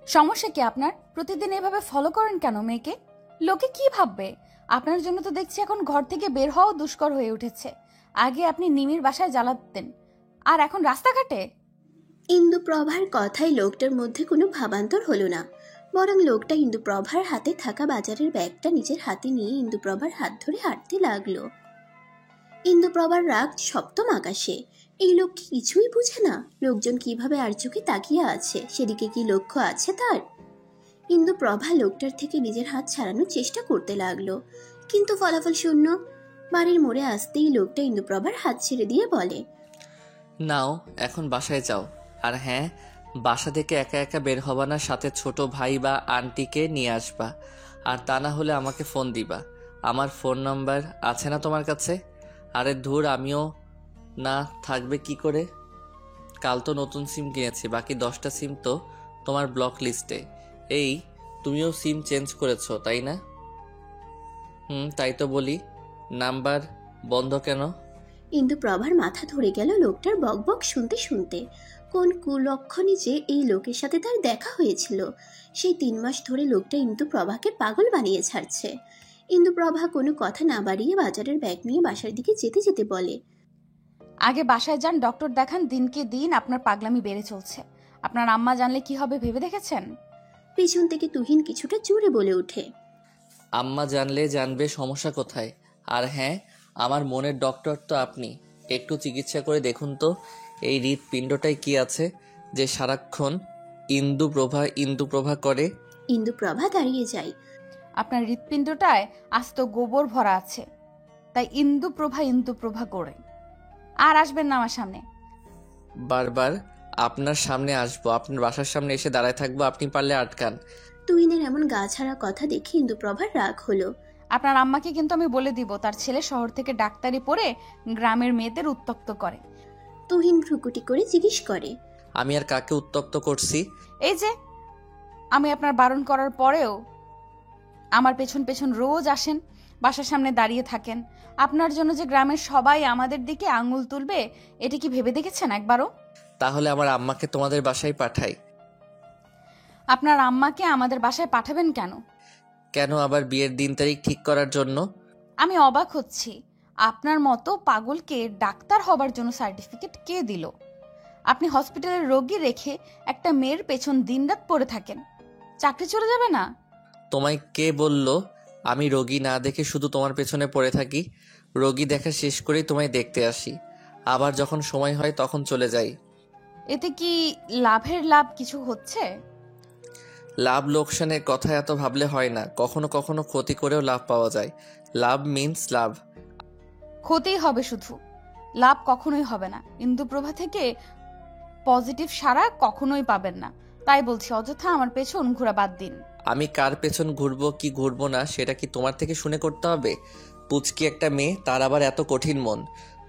সমস্যা কি আপনার? প্রতিদিন এভাবে ফলো করেন কেন মেয়েকে? লোকে কি ভাববে? আপনার জন্য তো দেখছি এখন ঘর থেকে বের হওয়া দুষ্কর হয়ে উঠেছে। আগে আপনি নিমির বাসায় জ্বালাতেন, আর এখন রাস্তাঘাটে। ইন্দুপ্রভার কথায় লোকটার মধ্যে কোনো ভাবান্তর হলো না, বরং লোকটা ইন্দুপ্রভার হাতে থাকা বাজারের ব্যাগটা নিজের হাতে নিয়ে ইন্দুপ্রভার হাত ধরে হাঁটতে লাগলো। ইন্দুপ্রভার রাগ সপ্তম আকাশে। এই লোক কি কিছুই বুঝে না? লোকজন কিভাবে আর চোখে তাকিয়ে আছে, সেদিকে কি লক্ষ্য আছে তার? ইন্দুপ্রভা লোকটার থেকে নিজের হাত ছাড়ানোর চেষ্টা করতে লাগলো, কিন্তু ফলাফল শূন্য। বাড়ির মোড়ে আসতেই লোকটা ইন্দুপ্রভার হাত ছেড়ে দিয়ে বলে, নাও এখন বাসায় যাও। আর হ্যাঁ, বাসা থেকে একা একা বের হবা না, সাথে ছোট ভাই বা আন্টিকে নিয়ে আসবা। আর তা না হলে আমাকে ফোন দিবা। আমার ফোন নাম্বার আছে না তোমার কাছে? আরে ধুর, আমিও না থাকবে কি করে? কাল তো নতুন সিম কিনেছি, বাকি 10টা সিম তো তোমার ব্লক লিস্টে। এই, তুমিও সিম চেঞ্জ করেছো তাই না? তাই তো বলি, নাম্বার বন্ধ কেন? ইন্দুপ্রভার মাথা ধরে গেল লোকটার বকবক শুনতে শুনতে। কোন কুলক্ষণে যে এই লোকের সাথে তার দেখা হয়েছিল। সেই 3 মাস ধরে লোকটা ইন্দুপ্রভাকে পাগল বানিয়ে ছাড়ছে। ইন্দুপ্রভা কোনো কথা না বাড়িয়ে বাজারের ব্যাগ নিয়ে বাসার দিকে যেতে যেতে বলে, আগে বাসায় যান, ডক্টর দেখান। দিনকে দিন আপনার পাগলামি বেড়ে চলছে। আপনার আম্মা জানলে কি হবে ভেবে দেখেছেন? পেছন থেকে তুহিন কিছুটা জোরে বলে ওঠে, আম্মা জানলে জানবে, সমস্যা কোথায়? আর হ্যাঁ, আমার মনের ডক্টর তো আপনি। একটু চিকিৎসা করে দেখুন তো এই হৃৎপিণ্ডটায় কি আছে যে সারাক্ষণ ইন্দুপ্রভা ইন্দুপ্রভা করে। ইন্দুপ্রভা দাঁড়িয়ে যায়। আপনার হৃৎপিণ্ডটায় আস্ত গোবর ভরা আছে, তাই ইন্দুপ্রভা ইন্দুপ্রভা করে। আর আসবেন না আমার সামনে। বারবার আপনার সামনে আসবো, আপনার বাসার সামনে এসে দাঁড়ায় থাকবো, আপনি পারলে আটকান। তুহিনের এমন গা ছাড়া কথা দেখে ইন্দুপ্রভার রাগ হলো। আপনার আম্মাকে কিন্তু আমি বলে দিব তার ছেলে শহর থেকে ডাক্তারি পড়ে গ্রামের মেয়েদের উত্ত্যক্ত করে। তুহিন ভ্রুকুটি করে জিজ্ঞেস করে, আমি আর কাকে উত্তক্ত করছি? এই যে, আমি আপনার বারণ করার পরেও আমার পেছন পেছন রোজ আসেন, বাসার সামনে দাঁড়িয়ে থাকেন। আপনার জন্য যে গ্রামের সবাই আমাদের দিকে আঙুল তুলবে, এটা কি ভেবে দেখেছেন একবারও? তাহলে আমার আম্মাকে তোমাদের বাসায় পাঠাই। আপনার আম্মাকে আমাদের বাসায় পাঠাবেন কেন? কেন আবার বিয়ের দিন তারিখ ঠিক করার জন্য? আমি অবাক হচ্ছি, আপনার মতো পাগলকে ডাক্তার হবার জন্য সার্টিফিকেট কে দিল? আপনি হসপিটালের রোগী রেখে একটা মেয়ের পেছন দিনরাত পড়ে থাকেন, চাকরি চলে যাবে না? তোমায় কে বলল আমি রোগী না দেখে শুধু তোমার পেছনে পড়ে থাকি? রোগী দেখা শেষ করেই তোমায় দেখতে আসি, আবার যখন সময় হয় তখন চলে যাই। এতে কি লাভের লাভ কিছু হচ্ছে? লাভ লোকসানের কথা এত ভাবলে হয় না, কখনো কখনো ক্ষতি করেও লাভ পাওয়া যায়। লাভ মিন্স লাভ। ক্ষতিই হবে শুধু, লাভ কখনোই হবে না। ইন্দুপ্রভা থেকে পজিটিভ সাড়া কখনোই পাবেন না। তাই বলছি, অযথা আমার পেছন ঘোরা বাদ দিন। আমি কার পেছন ঘুরবো কি ঘুরবো না সেটা কি তোমার থেকে শুনে করতে হবে? পুচকি একটা মেয়ে, তার আবার এত কঠিন মন।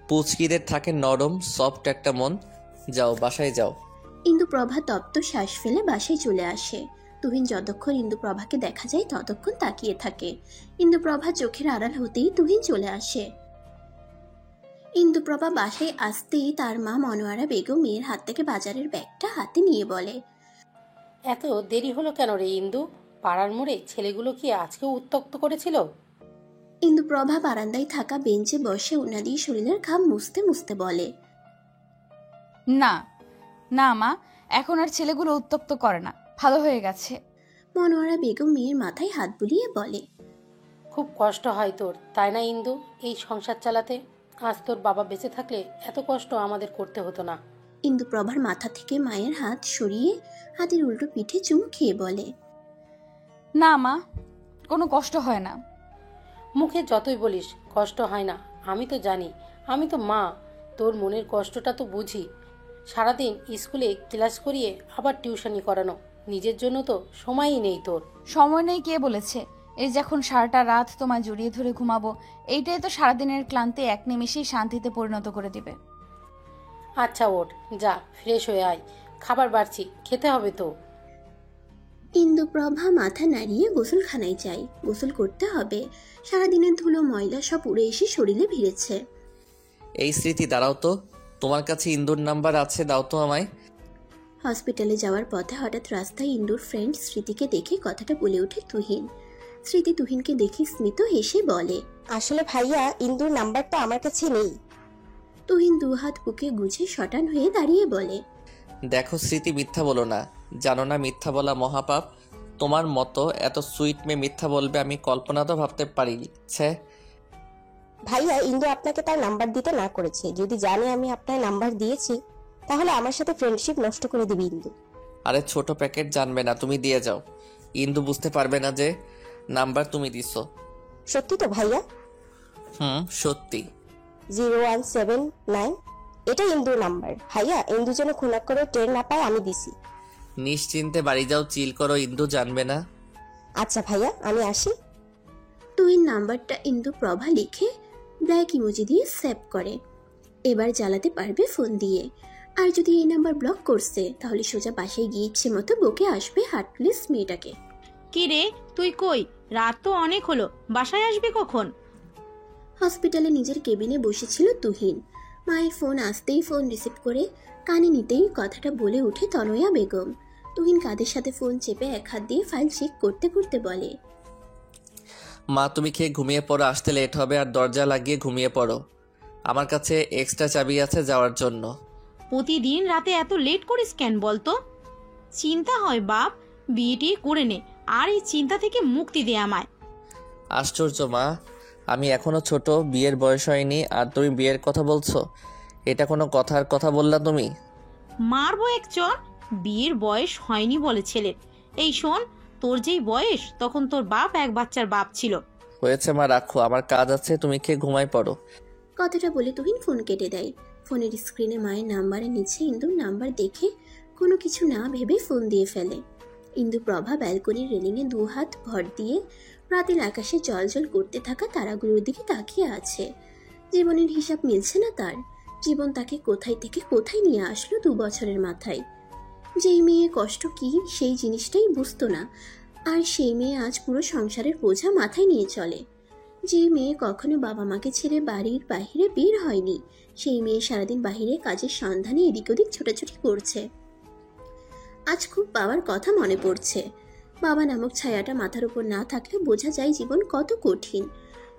পুচকিদের থাকে নরম সফট একটা মন। যাও, বাসায় যাও। ইন্দুপ্রভা তপ্ত শ্বাস ফেলে বাসায় চলে আসে। তুহিন যতক্ষণ ইন্দুপ্রভাকে দেখা যায় ততক্ষণ তাকিয়ে থাকে। ইন্দুপ্রভা চোখের আড়াল হতেই তুহিন চলে আসে। ইন্দুপ্রভা বাসায় আসতেই তার মা মনোয়ারা বেগম মেয়ের হাত থেকে বাজারের ব্যাগটা হাতে নিয়ে বলে, এত দেরি হলো কেন রে ইন্দু? পাড়ার মোড়ে ছেলেগুলো কি আজকেও উত্ত্যক্ত করেছিল? ইন্দুপ্রভা বারান্দায় থাকা বেঞ্চে বসে উনা দিয়ে শরীরের ঘাম মুছতে মুছতে বলে, না না মা, এখন আর ছেলেগুলো উত্ত্যক্ত করে না, ভালো হয়ে গেছে। মনোয়ারা বেগম মেয়ের মাথায় হাত বুলিয়ে বলে, খুব কষ্ট হয় তোর, তাই না ইন্দু, এই সংসার চালাতে? আজ তোর বাবা বেঁচে থাকলে এত কষ্ট আমাদের করতে হতো না। ইন্দুপ্রভার মাথা থেকে মায়ের হাত সরিয়ে হাতের উল্টো পিঠে চুমু খেয়ে বলে, না মা, কোনো কষ্ট হয় না। মুখে যতই বলিস কষ্ট হয় না, আমি তো জানি, আমি তো মা, তোর মনের কষ্টটা তো বুঝি। সারাদিন স্কুলে ক্লাস করিয়ে আবার টিউশনি করানো, নিজের জন্য তো সময়ই নেই তোর। সময় নেই কে বলেছে? এই যখন সারাটা রাত তোমায় জড়িয়ে ধরে ঘুমাবো, এইটাই তো সারাদিনের ক্লান্তি এক নিমেষেই শান্তিতে পরিণত করে দিবে। আচ্ছা ওঠ, যা ফ্রেশ হয়ে আয়, খাবার বাড়ছি, খেতে হবে তো। ইন্দুপ্রভা মাথা নাড়িয়ে গোসলখানায় যায়। গোসল করতে হবে, সারাদিনের ধুলো ময়লা সব উড়ে এসে শরীরে ভিড়েছে। এই স্মৃতি, দাঁড়াও তো, তোমার কাছে ইন্দুর নাম্বার আছে, দাও তো আমায়। হসপিটালে যাওয়ার পথে হঠাৎ রাস্তায় ইন্দুর ফ্রেন্ড স্মৃতিকে দেখে কথাটা বলে ওঠে তুহিন। স্মৃতি তুহিনকে দেখে স্মিত হেসে বলে, আসলে ভাইয়া, ইন্দুর নাম্বারটা আমার কাছে নেই। তুহিন দুহাত বুকে গুজে শটান হয়ে দাঁড়িয়ে বলে, দেখো স্মৃতি, মিথ্যা বলো না। জানো না মিথ্যা বলা মহাপাপ। তোমার মতো এত সুইট মেয়ে মিথ্যা বলবে আমি কল্পনা তো ভাবতে পারিনি। ছে। ভাইয়া, ইন্দু আপনাকে তার নাম্বার দিতে না করেছে। যদি জানে আমি আপনার নাম্বার দিয়েছি, তাহলে আমার সাথে ফ্রেন্ডশিপ নষ্ট করে দিবি ইন্দু। আরে ছোট প্যাকেট জানবে না, তুমি দিয়ে যাও। ইন্দু বুঝতে পারবে না যে নাম্বার তুমি দিছো। সত্যি তো ভাইয়া? সত্যি। 0179, এটা ইন্দুর নাম্বার। ভাইয়া, ইন্দু যেন খুনা করে টের না পায়, আমি দিছি। নিশ্চিন্তে বাড়ি যাও, চিল করো, ইন্দু জানবে না। আচ্ছা ভাইয়া, আমি আসি। তুহিন নাম্বারটা ইন্দু প্রভা লিখে ব্ল্যাক ইমোজি দিয়ে সেভ করে। এবার জ্বালাতে পারবে ফোন দিয়ে। আর যদি এই নাম্বার ব্লক করছে তাহলে সোজা বাসায় গিয়ে ইচ্ছে মতো বকে আসবে হার্টলেস মেয়েটাকে। কি রে, তুই কই? রাত তো অনেক হলো, বাসায় আসবি কখন? হসপিটালে নিজের কেবিনে বসেছিল তুহিন। মায়ের ফোন আসতেই ফোন রিসিভ করে কানে নিতেই কথাটা বলে উঠে তনয়া বেগম। তুহিন কাঁধের সাথে ফোন চেপে এক হাত দিয়ে ফাইল চেক করতে করতে বলে, মা তুমি খেয়ে ঘুমিয়ে পড়ো, আসতে লেট হবে। আর দরজা লাগিয়ে ঘুমিয়ে পড়ো। আমার কাছে এক্সট্রা চাবি আছে যাওয়ার জন্য। প্রতিদিন রাতে এত লেট করিস কেন বলতো? চিন্তা হয় বাপ, বিয়েটি করে নে, আর এই চিন্তা থেকে মুক্তি দে আমায়। আশ্চর্য মা, আমি এখনো ছোট, বিয়ের বয়স হয়নি, আর তুমি বিয়ের কথা বলছো? এটা কোনো কথার কথা বললা তুমি? মারবো এক চর। বিয়ের বয়স হয়নি বলে ছেলের। এই শোন, তোর যেই বয়স তখন তোর বাপ এক বাচ্চার বাপ ছিল। হয়েছে মা, রাখো, আমার কাজ আছে, তুমি খেয়ে ঘুমাই পড়ো। কথাটা বলে তুহিন ফোন কেটে দেয়। ফোনের স্ক্রিনে মায়ের নাম্বারের নিচে ইন্দুর নাম্বার দেখে কোনো কিছু না ভেবে ফোন দিয়ে ফেলে। ইন্দু প্রভা ব্যালকনির রেলিংয়ে দু হাত ভর দিয়ে রাতের আকাশে জল করতে থাকা তারাগুলোর দিকে তাকিয়ে আছে। জীবনের হিসাব মিলছে না তার। জীবন তাকে কোথায় থেকে কোথায় নিয়ে আসলো 2 বছরের মাথায়। যেই মেয়ে কষ্ট কি সেই জিনিসটাই বুঝতো না, আর সেই মেয়ে আজ পুরো সংসারের বোঝা মাথায় নিয়ে চলে। যে মেয়ে কখনো বাবা মাকে ছেড়ে বাড়ির বাহিরে বের হয়নি, সেই মেয়ে সারাদিন বাহিরে কাজের সন্ধানে এদিক ওদিক ছোটাছুটি করছে। আজ খুব বাবার কথা মনে পড়ছে। বাবা নামক ছায়াটা মাথার উপর না থাকলে বোঝা যায় জীবন কত কঠিন।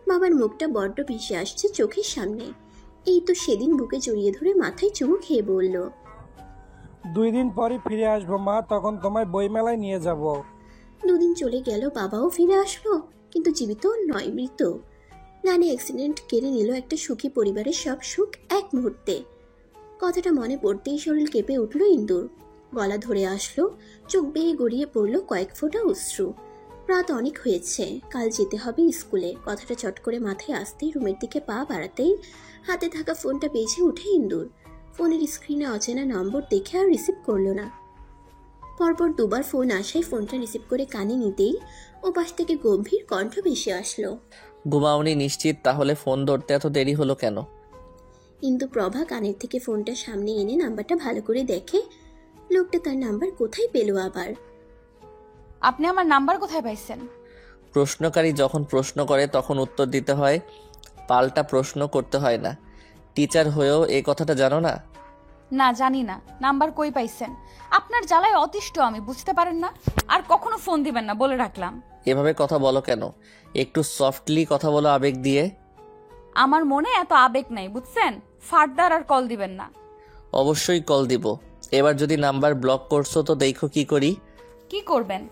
বাবার মুখটা বড্ড ভেসে আসছে চোখের সামনে। এই তো সেদিন বুকে জড়িয়ে ধরে মাথায় চুমু খেয়ে বলল, 2 দিন পরে ফিরে আসবো মা, তখন তোমায় বইমেলায় নিয়ে যাব। 2 দিন চলে গেল, বাবাও ফিরে আসলো, কিন্তু জীবিত নয়, মৃত। নানি অ্যাক্সিডেন্ট কেড়ে নিল একটা সুখী পরিবারের সব সুখ এক মুহূর্তে। কথাটা মনে পড়তেই শরীর কেঁপে উঠল ইন্দুর। গলা ধরে আসলো, চোখ বেয়ে গড়িয়ে পড়লো কয়েক ফোঁটা অশ্রু। রাত অনেক হয়েছে, কাল যেতে হবে স্কুলে। কথাটা চট করে মাথায় আসতেই রুমের দিকে পা বাড়াতেই হাতে থাকা ফোনটা বেজে উঠে ইন্দুর। ফোনের স্ক্রিনে অচেনা নম্বর দেখে আর রিসিভ করলো না। পরপর 2 বার ফোন আসায় ফোনটা রিসিভ করে কানে নিতেই ওপাশ থেকে গম্ভীর কণ্ঠ ভেসে আসলো, ঘুমাওনি নিশ্চিত? তাহলে ফোন ধরতে এত দেরি হলো কেন? ইন্দু প্রভা কানের থেকে ফোনটা সামনে এনে নাম্বারটা ভালো করে দেখে। লোকটা তার নাম্বার কোথায় পেল আবার? আপনি আমার নাম্বার কোথায় পাইছেন? প্রশ্নকারী যখন প্রশ্ন করে তখন উত্তর দিতে হয়, পাল্টা প্রশ্ন করতে হয় না। টিচার হয়েও এই কথাটা জানো না? না, জানি না। নাম্বার কই পাইছেন? আপনার জ্বালায় অতিষ্ঠ আমি, বুঝতে পারেন না? আর কখনো ফোন দিবেন না বলে রাখলাম। এভাবে কথা বলো কেন? একটু সফটলি কথা বলো, আবেগ দিয়ে। আমার মনে এত আবেগ নাই, বুঝছেন? ফার্দার আর কল দিবেন না। অবশ্যই কল দিব। এবার যদি নাম্বার ব্লক করছো তো দেখো কি করি। কি করবেন?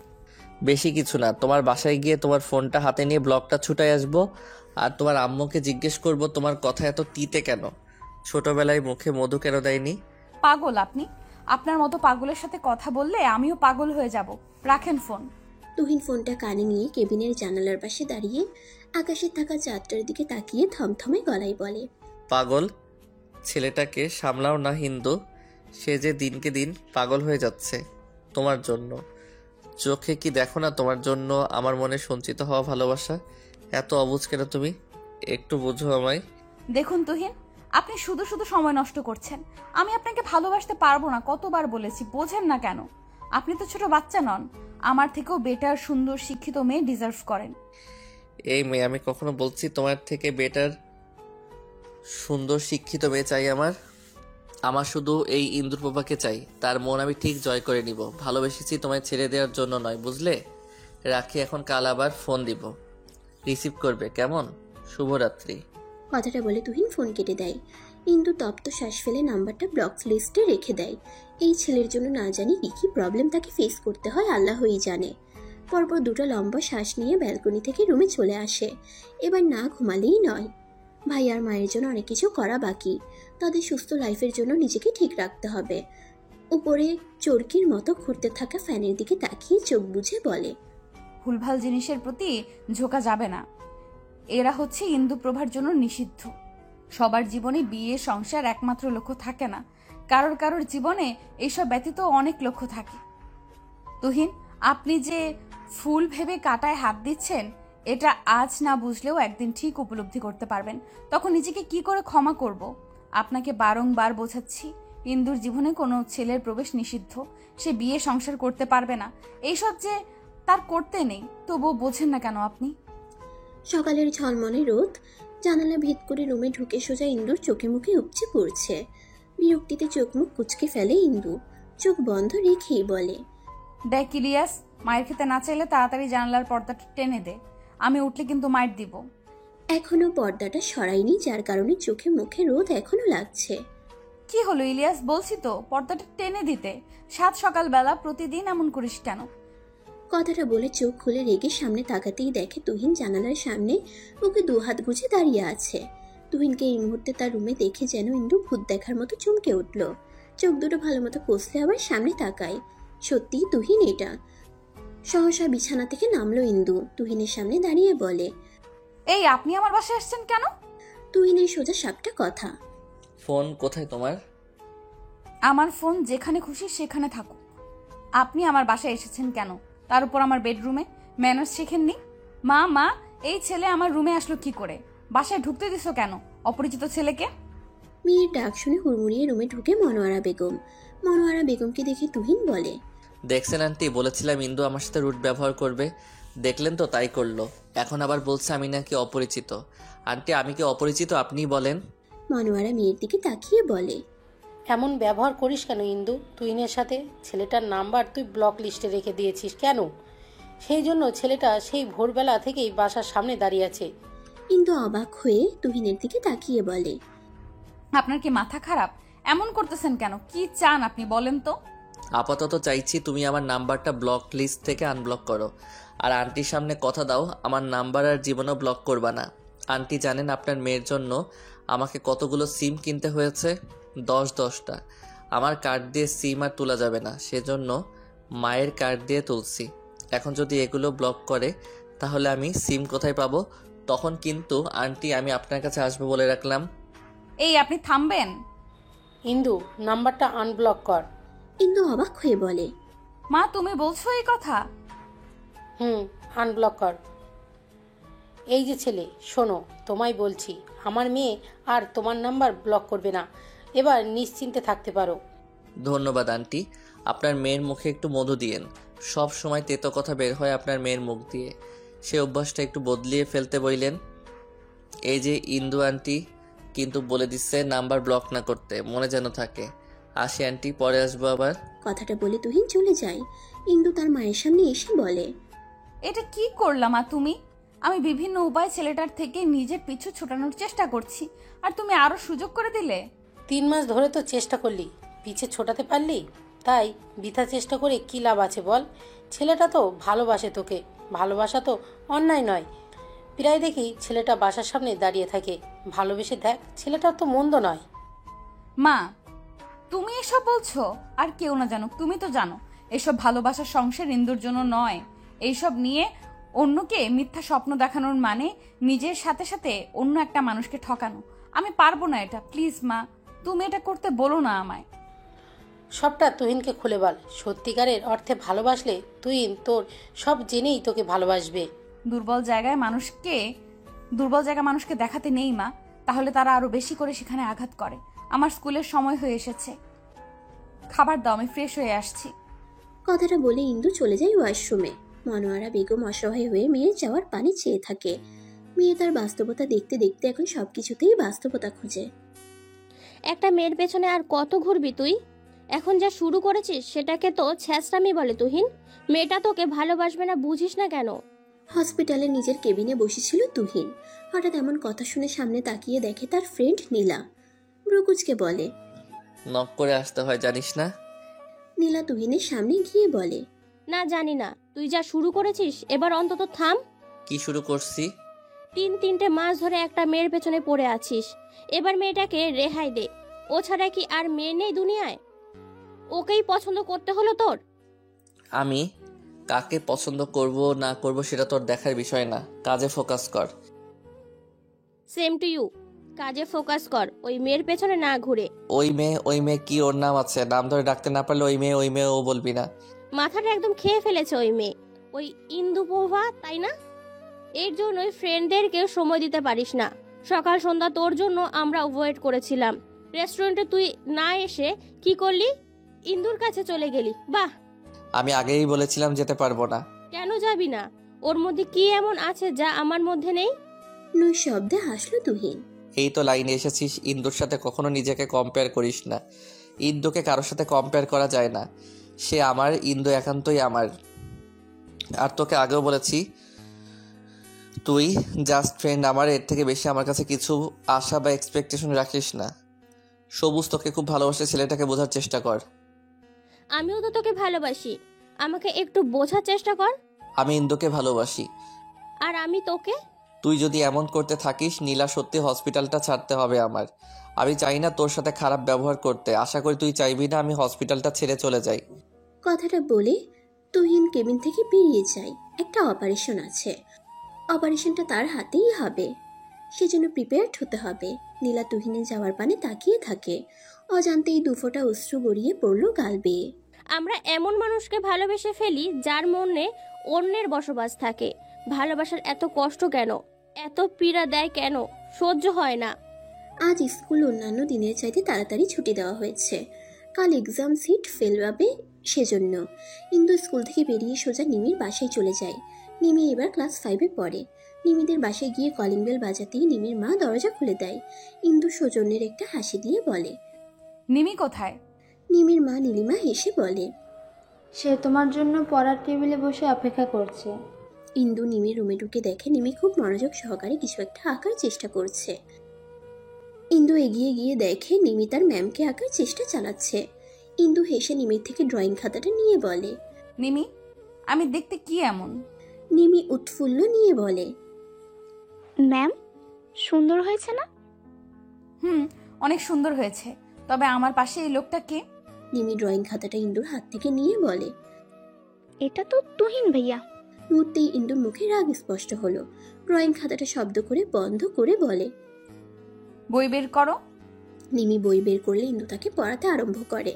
বেশি কিছু না, তোমার বাসায় গিয়ে তোমার ফোনটা হাতে নিয়ে ব্লকটা ছুটাই আসবো, আর তোমার আম্মুকে জিজ্ঞেস করব তোমার কথা এত তিতে কেন, ছোটবেলায় মুখে মধু কেন দেয়নি। পাগল আপনি। আপনার মতো পাগলের সাথে কথা বললে আমিও পাগল হয়ে যাব। রাখেন ফোন। তুহিন ফোনটা কানে নিয়ে কেবিনের জানালার পাশে দাঁড়িয়ে আকাশে থাকা চাঁদটার দিকে তাকিয়ে থমথমে গলায় বলে, পাগল ছেলেটাকে সামলাও না হিন্দু, সে যে দিনকে দিন পাগল হয়ে যাচ্ছে তোমার জন্য। চোখে কি দেখো না তোমার জন্য আমার মনে সঞ্চিত হওয়া ভালোবাসা? এত অবুঝ কেন তুমি? একটু বুঝো আমায়। দেখুন তুহিন, আপনি শুধু শুধু সময় নষ্ট করছেন। আমি আপনাকে ভালোবাসতে পারবো না, কতবার বলেছি, বোঝেন না কেন? আপনি তো ছোট বাচ্চা নন। আমার থেকেও বেটার, সুন্দর, শিক্ষিত মেয়ে ডিজার্ভ করেন। এই মেয়ে, আমি কখনো বলছি তোমার থেকে বেটার সুন্দর শিক্ষিত মেয়ে চাই আমার? আমার শুধু এই ইন্দুপ্রভাকে চাই, তার মন আমি ঠিক জয় করে নিব। ভালোবেসেছি তোমায় ছেড়ে দেওয়ার জন্য নয়, বুঝলে? রাখি এখন, কাল আবার ফোন দিব, রিসিভ করবে কেমন? শুভরাত্রি। কথাটা বলে তুহিন ফোন কেটে দেয়। ইন্দু তপ্ত শ্বাস ফেলে নাম্বারটা ব্লক লিস্টে রেখে দেয়। এই ছেলের জন্য না জানি কি প্রবলেম তাকে ফেস করতে হয় আল্লাহই জানে। পরপর দুটো লম্বা শ্বাস নিয়ে ব্যালকনি থেকে রুমে চলে আসে। এবার না ঘুমালেই নয়। ভাই আর মায়ের জন্য অনেক কিছু করা বাকি। তাদের সুস্থ লাইফের জন্য নিজেকে ঠিক রাখতে হবে। উপরে চরকির মতো ঘুরতে থাকা ফ্যানের দিকে তাকিয়ে চোখ বুজে বলে, ভুলভাল জিনিসের প্রতি ঝোঁকা যাবে না। এরা হচ্ছে ইন্দুপ্রভার জন্য নিষিদ্ধ। সবার জীবনে বিয়ে সংসার একমাত্র লক্ষ্য থাকে না, কারোর কারোর জীবনে এইসব ব্যতীত অনেক লক্ষ্য থাকে। তুহিন, আপনি যে ফুল ভেবে কাটায় হাত দিচ্ছেন, এটা আজ না বুঝলেও একদিন ঠিক উপলব্ধি করতে পারবেন। তখন নিজেকে কি করে ক্ষমা করব? আপনাকে বারংবার বোঝাচ্ছি, ইন্দুর জীবনে কোনো ছেলের প্রবেশ নিষিদ্ধ। সে বিয়ে সংসার করতে পারবে না, এইসব যে তার করতে নেই, তবুও বোঝেন না কেন আপনি? সকালের ঝলমলে রোদ জানালা ভেদ করে রুমে ঢুকে সোজা ইন্দুর চোখে মুখে উপচে পড়ছে। বিরক্তিতে চোখ মুখ কুচকে ফেলে ইন্দু। চোখ বন্ধ রেখেই বলে, দেখ ইলিয়াস, মায়ের খেতে না চাইলে তাড়াতাড়ি জানালার পর্দাটা টেনে দে। আমি উঠলে কিন্তু মাইর দিব। এখনো পর্দাটা সরাইনি, যার কারণে চোখে মুখে রোদ এখনো লাগছে। কি হলো ইলিয়াস, বলছি তো পর্দাটা টেনে দিতে। সাত সকালবেলা প্রতিদিন এমন করিস কেন? কথাটা বলে চোখ খুলে রেগে সামনে তাকাতেই দেখে তুহিন জানালার সামনে ওকে দুহাত গুজে দাঁড়িয়ে আছে। তুহিনকে এই মুহূর্তে তার রুমে দেখে যেন ইন্দু ভূত দেখার মতো চমকে উঠল। চোখ দুটো ভালো মতো কষলে আবার সামনে তাকায়। সত্যিই তুহিন এটা। সহসা বিছানা থেকে নামলো ইন্দু, তুহিনের সামনে দাঁড়িয়ে বলে, এই আপনি আমার বাসায় আসছেন কেন? তুহিনের সোজা সাপটা কথা। ফোন কোথায় তোমার? আমার ফোন যেখানে খুশি সেখানে থাকুক। আপনি আমার বাসায় এসেছেন কেন? তার উপর আমার বেডরুমে। ম্যানার্স শেখেননি? মা মা, এই ছেলে আমার রুমে আসলো কি করে? বাসায় ঢুকতে দিছো কেন অপরিচিত ছেলেকে? মেয়ের ডাক শুনে হুড়মুড়িয়ে রুমে ঢুকে মনোয়ারা বেগম। মনোয়ারা বেগমকে দেখে তুহিন বলে, দেখছেন আন্টি, বলেছিলাম ইন্দু আমার সাথে রুট ব্যবহার করবে, দেখলেন তো তাই করলো। এখন আবার বলছে আমি নাকি অপরিচিত। আন্টি, আমি কি অপরিচিত আপনিই বলেন? মনোয়ারা মেয়ের দিকে তাকিয়ে বলে, এমন ব্যবহার করিস কেন ইন্দু তুহিনের সাথে? ছেলেটার নাম্বার তুই ব্লক লিস্টে রেখে দিয়েছিস কেন? সেই জন্য ছেলেটা সেই ভোরবেলা থেকেই বাসার সামনে দাঁড়িয়ে আছে। কিন্তু অবাক হয়ে তুহিনের দিকে তাকিয়ে বলে, আপনার কি মাথা খারাপ? এমন করতেছেন কেন? কি চান আপনি বলেন তো? আপাতত চাইছি তুমি আমার নাম্বারটা ব্লক লিস্ট থেকে আনব্লক করো। আর আন্টির সামনে কথা দাও, আমার নাম্বার আর জীবনও ব্লক করবা না। আন্টি জানেন আপনার মেয়ের জন্য আমাকে কতগুলো সিম কিনতে হয়েছে? 10-10টা। আমার কার্ড দিয়ে সিম আর তোলা যাবে না, সেজন্য মায়ের কার্ড দিয়ে তুলছি। এখন যদি এগুলো ব্লক করে তাহলে আমি সিম কোথায় পাবো? তখন কিন্তু আন্টি আমি আপনার কাছে আসবো বলে রাখলাম। এই আপনি থামবেন? ইন্দু, নাম্বারটা আনব্লক কর। কিন্তু অবাক হয়ে বলে, মা, তুমি বলছো এই কথা? আনব্লক কর। এই যে ছেলে, শোনো, তোমায় বলছি, আমার মেয়ে আর তোমার নাম্বার ব্লক করবে না। এবার নিশ্চিন্তে থাকতে পারো। ধন্যবাদ আন্টি, আপনার মেয়ের মুখে একটু মধু দিয়েন। সব সময় তেতো কথা বের হয় আপনার মেয়ের মুখ দিয়ে, সে অভ্যাসটা একটু বদলিয়ে ফেলতে বললেন। এই যে ইন্দু আন্টি কিন্তু বলে দিচ্ছে নাম্বার ব্লক না করতে, মনে যেন থাকে। আসি আন্টি, পরে আসবো আবার। কথাটা বলে তুহিন চলে যায়। ইন্দু তার মায়ের সামনে এসে বলে, এটা কি করলাম মা তুমি? আমি বিভিন্ন উপায় ছেলেটার থেকে নিজের পিছু ছোটানোর চেষ্টা করছি, আর তুমি আরো সুযোগ করে দিলে। 3 মাস ধরে তো চেষ্টা করলি, পিছে ছোটাতে পারলি? তাই বৃথা চেষ্টা করে কী লাভ আছে বল? ছেলেটা তো ভালোবাসে তোকে, ভালোবাসা তো অন্যায় নয়। প্রায় দেখি ছেলেটা বাসার সামনে দাঁড়িয়ে থাকে। ভালোবেসে দেখ, ছেলেটা তো মন্দ নয়। মা, তুমি এসব বলছো? আর কেউ না জানুক, তুমি তো জানো এসব ভালোবাসার সংসার ইন্দুর জন্য নয়। এইসব নিয়ে অন্যকে মিথ্যা স্বপ্ন দেখানোর মানে নিজের সাথে সাথে অন্য একটা মানুষকে ঠকানো। আমি পারবো না এটা। প্লিজ মা, তুমি এটা করতে বলো না আমায়। সবটা তুহিনকে খুলে বল। সত্যিকারের অর্থে ভালোবাসলে তুহিন তোর সব জেনেই তোকে ভালোবাসবে। দুর্বল জায়গায় মানুষকে দেখাতে নেই মা, তাহলে তারা আরো বেশি করে সেখানে আঘাত করে। আমার স্কুলের সময় হয়ে এসেছে, খাবার দাও, আমি ফ্রেশ হয়ে আসছি। কথাটা বলে ইন্দু চলে যায় ওয়াশরুমে। মনোয়ারা বেগম অসহায় হয়ে মেয়ের যাওয়ার পানি চেয়ে থাকে। মেয়ে তার বাস্তবতা দেখতে দেখতে এখন সবকিছুতেই বাস্তবতা খুঁজে। একটা মেয়ের পেছনে আর কত ঘুরবি তুই? এখন যা শুরু করেছিস সেটাকে তো ছ্যাঁচড়ামি বলে তুহিন। মেয়েটা তোকে ভালোবাসবে না বুঝিস না কেন? হসপিটালে নিজের কেবিনে বসেছিল তুহিন। হঠাৎ এমন কথা শুনে সামনে তাকিয়ে দেখে তার ফ্রেন্ড নীলা। ব্রুকুচকে বলে, নক করে আসতে হয় জানিস না? নীলা তুহিনের সামনে গিয়ে বলে, না জানি না, তুই যা শুরু করেছিস এবার অন্তত থাম। কি শুরু করছি? 3 মাস ধরে একটা মেয়ের পেছনে পড়ে আছিস, এবার মেয়েটাকে রেহাই দে। ও ছাড়া কি আর মেয়ে নেই দুনিয়ায়? ওকেই পছন্দ করতে হলো তোর? আমি কাকে পছন্দ করব না করব সেটা তোর দেখার বিষয় না, কাজে ফোকাস কর। সেম টু ইউ, কাজে ফোকাস কর, ওই মেয়ের পেছনে না ঘুরে। ওই মেয়ে কি? ওর নাম আছে, নাম ধরে ডাকতে না পারলে ওই মেয়ে ও বলবি না। মাথাটা একদম খেয়ে ফেলেছে ওই মেয়ে, ওই ইন্দুপোভা, তাই না? এর জন্যই ফ্রেন্ডদেরকে সময় দিতে পারিস না। সকাল সন্ধ্যা তোর জন্য আমরা ওয়েট করেছিলাম, রেস্টুরেন্টে তুই না এসে কি করলি? ইন্দুর কাছে চলে গেলি। বাহ! আমি আগেই বলেছিলাম যেতে পারবো না। কেন যাবি না? ওর মধ্যে কি এমন আছে যা আমার মধ্যে নেই? নৈশব্দে হাসলো তুহিন। এই তো লাইনে এসেছিস। ইন্দুর সাথে কখনো নিজেকে কম্পেয়ার করিস না। ইন্দুকে কারোর সাথে কম্পেয়ার করা যায় না। সে আমার, ইন্দু একান্তই আমার। আর তোকে আগেও বলেছি, তুই জাস্ট ফ্রেন্ড আমার, এর থেকে বেশি আমার কাছে কিছু আশা বা এক্সপেকটেশন রাখিস না। সবুজ তোকে খুব ভালোবাসে, ছেলেটাকে বোঝার চেষ্টা কর। আমিও তো তোকে ভালোবাসি, আমাকে একটু বোঝার চেষ্টা কর। আমি ইন্দুকে ভালোবাসি। আর আমি তোকে। তুই যদি এমন করতে থাকিস, নীলা সত্যি হসপিটালটা ছাড়তে হবে আমার। আমি চাই না তোর সাথে খারাপ ব্যবহার করতে। আশা করি তুই চাইবি না আমি হসপিটালটা ছেড়ে চলে যাই। কথাটা বলে তুহিন কেবিন থেকে বেরিয়ে যায়। একটা অপারেশন আছে, অপারেশনটা তার হাতেই হবে, সেজন্য প্রিপেয়ার্ড হতে হবে। নীলা তুহিনের যাওয়ার পানে তাকিয়ে থাকে। অজান্তেই দুফোঁটা অশ্রু গড়িয়ে পড়ল গাল বেয়ে। আমরা এমন মানুষকে ভালোবেসে ফেলি যার মনে অন্যের বসবাস থাকে। ভালোবাসার এত কষ্ট কেন? এত পীড়া দেয় কেন? সহ্য হয় না। আজ স্কুল অন্যান্য দিনের চাইতে তাড়াতাড়ি ছুটি দেওয়া হয়েছে। কাল এক্সাম সিট ফেলবে, সেজন্য ইন্দু স্কুল থেকে বেরিয়ে সোজা নিমির বাসায় চলে যায়। নিমি এবার ক্লাস 5-এ পড়ে। নিমিদের বাসায় গিয়ে কলিং বেল বাজাতেই নিমির মা দরজা খুলে দেয়। ইন্দু সৌজন্যের একটা হাসি দিয়ে বলে, নিমি কোথায়? নিমির মা নীলিমা হেসে বলে, সে তোমার জন্য পড়ার টেবিলে বসে অপেক্ষা করছে। ইন্দু নিমির রুমে ঢুকে দেখে নিমি খুব মনোযোগ সহকারে কিছু একটা আঁকার চেষ্টা করছে। ইন্দু এগিয়ে গিয়ে দেখে নিমি তার ম্যামকে আঁকার চেষ্টা চালাচ্ছে। ইন্দু হেসে নিমির থেকে ড্রয়িং খাতাটা নিয়ে বলে, নিমি, আমি দেখতে কি এমন? নিমি উৎফুল্ল নিয়ে বলে, ম্যাম, সুন্দর হয়েছে না? অনেক সুন্দর হয়েছে, তবে আমার পাশে এই লোকটা কে? নিমি ড্রয়িং খাতাটা ইন্দুর হাত থেকে নিয়ে বলে, এটা তো তুহিন ভাইয়া। মুহূর্তেই ইন্দুর মুখে রাগ স্পষ্ট হলো। ড্রয়িং খাতাটা শব্দ করে বন্ধ করে বলে, বই বের করো। নিমি বই বের করলে ইন্দু তাকে পড়াতে আরম্ভ করে।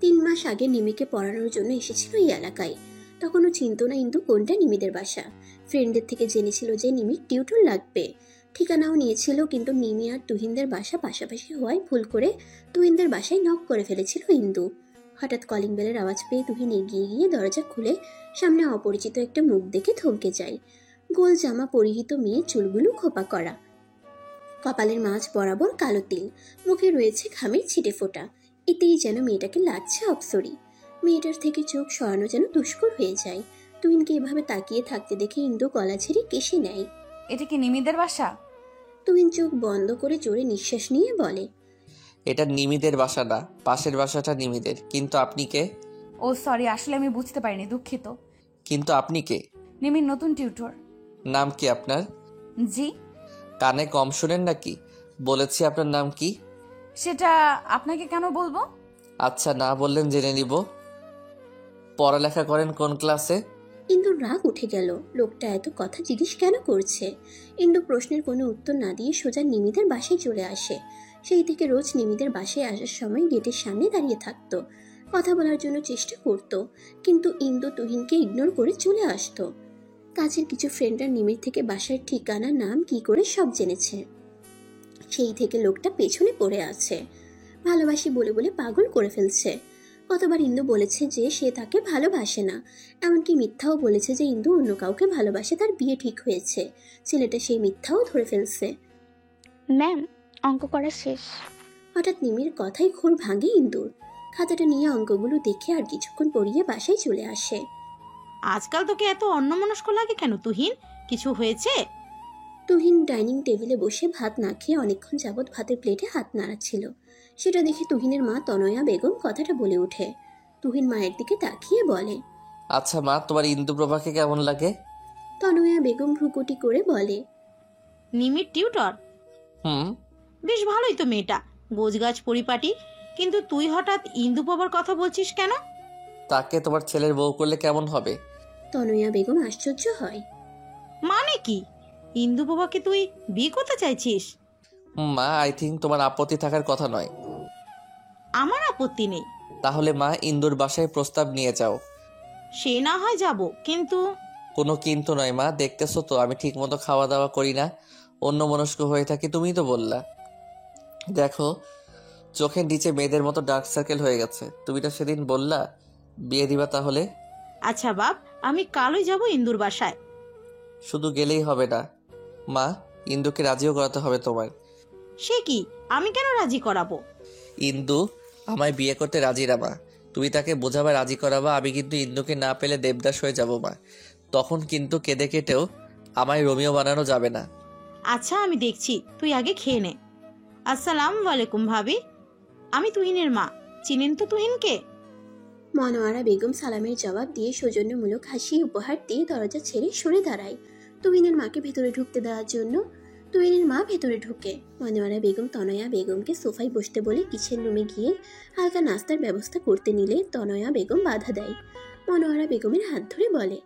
3 মাস আগে নিমিকে পড়ানোর জন্য এসেছিল এই এলাকায়। তখনও চিনত না ইন্দু কোনটা নিমিদের বাসা। ফ্রেন্ডদের থেকে জেনেছিল যে নিমির টিউটর লাগবে। ঠিকানাও নিয়েছিল, কিন্তু নিমি আর তুহিনদের বাসা পাশাপাশি হওয়ায় ভুল করে তুহিনদের বাসায় নক করে ফেলেছিল ইন্দু। হঠাৎ কলিং বেলের আওয়াজ পেয়ে তুহিন এগিয়ে গিয়ে দরজা খুলে সামনে অপরিচিত একটা মুখ দেখে থমকে যায়। গোল জামা পরিহিত মেয়ে, চুলগুলো খোপা করা, কপালের মাঝ বরাবর কালো তিল, মুখে রয়েছে ঘামের ছিটে ফোঁটা। এতেই যেন মেয়েটাকে লাগছে অপসরি। মেয়েটার থেকে চোখ সরানো যেন দুষ্কর হয়ে যায়। তুহিনকে এভাবে তাকিয়ে থাকতে দেখে ইন্দু গলা ছেড়ে কেশে নেয়। এটা কি নিমিদের বাসা? তুহিন চোখ বন্ধ করে জোরে নিঃশ্বাস নিয়ে বলে, এটা নিমিদের বাসা না, পাশের বাসাটা নিমিদের। কিন্তু আপনি কে? ও সরি, আসলে আমি বুঝতে পারিনি, দুঃখিত। কিন্তু আপনি কে? নিমির নতুন টিউটর। নাম কি আপনার? জি। কানে কম শোনেন নাকি? বলেছি আপনার নাম কি? সেটা আপনাকে কেন বলবো? আচ্ছা, না বললেন জেনে নিব। পড়ালেখা করেন কোন ক্লাসে? ইন্দুর রাগ উঠে গেল। লোকটা এত কথা জিজ্ঞেস কেন করছে? ইন্দু প্রশ্নের কোনো উত্তর না দিয়ে সোজা নিমিদের বাসায় চলে আসে। সেই থেকে রোজ নিমিদের বাসায় আসার সময় গেটের সামনে দাঁড়িয়ে থাকতো, কথা বলার জন্য চেষ্টা করত, কিন্তু ইন্দু তুহিনকে ইগনোর করে চলে আসতো। কাছের কিছু ফ্রেন্ডরা নিমির থেকে বাসার ঠিকানা, নাম কি করে সব জেনেছে। সেই থেকে লোকটা পেছনে পড়ে আছে। ভালোবাসি বলে বলে পাগল করে ফেলছে। কতবার ইন্দু বলেছে যে সে তাকে ভালোবাসে না, এমনকি মিথ্যাও বলেছে যে ইন্দু অন্য কাউকে ভালোবাসে, তার বিয়ে ঠিক হয়েছে। ছেলেটা সেই মিথ্যাও ধরে ফেলছে। ম্যাম, অঙ্ক করা শেষ। হঠাৎ নিমির কথাই ঘোর ভাঙে ইন্দুর। খাতাটা নিয়ে অঙ্কগুলো দেখে আর কিছুক্ষণ পড়িয়ে বাসায় চলে আসে। আজকাল তোকে এত অন্যমনস্ক লাগে কেন তুহিন? কিছু হয়েছে? তুহিন ডাইনিং টেবিলে বসে ভাত না খেয়ে অনেকক্ষণ যাবৎ ভাতের প্লেটে হাত নাড়াচ্ছিল। সেটা দেখে তুহিনের মা তনয়া বেগম কথাটা বলে ওঠে। তুহিন মায়ের দিকে তাকিয়ে বলে, আচ্ছা মা, তোমার ইন্দুপ্রভাকে কেমন লাগে? তনয়া বেগম ভ্রুকুটি করে বলে, নিমির টিউটর? হুম। বেশ ভালোই তো মেয়েটা, গোছগাছ পরিপাটি। কিন্তু তুই হঠাৎ ইন্দুপ্রভার কথা বলছিস কেন? তাকে তোমার ছেলের বউ করলে কেমন হবে? তনয়া বেগম আশ্চর্য হয়। মানে কি? ইন্দুপ্রভাকে তুই বিয়ে করতে চাইছিস? মা, আই থিঙ্ক তোমার আপত্তি থাকার কথা নয়। আমার আপত্তি নেই। তাহলে মা, ইন্দুর বাসায় প্রস্তাব নিয়ে যাও। সে না হয় যাব, কিন্তু কোনো কিন্তু নয় মা, দেখতেছো তো আমি ঠিক মতো খাওয়া দাওয়া করি না, অন্য মনস্ক হয়ে থাকি। তুমিই তো বললা। দেখো, চোখের নিচে মেয়েদের মতো ডার্ক সার্কেল হয়ে গেছে। তুমি তো সেদিন বললা বিয়ে দিবা, তাহলে? আচ্ছা বাপ, আমি কালই যাব ইন্দুর বাসায়। শুধু গেলেই হবে না মা, ইন্দুকে রাজিও করাতে হবে তোমার। সে কি? আমি কেন রাজি করাবো? ইন্দু আমায় বিয়ে করতে রাজি না মা। তুমি তাকে বোঝাবা, রাজি করাবা। আমি কিন্তু ইন্দুকে না পেলে দেবদাস হয়ে যাব মা। তখন কিন্তু কেঁদে কেটেও আমায় রোমিও বানানো যাবে না। আচ্ছা আমি দেখছি, তুই আগে খেয়ে নে। আসসালামু আলাইকুম ভাবি, আমি তুহিনের মা। চিনেন তো তুহিনকে? মনোয়ারা বেগম সালামের জবাব দিয়ে সৌজন্যমূলক হাসি উপহার দিয়ে দরজা ছেড়ে সরে দাঁড়ায় তুহিনের মাকে ভেতরে ঢুকতে দেওয়ার জন্য। তুহিনের মা ভেতরে ঢুকে। মনোয়ারা বেগম তনয়া বেগমকে সোফায় বসতে বলে কিচেন রুমে গিয়ে হালকা নাস্তার ব্যবস্থা করতে নিলে তনয়া বেগম বাধা দেয়। মনোয়ারা বেগমের হাত ধরে বলে,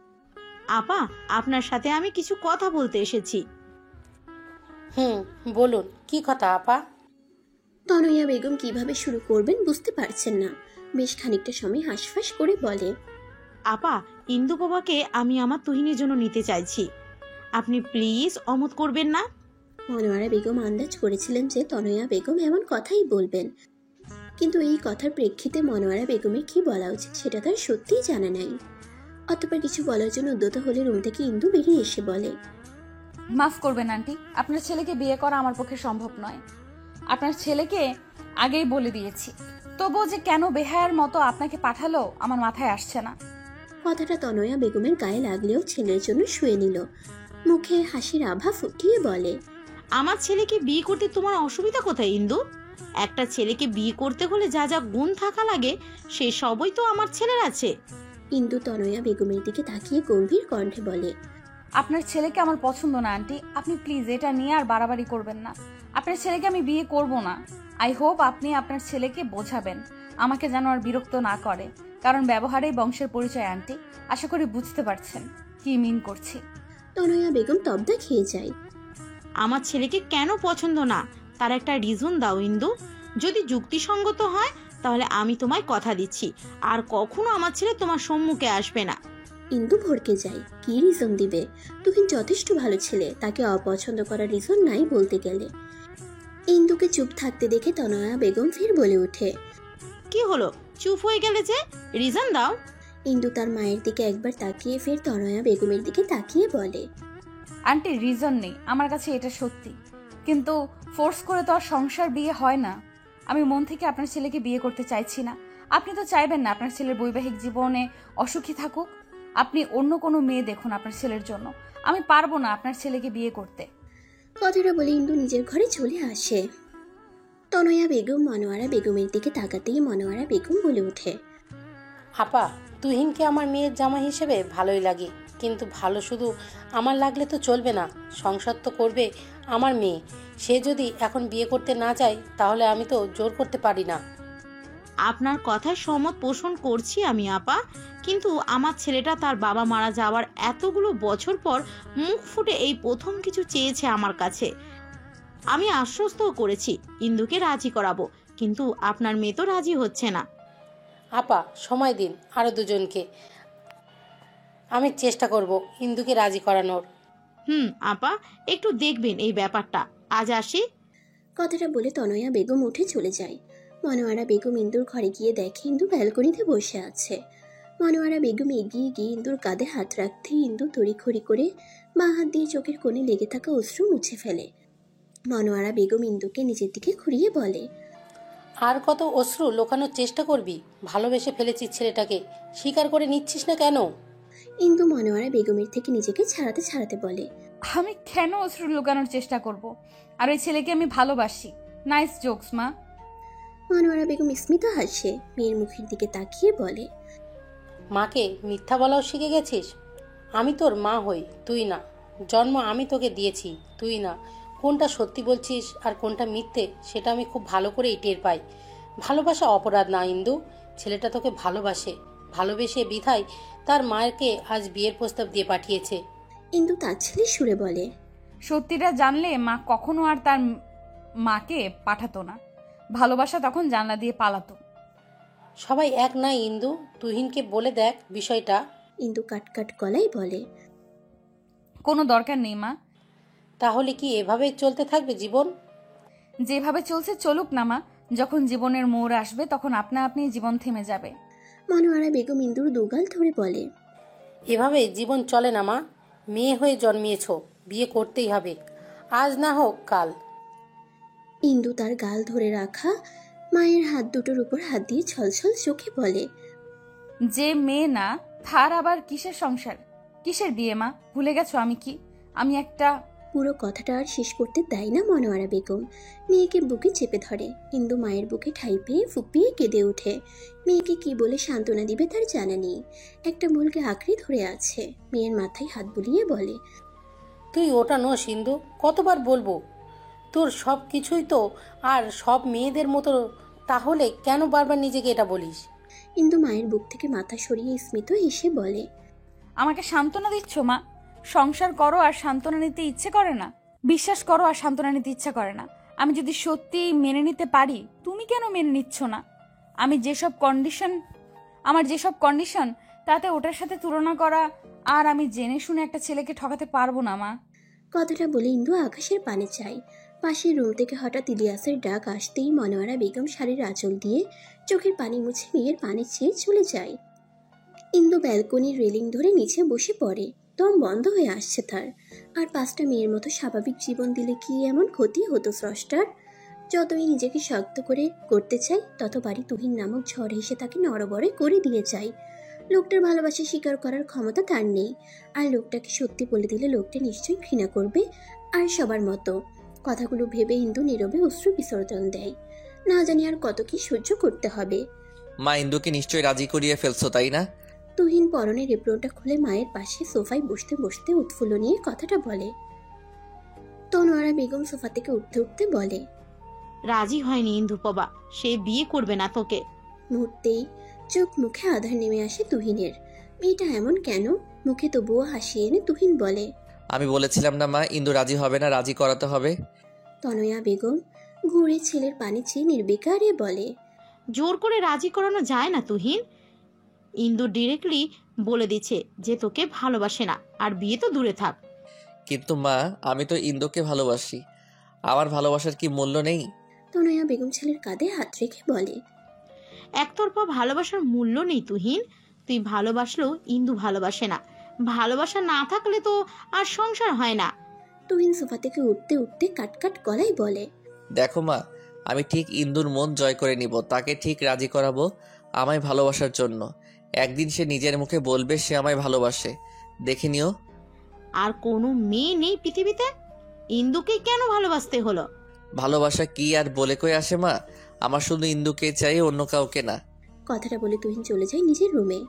আপা, আপনার সাথে আমি কিছু কথা বলতে এসেছি। বলুন, কি কথা আপা? তনয়া বেগম কিভাবে শুরু করবেন বুঝতে পারছেন না। বেশ খানিকটা সময় হাঁসফাঁস করে বলে, আপা, ইন্দুপ্রভাকে আমি আমার তুহিনের জন্য নিতে চাইছি। আপনি প্লিজ অমত করবেন না? মনোয়ারা বেগম আন্দাজ করেছিলেন যে তনয়া বেগম এমন কথাই বলবেন, কিন্তু এই কথার প্রেক্ষিতে মনোয়ারা বেগমের কি বলা উচিত সেটা তার সত্যিই জানা নাই। অতঃপর কিছু বলার জন্য উদ্যত হলে রুম থেকে ইন্দু বেরিয়ে এসে বলে, মাফ করবেন আন্টি, আপনার ছেলেকে বিয়ে করা আমার পক্ষে সম্ভব নয়। আপনার ছেলেকে আগেই বলে দিয়েছি, তবুও যে কেন বেহায়ার মতো আপনাকে পাঠালো আমার মাথায় আসছে না। কথাটা তনয়া বেগমের গায়ে লাগলেও ছেলের জন্য শুয়ে নিল। মুখে হাসির আভা ফুটিয়ে বলে, আমার ছেলেকে বিয়ে করতে তোমার অসুবিধা কোথায় ইন্দু? একটা ছেলেকে বিয়ে করতে হলে যা যা গুণ থাকা লাগে সে সবই তো আমার ছেলের আছে। ইন্দু তনয়া বেগমের দিকে তাকিয়ে গম্ভীর কণ্ঠে বলে, আপনার ছেলেকে আমার পছন্দ না আন্টি, আপনি প্লিজ এটা নিয়ে আর বাড়াবাড়ি করবেন না। আপনার ছেলেকে আমি বিয়ে করব না। আই হোপ আপনি আপনার ছেলেকে বোঝাবেন আমাকে যেন আর বিরক্ত না করে, কারণ ব্যবহারেই বংশের পরিচয় আন্টি। আশা করি বুঝতে পারছেন কি মিন করছি। তনয়া বেগম তবদা খেয়ে যায়। আমার ছেলেকে কেন পছন্দ না তার একটা রিজন দাও ইন্দু। যদি যুক্তিসঙ্গত হয় তাহলে আমি তোমায় কথা দিচ্ছি আর কখনো আমার ছেলে তোমার সম্মুখে আসবে না। ইন্দু ভড়কে যায়। কি রিজন দিবে? তুহিন যথেষ্ট ভালো ছেলে, তাকে অপছন্দ করার রিজন নাই বলতে গেলে। ইন্দুকে চুপ থাকতে দেখে তনয়া বেগম ফের বলে ওঠে, কি হলো, চুপ হয়ে গেলে যে? রিজন দাও। ইন্দু তার মায়ের দিকে একবার তাকিয়ে ফের তনয়া বেগমের দিকে তাকিয়ে বলে, আন্টি রিজন নেই আমার কাছে, এটা সত্যি, কিন্তু ফোর্স করে তো আর সংসার বিয়ে হয় না। আমি মন থেকে আপনার ছেলেকে বিয়ে করতে চাইছি না। আপনি তো চাইবেন না আপনার ছেলের বৈবাহিক জীবনে অসুখী থাকুক। আপনি অন্য কোনো মেয়ে দেখুন আপনার ছেলের জন্য। আমি পারবো না আপনার ছেলেকে বিয়ে করতে। কথাটা বলে ইন্দু নিজের ঘরে চলে আসে। তনয়া বেগম মনোয়ারা বেগমের দিকে তাকাতেই মনোয়ারা বেগম বলে ওঠে, আপা, তুহিনকে আমার মেয়ের জামা হিসেবে ভালোই লাগে, কিন্তু ভালো শুধু আমার লাগলে তো চলবে না, সংসার তো করবে আমার মেয়ে। সে যদি এখন বিয়ে করতে না চায় তাহলে আমি তো জোর করতে পারি না। আপনার কথায় সহমত পোষণ করছি আমি আপা, কিন্তু আমার ছেলেটা তার বাবা মারা যাওয়ার এতগুলো বছর পর মুখ ফুটে এই প্রথম কিছু চেয়েছে আমার কাছে। আমি আশ্বস্তও করেছি ইন্দুকে রাজি করাবো, কিন্তু আপনার মেয়ে তো রাজি হচ্ছে না। আপা, সময় দিন আরও দুজনকে, আমি চেষ্টা করব ইন্দুকে রাজি করানোর। আপা, একটু দেখবেন এই ব্যাপারটা। আজ আসি। কথাটা বলে তনয়া বেগম উঠে চলে যায়। মনোয়ারা বেগম ইন্দুর ঘরে গিয়ে দেখে ইন্দু ব্যালকনিতে বসে আছে। মনোয়ারা বেগম এগিয়ে গিয়ে ইন্দুর কাঁধে হাত রাখতেই ইন্দু তড়িঘড়ি করে বাঁ হাত দিয়ে চোখের কোণে লেগে থাকা অশ্রু মুছে ফেলে। মনোয়ারা বেগম ইন্দুকে নিজের দিকে ঘুরিয়ে বলে, আর কত অশ্রু লোকানোর চেষ্টা করবি? ভালোবেসে ফেলেছিস ছেলেটাকে, স্বীকার করে নিচ্ছিস না কেন? ইন্দু মনোয়ারা বেগমের থেকে নিজেকে ছাড়াতে ছাড়াতে বলে, আমি কেন অশ্রু লুকানোর চেষ্টা করব? আর ওই ছেলেকে আমি ভালোবাসি। নাইস জোকস মা। মনোয়ারা বেগম স্মিত হাসে, মেয়ের মুখের দিকে তাকিয়ে বলে, মাকে মিথ্যা বলাও শিখে গেছিস? আমি তোর মা হই, তুই না। জন্ম আমি তোকে দিয়েছি, তুই না। কোনটা সত্যি বলছিস আর কোনটা মিথ্যে সেটা আমি খুব ভালো করেই টের পাই। ভালোবাসা অপরাধ না ইন্দু। ছেলেটা তোকে ভালোবেসে বিধায় তার মায়েরকে আজ বিয়ের প্রস্তাব দিয়ে পাঠিয়েছে। ইন্দু তাচ্ছিল্যের সুরে বলে, সত্যিটা জানলে মা কখনো আর তার মাকে পাঠাতো না। ভালোবাসা তখন জানলা দিয়ে পালাতো। সবাই এক নাই ইন্দু, তুহিনকে বলে দেখ বিষয়টা। ইন্দু কাটকাট গলায় বলে, কোনো দরকার নেই মা। তাহলে কি এভাবেই চলতে থাকবে জীবন? যেভাবে চলছে চলুক না মা। যখন জীবনের মোড় আসবে তখন আপনা আপনি জীবন থেমে যাবে। মনোয়ারা বেগম ইন্দুর দুগাল ধরে বলে, এভাবে জীবন চলে না মা। মেয়ে হয়ে জন্মিয়েছ, বিয়ে করতেই হবে, আজ না হোক কাল। ইন্দু তার গাল ধরে রাখা মায়ের হাত দুটোর উপর হাত দিয়ে ছলছল চোখে বলে, যে মেয়ে না তার আবার কিসের সংসার, কিসের বিয়ে মা? ভুলে গেছো আমি কি? আমি একটা... পুরো কথাটা আর শেষ করতে দেয় না মনোয়ারা বেগম। মেয়েকে বুকে চেপে ধরে। ইন্দু মায়ের বুকে ঠাই পেয়ে ফুপিয়ে কেঁদে ওঠে। মেয়েকে কি বলে সান্ত্বনা দিবে তার জানা নেই। একটা মূলকে আঁকড়ে ধরে আছে। মেয়ের মাথায় হাত বুলিয়ে বলে, তুই ওটা নোস ইন্দু, কতবার বলবো? তোর সব কিছুই তো আর সব মেয়েদের মতো, তাহলে কেন বারবার নিজেকে এটা বলিস? ইন্দু মায়ের বুক থেকে মাথা সরিয়ে স্মিত হেসে বলে, আমাকে সান্ত্বনা দিচ্ছ মা? সংসার করো আর সান্ত্বনা নিতে ইচ্ছে করে না? বিশ্বাস করো আর সান্ত্বনা নিতে ইচ্ছে করে না? আমি যদি সত্যি মেনে নিতে পারি, তুমি কেন মেনে নিচ্ছ না? আমার যেসব কন্ডিশন তাতে ওটার সাথে তুলনা করা, আর আমি জেনে শুনে একটা ছেলেকে ঠকাতে পারবো না মা। কথাটা বলে ইন্দু আকাশের পানে চায়। পাশের রুম থেকে হঠাৎ ইলিয়াসের ডাক আসতেই মনোয়ারা বেগম শাড়ির আঁচল দিয়ে চোখের পানি মুছে মেয়ের পানে চেয়ে চলে যায়। ইন্দু ব্যালকনির রেলিং ধরে নিচে বসে পড়ে। দম বন্ধ হয়ে আসছে তার। আর 5টা মেয়ের মতো স্বাভাবিক জীবন দিলে কি এমন ক্ষতি হতো স্রষ্টার? যতই নিজেকে শক্ত করে করতে চাই, ততবারই তুহিন নামক ঝড় এসে তাকে নড়বড়ে করে দিয়ে যায়। লোকটার ভালোবাসা স্বীকার করার ক্ষমতা তার নেই। আর লোকটাকে সত্যি বলে দিলে লোকটা নিশ্চয়ই ঘৃণা করবে। আর সবার মতো কথাগুলো ভেবে ইন্দু নীরবে অশ্রু বিসর্জন দেয়। না জানি আর কত কি সহ্য করতে হবে। মা, ইন্দুকে নিশ্চয়ই রাজি করিয়ে ফেলছো, তাই না? তুহিন পরনের এপ্রনটা খুলে মায়ের পাশে সোফায় বসতে বসতে উৎফুল্ল নিয়ে কথাটা বলে। তনোয়ারা বেগম সোফা থেকে উঠতে উঠতে বলে, রাজি হয়নি ইন্দু বাবা, সে বিয়ে করবে না তোকে। মুহূর্তেই চোখ মুখে আধার নেমে আসে তুহিনের। মেয়েটা এমন কেন? মুখে তবুও হাসি এনে তুহিন বলে, আমি বলেছিলাম না মা, ইন্দু রাজি হবে না, রাজি করাতে হবে। তনয়া বেগম ঘুরে ছেলের পানি চেয়ে নির্বিকারে বলে, জোর করে রাজি করানো যায় না তুহিন। ইন্দু ডিরেক্টলি বলে দিচ্ছে যে তোকে ভালোবাসে না, আর বিয়ে তো দূরে থাক। কিন্তু মা, আমি তো ইন্দুকে ভালোবাসি। আমার ভালোবাসার কি মূল্য নেই? তনয়া বেগম ছেলের কাঁধে হাত রেখে বলে, একতরফা ভালোবাসার মূল্য নেই তুহিন। তুই ভালোবাসলেও ইন্দু ভালোবাসে না। ভালোবাসা না থাকলে তো আর সংসার হয় না। তুহিন সোফা থেকে উঠতে উঠতে কাটকাট গলায় বলে, দেখো মা, আমি ঠিক ইন্দুর মন জয় করে নিব, তাকে ঠিক রাজি করাবো আমায় ভালোবাসার জন্য। একদিন সে নিজের মুখে বলবে সে আমায় ভালোবাসে, দেখে নিও। আর কোনো মেয়ে নেই পৃথিবীতে? ইন্দুকে কেন ভালোবাসতে হলো? ভালোবাসা কি আর বলে কই আসে মা? আমার শুধু ইন্দুকে চাই, অন্য কাউকে না। কথাটা বলে তুহিন চলে যায় নিজের রুমে।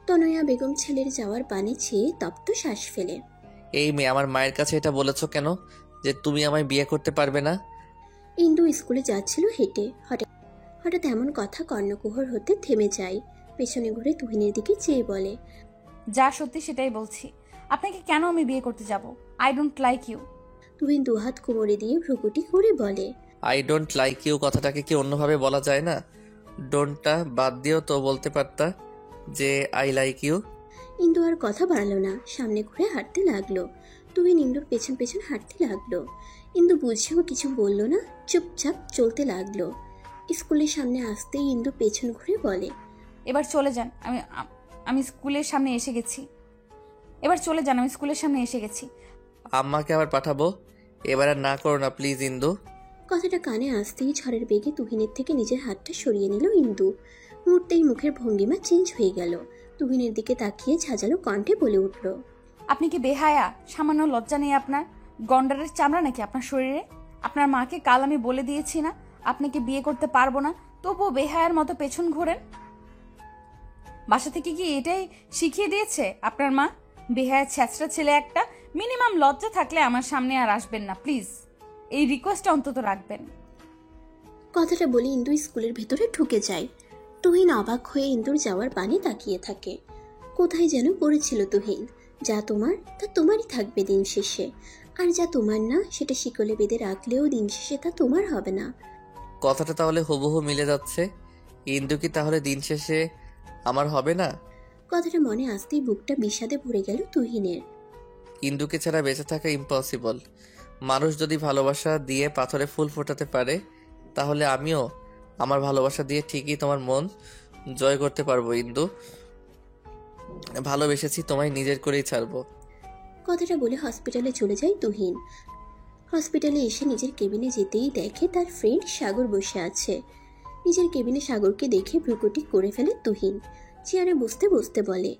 তনয়া বেগম ছেলের যাওয়ার পানে চেয়ে তপ্ত শ্বাস ফেলে। এই মেয়ে, আমার মায়ের কাছে এটা বলেছো কেন যে তুমি আমায় বিয়ে করতে পারবে না? ইন্দু স্কুলে যাচ্ছিল হেঁটে। হঠাৎ এমন কথা কর্ণকুহর হতে থেমে যায়। পেছনে ঘুরে তুহিনের দিকে চেয়ে বলে, যা সত্যি সেটাই বলছি। আপনাকে কেন আমি বিয়ে করতে যাব? I don't like you. Tuhin দুহাত কোমরে দিয়ে ভ্রুকুটি করে বলে, আই ডোন্ট লাইক ইউ কথাটাকে কি অন্যভাবে বলা যায় না? ডোন্টটা বাদ দিও তো বলতে পারতা যে আই লাইক ইউ। ইন্দু আর কথা বাড়ালো না, সামনে ঘুরে হাঁটতে লাগলো। তুহিন ইন্দুর পেছন পেছন হাঁটতে লাগলো। ইন্দু বুঝেও কিছু বলল না, চুপচাপ চলতে লাগলো। স্কুলের সামনে আসতেই ইন্দু পেছন ঘুরে বলে, এবার চলে যান, আমি স্কুলের সামনে এসে গেছি। এবার চলে যান, আমি স্কুলের সামনে এসে গেছি। আম্মাকে আবার পাঠাবো? এবার আর না করো না প্লিজ ইন্দু। কথাটা কানে আসতেই ঝড়ের বেগে তুহিনের থেকে নিজের হাতটা সরিয়ে নিল ইন্দু। মুহূর্তেই মুখের ভঙ্গিমা চেঞ্জ হয়ে গেল। তুহিনের দিকে তাকিয়ে ঝাঁঝালো কণ্ঠে বলে উঠল, আপনি কি বেহায়া? সামান্য লজ্জা নেই আপনার? গন্ডারের চামড়া নাকি আপনার শরীরে? আপনার মাকে কাল আমি বলে দিয়েছি না আপনাকে বিয়ে করতে পারবো না, তবুও বেহায়ার মতো পেছন ঘোরেন। বাসা থেকে কি এটাই শিখিয়ে দিয়েছে আপনার মা? বেহায়া ছ্যাঁচড়া ছেলে একটা। মিনিমাম লজ্জা থাকলে আমার সামনে আর আসবেন না প্লিজ, এই রিকোয়েস্টটা অন্তত রাখবেন। কথাটা বলে ইন্দু স্কুলের ভেতরে ঢুকে যায়। তুহিন অবাক হয়ে ইন্দুর যাওয়ার পানে তাকিয়ে থাকে। কোথায় যেন পড়েছিল তুহিন। যা তোমার তা তোমারই থাকবে দিন শেষে, আর যা তোমার না সেটা শিকলে বেঁধে রাখলেও দিন শেষে তা তোমার হবে না। কথাটা তাহলে হুবহু মিলে যাচ্ছে। ইন্দু কি তাহলে দিন শেষে আমার হবে না? কথাটা মনে আসতেই বুকটা বিষাদে ভরে গেল তুহিনের। ইন্দুকে ছাড়া বেঁচে থাকা ইম্পসিবল। মানুষ যদি ভালোবাসা দিয়ে পাথরে ফুল ফোটাতে পারে, তাহলে আমিও আমার ভালোবাসা দিয়ে ঠিকই তোমার মন জয় করতে পারবো। ইন্দু, ভালোবেসেছি, তোমায় নিজের করেই ছাড়বো। কথাটা বলে হসপিটালে চলে যায় তুহিন। হসপিটালে এসে নিজের কেবিনে যেতেই দেখে তার ফ্রেন্ড সাগর বসে আছে। নিজের কেবিনে সাগরকে দেখে ভ্রুকুটি করে ফেলে তুহিন। চেয়ারে বসতে বসতে বলে,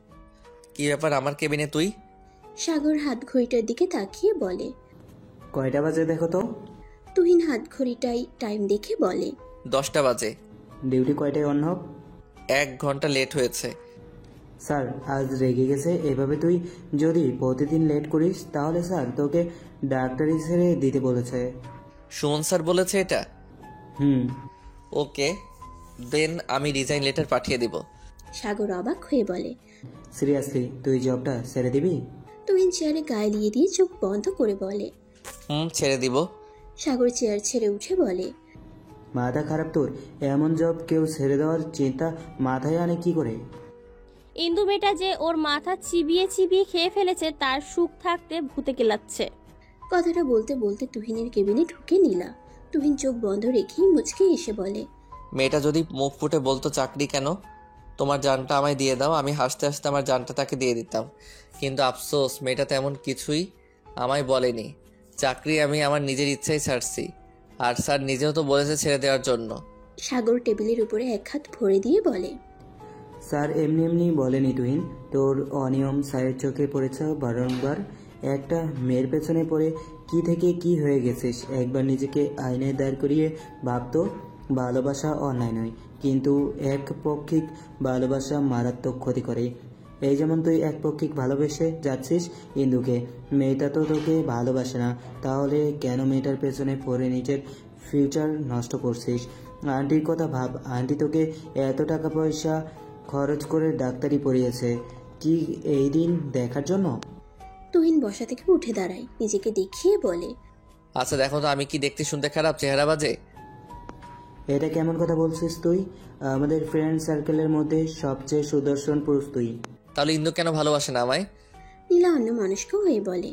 কি ব্যাপার আমার কেবিনে তুই? সাগর হাত ঘড়িটার দিকে তাকিয়ে বলে, কয়টা বাজে দেখো তো। তুহিন হাত ঘড়িটাই টাইম দেখে বলে, 10টা বাজে। ডিউটি কয়টায় অন হোক? 1 ঘন্টা লেট হয়েছে। স্যার আজ রেগে গেছে। এভাবে তুই যদি প্রতিদিন লেট করিস তাহলে স্যার তোকে ডাক্তারি ছেড়ে দিতে বলেছে। সুমন স্যার বলেছে এটা? ওকে দেন, আমি রিজাইন লেটার পাঠিয়ে দিব। সাগর অবাক হয়ে বলে, সিরিয়াসলি তুই জবটা ছেড়ে দিবি? তুহিন চেয়ারে গায়ে দিয়ে চোখ বন্ধ করে বলে, ছেড়ে দিব। সাগর চেয়ার ছেড়ে উঠে বলে, মাথা খারাপ তোর? এমন জব কেউ ছেড়ে দেওয়ার চিন্তা মাথায় আনে কি করে? ইন্দু মেয়েটা যে ওর মাথা চিবিয়ে চিবিয়ে খেয়ে ফেলেছে তার সুখ থাকতে ভূতে কেলাচ্ছে। কথাটা বলতে বলতে তুহিনের কেবিনে ঢুকে নিলা। তুহিন চোখ বন্ধ রেখেই মুচকে এসে বলে, মেয়েটা যদি মুখ ফুটে বলতো চাকরি কেন, তোমার জানটা আমায় দিয়ে দাও, আমি হাসতে হাসতে আমার জানটা তাকে দিয়ে দিতাম। কিন্তু আফসোস মেয়েটা তেমন কিছুই আমায় বলেনি। চাকরি আমি আমার নিজের ইচ্ছাই ছাড়ছি, আর স্যার নিজেও তো বলেছে ছেড়ে দেওয়ার জন্য। সাগর টেবিলের উপরে এক হাত ভরে দিয়ে বলে, স্যার এমনি এমনি বলেনি তুহিন, তোর অনিয়ম স্যারের চোখে পড়েছে বারংবার। একটা মেয়ের পেছনে পড়ে কি থেকে কি হয়ে গেছিস। একবার নিজেকে আয়নায় দাঁড় করিয়ে ভাবতো ভালোবাসা অন্যায় নয়, কিন্তু একপক্ষিক ভালোবাসা মারাত্মক ক্ষতি করে। এই যেমন তুই একপক্ষিক ভালোবেসে যাচ্ছিস ইন্দুকে, মেয়েটা তো তোকে ভালোবাসে না, তাহলে কেন মেয়েটার পেছনে পড়ে নিজের ফিউচার নষ্ট করছিস? আন্টির কথা ভাব, আন্টি তোকে এত টাকা পয়সা খরচ করে ডাক্তারি পড়িয়েছে কি এই দিন দেখার জন্য? তুহিন বসা থেকে উঠে দাঁড়ায়, নিজেকে দেখিয়ে বলে, আচ্ছা দেখো তো আমি কি দেখতে শুনতে খারাপ, চেহারা বাজে? এটা কেমন কথা বলছিস তুই? আমাদের ফ্রেন্ড সার্কেলের মধ্যে সবচেয়ে সুদর্শন পুরুষ তুই। তাহলে ইন্দু কেন ভালোবাসে না আমায়? নীলা অন্য মানুষকে হয়ে বলে,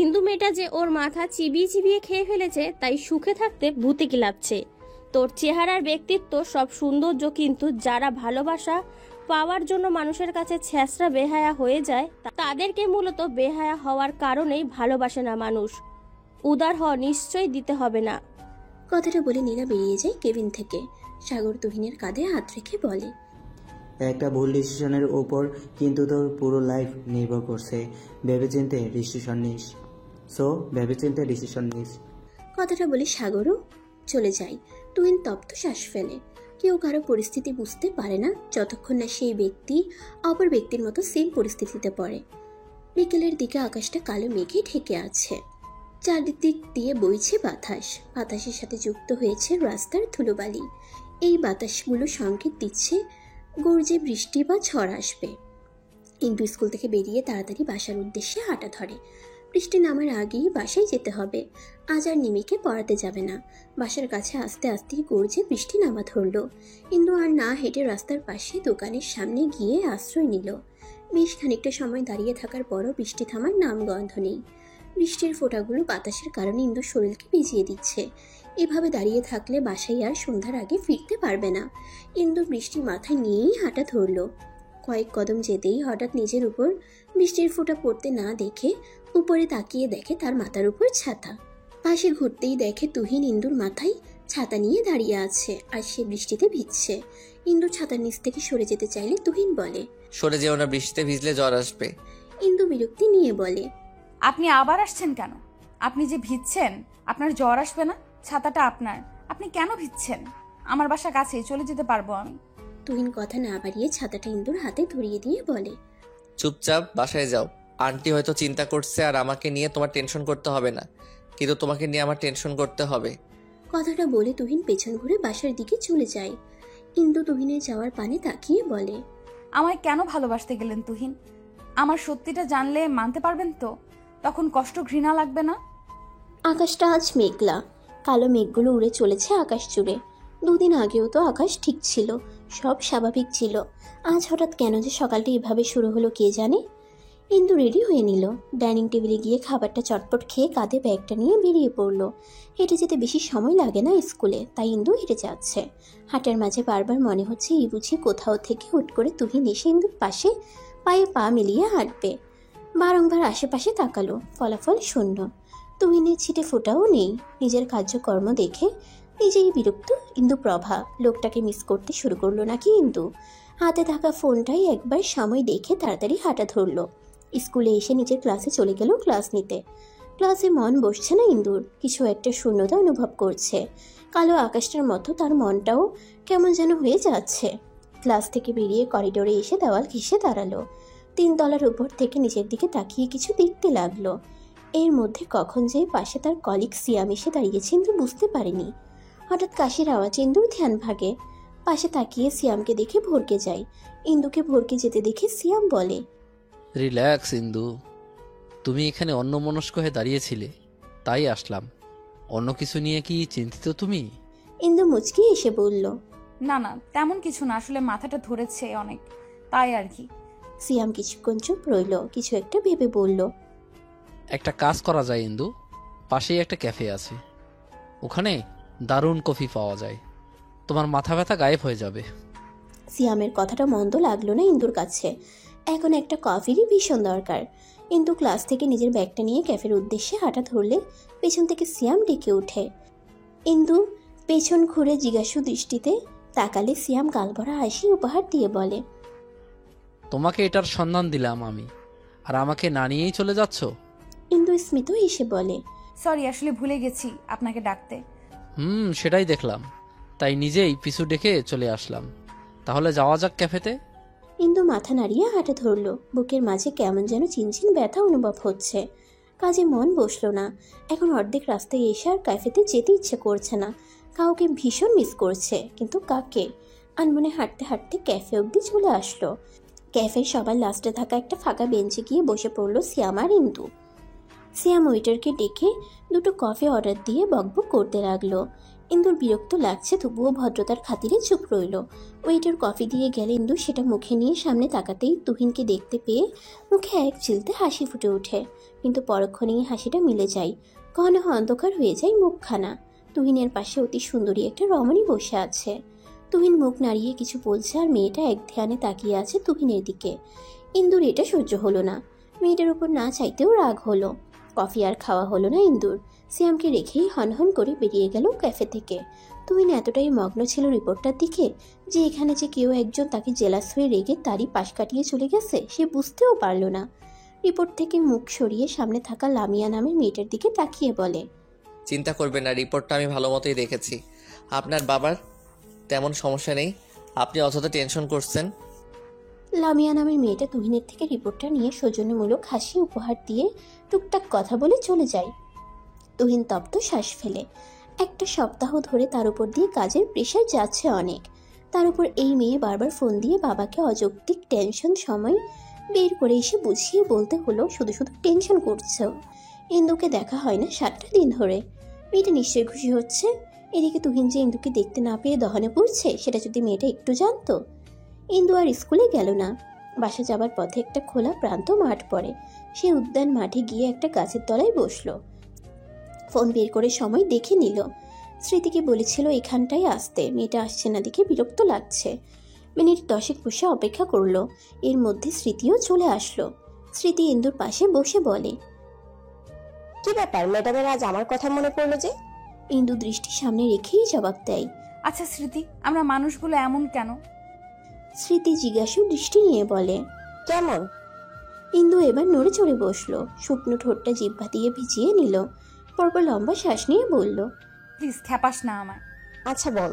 ইন্দু মেয়েটা যে ওর মাথা চিবিয়ে চিবিয়ে খেয়ে ফেলেছে তাই সুখে থাকতে ভূতে কিলাচ্ছে। তোর চেহারার ব্যক্তিত্ব সব সৌন্দর্য, কিন্তু যারা ভালোবাসা পাওয়ার জন্য মানুষের কাছে ছ্যাঁচড়া বেহায়া হয়ে যায় তাদেরকে মূলত বেহায়া হওয়ার কারণেই ভালোবাসে না মানুষ। উদার হওয়া নিশ্চয়ই দিতে হবে না। কথাটা বলে নীলা বেরিয়ে যায় কেবিন থেকে। সাগর তুহিনের কাঁধে হাত রেখে বলে, একটা ভুল ডিসিশনের ওপর কিন্তু তোর পুরো লাইফ নির্ভর করছে। ভেবেচিন্তে ডিসিশন নিস। ভেবেচিন্তে ডিসিশন নিস। কথাটা বলে সাগরও চলে যায়। তুহিন তপ্ত শ্বাস ফেলে। কেউ কারো পরিস্থিতি বুঝতে পারে না যতক্ষণ না সেই ব্যক্তি অপর ব্যক্তির মতো সেম পরিস্থিতিতে পড়ে। বিকেলের দিকে আকাশটা কালো মেঘে ঢেকে আছে। চারিদিক দিয়ে বইছে বাতাস। বাতাসের সাথে যুক্ত হয়েছে রাস্তার ধুলোবালি। এই বাতাসগুলো সংকেত দিচ্ছে গর্জে বৃষ্টি বা ঝড় আসবে। ইন্দু স্কুল থেকে বেরিয়ে তাড়াতাড়ি বাসার উদ্দেশ্যে হাঁটা ধরে। বৃষ্টি নামার আগেই বাসায় যেতে হবে। আজ আর নিমিকে পড়াতে যাবে না। বাসার কাছে আস্তে আস্তেই গর্জে বৃষ্টি নামা ধরল। ইন্দু আর না হেঁটে রাস্তার পাশে দোকানের সামনে গিয়ে আশ্রয় নিল। বেশ খানিকটা সময় দাঁড়িয়ে থাকার পরও বৃষ্টি থামার নাম গন্ধ নেই। বৃষ্টির ফোঁটাগুলো বাতাসের কারণে ইন্দুর শরীরকে ভিজিয়ে দিচ্ছে। এভাবে দাঁড়িয়ে থাকলে বাসায় আর সন্ধ্যার আগে ফিরতে পারবে না। ইন্দু বৃষ্টি মাথায় নিয়েই হাঁটা ধরল। কয়েক কদম যেতেই হঠাৎ নিজের উপর বৃষ্টির ফোঁটা পড়তে না দেখে উপরে তাকিয়ে দেখে তার মাথার উপর ছাতা। পাশে ঘুরতেই দেখে তুহিন ইন্দুর মাথায় ছাতা নিয়ে দাঁড়িয়ে আছে আর সে বৃষ্টিতে ভিজছে। ইন্দু ছাতার নিচ থেকে সরে যেতে চাইলে তুহিন বলে, সরে যেও না, বৃষ্টিতে ভিজলে জ্বর আসবে। ইন্দু বিরক্তি নিয়ে বলে, আপনি আবার আসছেন কেন? আপনি যে ভিজছেন, আপনার জ্বর আসবে না? ছাতাটা আপনার, আপনি কেন ভিজছেন? আমার বাসা কাছেই, চলে যেতে পারবো আমি। তুহিন কথা না বাড়িয়ে ছাতাটা ইন্দুর হাতে ধরিয়ে দিয়ে বলে, চুপচাপ বাসায় যাও। আন্টি হয়তো চিন্তা করছে আর আমাকে নিয়ে তোমার টেনশন করতে হবে না, কিন্তু তোমাকে নিয়ে আমার টেনশন করতে হবে। কথাটা বলে তুহিন পেছন ঘুরে বাসার দিকে চলে যায়। ইন্দু তুহিনের যাওয়ার পানে তাকিয়ে বলে, আমায় কেন ভালোবাসতে গেলেন তুহিন? আমার সত্যিটা জানলে মানতে পারবেন তো? তখন কষ্ট ঘৃণা লাগবে না? আকাশটা আজ মেঘলা, কালো মেঘগুলো উড়ে চলেছে আকাশ জুড়ে। দুদিন আগেও তো আকাশ ঠিক ছিল, সব স্বাভাবিক ছিল। আজ হঠাৎ কেন যে সকালটা এভাবে শুরু হলো কে জানে। ইন্দু রেডি হয়ে নিল, ডাইনিং টেবিলে গিয়ে খাবারটা চটপট খেয়ে কাঁধে ব্যাগটা নিয়ে বেরিয়ে পড়লো। হেঁটে যেতে বেশি সময় লাগে না স্কুলে, তাই ইন্দু হেঁটে যাচ্ছে। হাঁটার মাঝে বারবার মনে হচ্ছে এই বুঝি কোথাও থেকে হুট করে তুহিন এসে ইন্দুর পাশে পায়ে পা মিলিয়ে হাঁটবে। বারংবার আশেপাশে তাকালো, ফলাফল শূন্য। তুহিনের ছিটে ফোটাও নেই। নিজের কার্যকর্ম দেখে নিজেই বিরক্ত ইন্দু প্রভা। লোকটাকে মিস করতে শুরু করলো নাকি ইন্দু? হাতে থাকা ফোনটাই একবার সময় দেখে তাড়াতাড়ি হাঁটা ধরলো। স্কুলে এসে নিজের ক্লাসে চলে গেল ক্লাস নিতে। ক্লাসে মন বসছে না ইন্দুর, কিছু একটা শূন্যতা অনুভব করছে। কালো আকাশটার মতো তার মনটাও কেমন যেন হয়ে যাচ্ছে। ক্লাস থেকে বেরিয়ে করিডোরে এসে দেওয়াল ঘেঁষে দাঁড়ালো। 3 তলার উপর থেকে নিচের দিকে তাকিয়ে কিছু দেখতে লাগলো। এর মধ্যে কখন যে পাশে তার কলিগ সিয়াম এসে দাঁড়িয়েছে ইন্দু বুঝতে পারেনি। হঠাৎ কাশির আওয়াজে ইন্দুর ধ্যান ভাগে। পাশে তাকিয়ে সিয়ামকে দেখে ভরকে যায়। ইন্দুকে ভরকে যেতে দেখে সিয়াম বলে, রিল্যাক্স ইন্দু, তুমি এখানে অন্যমনস্ক হয়ে দাঁড়িয়েছিলে, তাই আসলাম। অন্য কিছু নিয়ে কি চিন্তিত তুমি? ইন্দু মুচকি এসে বলল, না না, তেমন কিছু না, আসলে মাথাটা ধরেছে অনেক, তাই আর কি। সিয়াম কিছুক্ষণ চুপ রইল, কিছু একটা ভেবে বলল, একটা কাজ করা যায় ইন্দু, পাশেই একটা ক্যাফে আছে, ওখানে দারুণ কফি পাওয়া যায়, তোমার মাথা ব্যথা গায়েব হয়ে যাবে। সিয়ামের কথাটা মন্দ লাগলো না ইন্দুর কাছে। এখন একটা কফিরই ভীষণ দরকার। ইন্দু ক্লাস থেকে নিজের ব্যাগটা নিয়ে ক্যাফের উদ্দেশ্যে হাঁটা ধরলে পেছন থেকে সিয়াম ডেকে ওঠে। ইন্দু পেছন ঘুরে জিজ্ঞাসু দৃষ্টিতে তাকালে সিয়াম গালভরা হাসি উপহার দিয়ে বলে, তোমাকে এটার সন্ধান দিলাম আমি, আর আমাকে না নিয়েই চলে যাচ্ছ? ইন্দু স্মিত এসে বলে, সরি, আসলে ভুলে গেছি আপনাকে ডাকতে। সেটাই দেখলাম, তাই নিজেই পিছু ডেকে চলে আসলাম। তাহলে যাওয়া যাক ক্যাফেতে। ইন্দু মাথা নাড়িয়ে হাঁটা ধরল। বুকের মাঝে কেমন যেন চিনচিন ব্যথা অনুভব হচ্ছে। কাজে মন বসলো না। এখন অর্ধেক রাস্তায় এসে আর ক্যাফেতে যেতে ইচ্ছে করছে না। কাউকে ভীষণ মিস করছে, কিন্তু কাকে? আনমনে হাঁটতে হাঁটতে ক্যাফে অবধি চলে আসলো। ক্যাফের সবার লাস্টে থাকা একটা ফাঁকা বেঞ্চে গিয়ে বসে পড়লো সিয়াম আর ইন্দু। সিয়াম ওয়েটারকে ডেকে 2টো কফি অর্ডার দিয়ে বকবক করতে লাগলো। ইন্দুর বিরক্ত লাগছে, তবুও ভদ্রতার খাতিরে চুপ রইল। ওয়েটার কফি দিয়ে গেলে ইন্দু সেটা মুখে নিয়ে সামনে তাকাতেই তুহিনকে দেখতে পেয়ে মুখে এক চিলতে হাসি ফুটে ওঠে, কিন্তু পরক্ষণেই হাসিটা মিলে যায়। ঘন অন্ধকার হয়ে যায় মুখখানা। তুহিনের পাশে অতি সুন্দরী একটা রমণী বসে আছে। তুহিন মুখ নাড়িয়ে কিছু বলছে আর মেয়েটা এক ধ্যানে তাকিয়ে আছে তুহিনের দিকে। ইন্দুর এটা সহ্য হলো না। মেয়েটার উপর না চাইতেও রাগ হলো। কফি আর খাওয়া হলো না ইন্দুর। সিয়ামকে রেখেই হনহন করে বেরিয়ে গেল ক্যাফে থেকে। তুহিন এতটাই মগ্ন ছিল রিপোর্টটার দিকে যে এখানে যে কেউ একজন তাকে জেলাস হয়ে রেগে তারই পাশ কাটিয়ে চলে গেছে সে বুঝতেও পারল না। রিপোর্ট থেকে মুখ সরিয়ে সামনে থাকা লামিয়া নামের মেয়েটার দিকে তাকিয়ে বলে, চিন্তা করবেন না, রিপোর্টটা আমি ভালো মতোই দেখেছি। আপনার বাবার তেমন সমস্যা নেই, আপনি অযথা টেনশন করছেন। লামিয়া নামের মেয়েটা তুহিনের থেকে রিপোর্টটা নিয়ে সৌজন্যমূলক হাসি উপহার দিয়ে টুকটাক কথা বলে চলে যায়। তুহিন তপ্ত শ্বাস ফেলে। একটা সপ্তাহ ধরে তার উপর দিয়ে কাজের প্রেশার যাচ্ছে অনেক। তার উপর এই মেয়ে বারবার ফোন দিয়ে বাবাকে অযৌক্তিক টেনশন সময় বের করে এসে বুঝিয়ে বলতে হলো শুধু শুধু টেনশন করছে। ইন্দুকে দেখা হয় না 7টা দিন ধরে। মেয়েটা নিশ্চয়ই খুশি হচ্ছে। এদিকে তুহিন যে ইন্দুকে দেখতে না পেয়ে দহনে পড়ছে সেটা যদি মেয়েটা একটু জানতো। ইন্দু আর স্কুলে গেল না। বাসা যাবার পথে একটা খোলা প্রান্ত মাঠ পড়ে। সে উদ্যান মাঠে গিয়ে একটা গাছের তলায় বসলো। ফোন বের করে সময় দেখে নিল। স্মৃতিকে বলেছিল এখানটায় আসতে, মেয়েটা আসছে না দেখে বিরক্ত লাগছে। মিনিট 10 বসে অপেক্ষা করলো। এর মধ্যে স্মৃতিও চলে আসলো। স্মৃতি ইন্দুর পাশে বসে বলে, কি ব্যাপার ম্যাডামের আজ আমার কথা মনে পড়লো যে? ইন্দু দৃষ্টি সামনে রেখেই জবাব দেয়। আচ্ছা স্মৃতি, আমরা মানুষগুলো এমন কেন? স্মৃতি জিজ্ঞাসু দৃষ্টি নিয়ে বলে। কেমন? ইন্দু এবার নড়ে চড়ে বসলো, শুকনো ঠোঁটটা জিহ্বা দিয়ে ভিজিয়ে নিল, পরপর লম্বা শ্বাস নিয়ে বলল, প্লিজ খ্যাপাস না আমায়। আচ্ছা বল।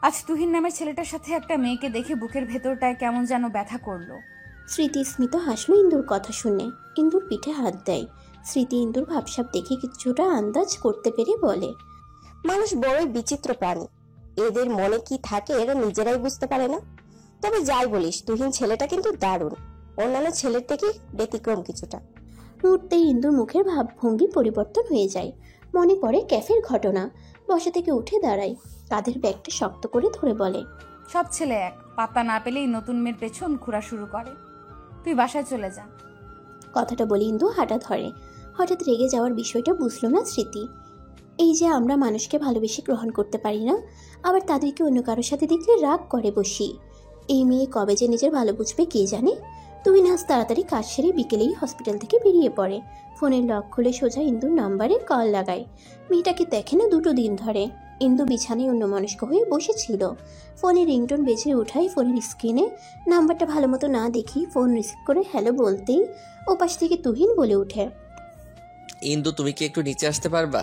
আজ তুহিন নামের ছেলেটার সাথে একটা মেয়েকে দেখে বুকের ভেতরটায় কেমন যেন ব্যথা করলো। স্মৃতি স্মিত হাসলো ইন্দুর কথা শুনে, ইন্দুর পিঠে হাত দেয়। স্মৃতি ইন্দুর ভাবসাব দেখে কিছুটা আন্দাজ করতে পেরে বলে, মানুষ বড়ই বিচিত্র প্রাণী, এদের মনে কি থাকে এরা নিজেরাই বুঝতে পারে না। তবে যাই বলিস, তুহিন ছেলেটা কিন্তু দারুণ, অন্যান্য ছেলের থেকে ব্যতিক্রম কিছুটা। মুহূর্তেই ইন্দুর মুখের ভাবভঙ্গি পরিবর্তন হয়ে যায়। মনে পড়ে ক্যাফের ঘটনা। বসা থেকে উঠে দাঁড়ায়, কাঁধের ব্যাগটা শক্ত করে ধরে বলে, সব ছেলে এক, পাতা না পেলেই নতুন মেয়ের পেছন ঘোরা শুরু করে। তুই বাসায় চলে যা। কথাটা বলে ইন্দু হাঁটা ধরে। হঠাৎ রেগে যাওয়ার বিষয়টা বুঝলো না স্মৃতি। এই যে আমরা মানুষকে ভালোবেসে গ্রহণ করতে পারি না, আবার তাদেরকে অন্য কারোর সাথে দেখলে রাগ করে বসি। এই মেয়ে কবে যে নিজের ভালো বুঝবে কে জানে। তুই নাচ তাড়াতাড়ি কাজ সেরে বিকেলেই হসপিটাল থেকে বেরিয়ে পড়ে। ফোনের লক খুলে সোজা ইন্দুর নাম্বারে কল লাগায়। মেয়েটাকে দেখে না 2 দিন ধরে। ইন্দু বিছানায় অন্যমনস্ক হয়ে বসেছিল। ফোনে রিংটোন বেজে উঠাই ফোনের স্ক্রিনে নাম্বারটা ভালো মতো না দেখি ফোন রিসিভ করে হ্যালো বলতেই ওপাশ থেকে তুহিন বলে ওঠে, ইন্দু তুমি কি একটু নিচে আসতে পারবা?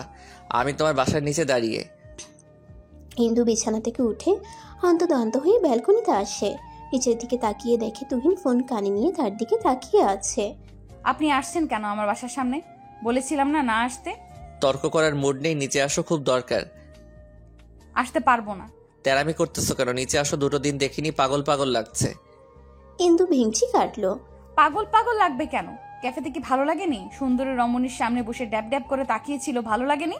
আমি তোমার বাসার নিচে দাঁড়িয়ে। ইন্দু বিছানা থেকে উঠে হন্তদন্ত হয়ে ব্যালকনিতে আসে। নিচের দিকে তাকিয়ে দেখে তুহিন ফোন কানে নিয়ে তার দিকে তাকিয়ে আছে। আপনি আসছেন কেন আমার বাসার সামনে? বলেছিলাম না না আসতে। তর্ক করার মুড নেই, নিচে আসো, খুব দরকার। আসতে পারবো না। তেরামি করতেছো কেন? নিচে আসো, 2 দিন দেখিনি, পাগল পাগল লাগছে। ইন্দু ভেঙচি কাটলো। পাগল পাগল লাগবে কেন? ক্যাফেতে কি ভালো লাগেনি? সুন্দরী রমণীর সামনে বসে ড্যাব ড্যাব করে তাকিয়েছিল, ভালো লাগেনি?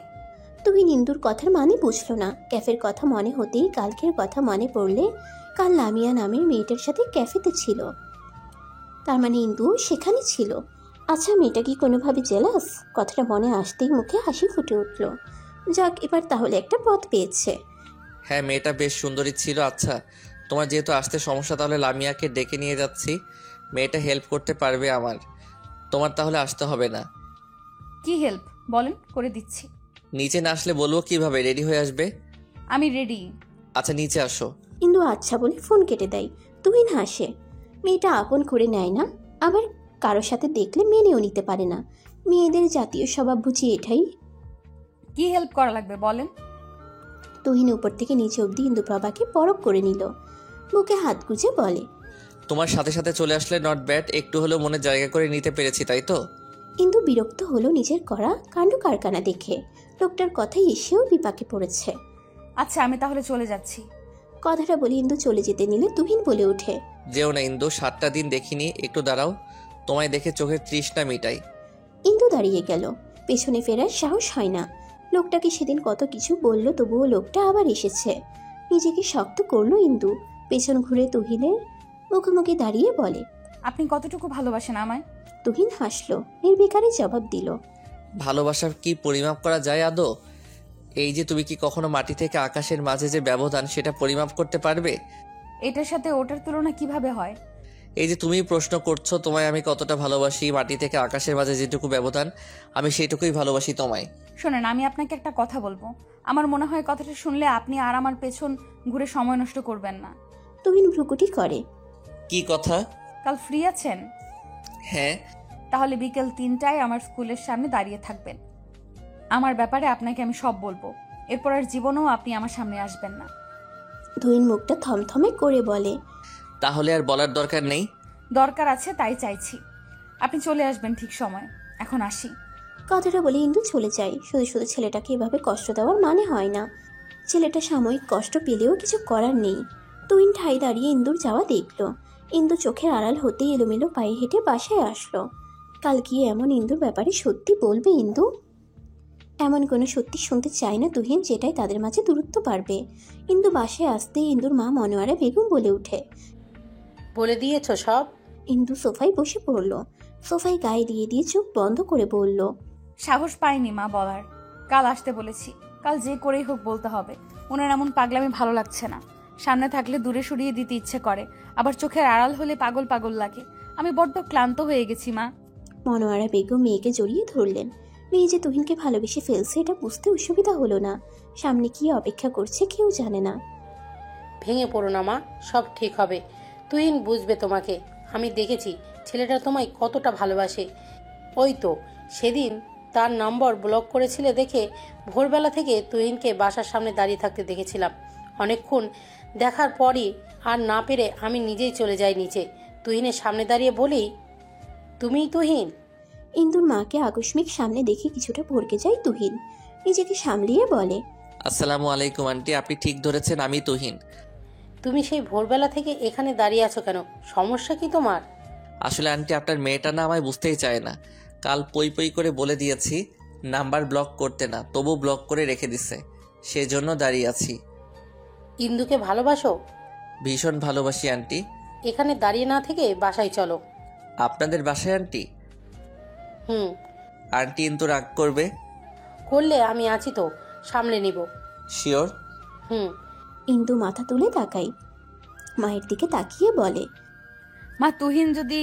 তুহিন ইন্দুর কথার মানে বুঝলো না। ক্যাফের কথা মনে হতেই কালকের কথা মনে পড়লে কাল লামিয়া নামের মেয়েটার সাথে ক্যাফেতে ছিল, তার মানে ইন্দু সেখানে ছিল। আচ্ছা মেয়েটা কি কোনোভাবে জেলাস? কথাটা মনে আসতেই মুখে হাসি ফুটে উঠল। যাক, এবার তাহলে একটা পথ পেয়েছে। হ্যাঁ, মেয়েটা বেশ সুন্দরী ছিল। আচ্ছা তোমার যেহেতু আসতে সমস্যা, তাহলে লামিয়াকে ডেকে নিয়ে যাচ্ছি, মেয়েটা হেল্প করতে পারবে আমার। তোমার তাহলে আসতে হবে না। কি হেল্প বলেন, করে দিচ্ছি। নিচে না আসলে বলবো কিভাবে? রেডি হয়ে আসবে। আমি রেডি। আচ্ছা নিচে আসো। ইন্দু আচ্ছা বলে ফোন কেটে দেয়। তুহিন হাসে। মেয়েটা আপন করে নেয় না, আবার কারোর সাথে দেখলে মেনেও নিতে পারে না। মেয়েদের জাতীয় স্বভাব বুঝি এটাই। কি হেল্প করা লাগবে বলেন। তুহিন উপর থেকে নিচে অবধি ইন্দুপ্রভাকে পরখ করে নিল। বুকে হাত গুজে বলে, তোমার সাথে সাথে চলে আসলে নট ব্যাড, একটু হলেও মনে জায়গা করে নিতে পেরেছি, তাই তো? ইন্দু বিরক্ত হলো নিজের করা কাণ্ড কারখানা দেখে। লোকটার কথাই এসেও বিপাকে পড়েছে। আচ্ছা আমি তাহলে চলে যাচ্ছি। কথাটা বলে ইন্দু চলে যেতে নিলে তুহিন বলে ওঠে, যেও না ইন্দু, 7টা দিন দেখিনি, একটু দাঁড়াও, তোমায় দেখে চোখের তৃষ্ণা মিটাই। ইন্দু দাঁড়িয়ে গেল। পেছনে ফেরার সাহস হয় না। লোকটাকে সেদিন কত কিছু বলল, তবুও লোকটা আবার এসেছে। নিজেকে শক্ত করলো ইন্দু। পেছন ঘুরে তুহিনের মুখোমুখি দাঁড়িয়ে বলে, আপনি কতটুকু ভালোবাসেন আমায়? তুহিন হাসলো, নির্বিকারে জবাব দিল, ভালোবাসার কি পরিমাপ করা যায় আদৌ? এই যে তুমি কি কখনো মাটি থেকে আকাশের মাঝে যে ব্যবধান, সেটা পরিমাপ করতে পারবে? এটার সাথে ওটার তুলনা কিভাবে হয়? এই যে তুমি প্রশ্ন করছো তোমায় আমি কতটা ভালোবাসি, মাটি থেকে আকাশের মাঝে যেটুকু ব্যবধান, আমি সেইটুকুই ভালোবাসি তোমায়। শোনেন, আমি আপনাকে একটা কথা বলবো। আমার মনে হয় কথাটা শুনলে আপনি আর আমার পেছন ঘুরে সময় নষ্ট করবেন না। তুহিন ভ্রুকুটি করে। কি কথা? কাল ফ্রি আছেন? হ্যাঁ। তাহলে বিকেল 3টায় আমার স্কুলের সামনে দাঁড়িয়ে থাকবেন। আমার ব্যাপারে আপনাকে আমি সব বলবো। এরপর আর জীবনেও আপনি আমার সামনে আসবেন না। তুহিন মুখটা থমথমে করে বলে, তাহলে আর বলার দরকার নেই? দরকার আছে, তাই চাইছি। আপনি চলে আসবেন ঠিক সময়। এখন আসি। কথাটা বলে ইন্দু চলে যায়। শুধু শুধু ছেলেটাকে এভাবে কষ্ট দেওয়ার মানে হয় না। ছেলেটা সাময়িক কষ্ট পেলেও কিছু করার নেই। তুহিন ঠাই দাঁড়িয়ে ইন্দুর যাওয়া দেখল। ইন্দু চোখের আড়াল হতেই এলোমেলো পায়ে হেঁটে বাসায় আসলো। কাল গিয়ে এমন ইন্দুর ব্যাপারে সত্যি বলবে ইন্দু? এমন কোনো সত্যি শুনতে চায় না তুহিন, যেটাই তাদের মাঝে দূরত্ব বাড়বে। ইন্দু বাসায় আসতেই ইন্দুর মা মনোয়ারা বেগম বলে ওঠে, বলে দিয়েছ সব? ইন্দু সোফায় বসে পড়ল। সোফায় গায়ে দিয়ে দিয়ে চোখ বন্ধ করে বলল, সাহস পাইনি মা বলার। কাল আসতে বলেছি। কাল যে করেই হোক বলতে হবে। ওনার এমন পাগলামি ভালো লাগছে না। সামনে থাকলে দূরে সরিয়ে দিতে ইচ্ছে করে, আবার চোখের আড়াল হলে পাগল পাগল লাগে। আমি বড্ড ক্লান্ত হয়ে গেছি মা। মনোয়ারা বেগম মেয়েকে জড়িয়ে ধরলেন। মেয়ে যে তুহিনকে ভালোবেসে ফেলছে এটা বুঝতে অসুবিধা হলো না। সামনে কি অপেক্ষা করছে কেউ জানে না। ভেঙে পড়ো না মা, সব ঠিক হবে। তুহিন বুঝবে তোমাকে। আমি দেখেছি ছেলেটা তোমায় কতটা ভালোবাসে। ওই তো সেদিন তার নম্বর ব্লক করেছিলে দেখে ভোরবেলা থেকে তুহিনকে বাসার সামনে দাঁড়িয়ে থাকতে দেখেছিলাম। অনেকক্ষণ দেখার পরই আর না পেরে আমি নিজেই চলে যাই নিচে। তুহিনের সামনে দাঁড়িয়ে বলি, তুমিই তুহিন? ইন্দুর মাকে আকস্মিক সামনে দেখে কিছুটা ভরকে যায় তুহিন। নিজেকে সামলিয়ে বলে, আসসালামু আলাইকুম আন্টি, আপনি ঠিক ধরেছেন, আমি তুহিন। তুমি সেই ভোরবেলা থেকে এখানে দাঁড়িয়ে আছো কেন? সমস্যা কি তোমার? আসলে আন্টি আপনার মেয়েটা না আমায় বুঝতেই চায় না। কাল পই পই করে বলে দিয়েছি নাম্বার ব্লক করতে না, তবু ব্লক করে রেখে দিছে, সেজন্য দাঁড়িয়ে আছি। ইন্দুকে ভালোবাসো? ভীষণ ভালোবাসি আন্টি। এখানে দাঁড়িয়ে না থেকে বাসায় চলো। আপনাদের বাসায় আন্টি? হুম। আন্টি কিন্তু রাগ করবে? করলে আমি আছি তো, সামলে নিব। শিওর? হুম। ইন্দু মাথা তুলে তাকাই, মায়ের দিকে তাকিয়ে বলে, মা তুহিন যদি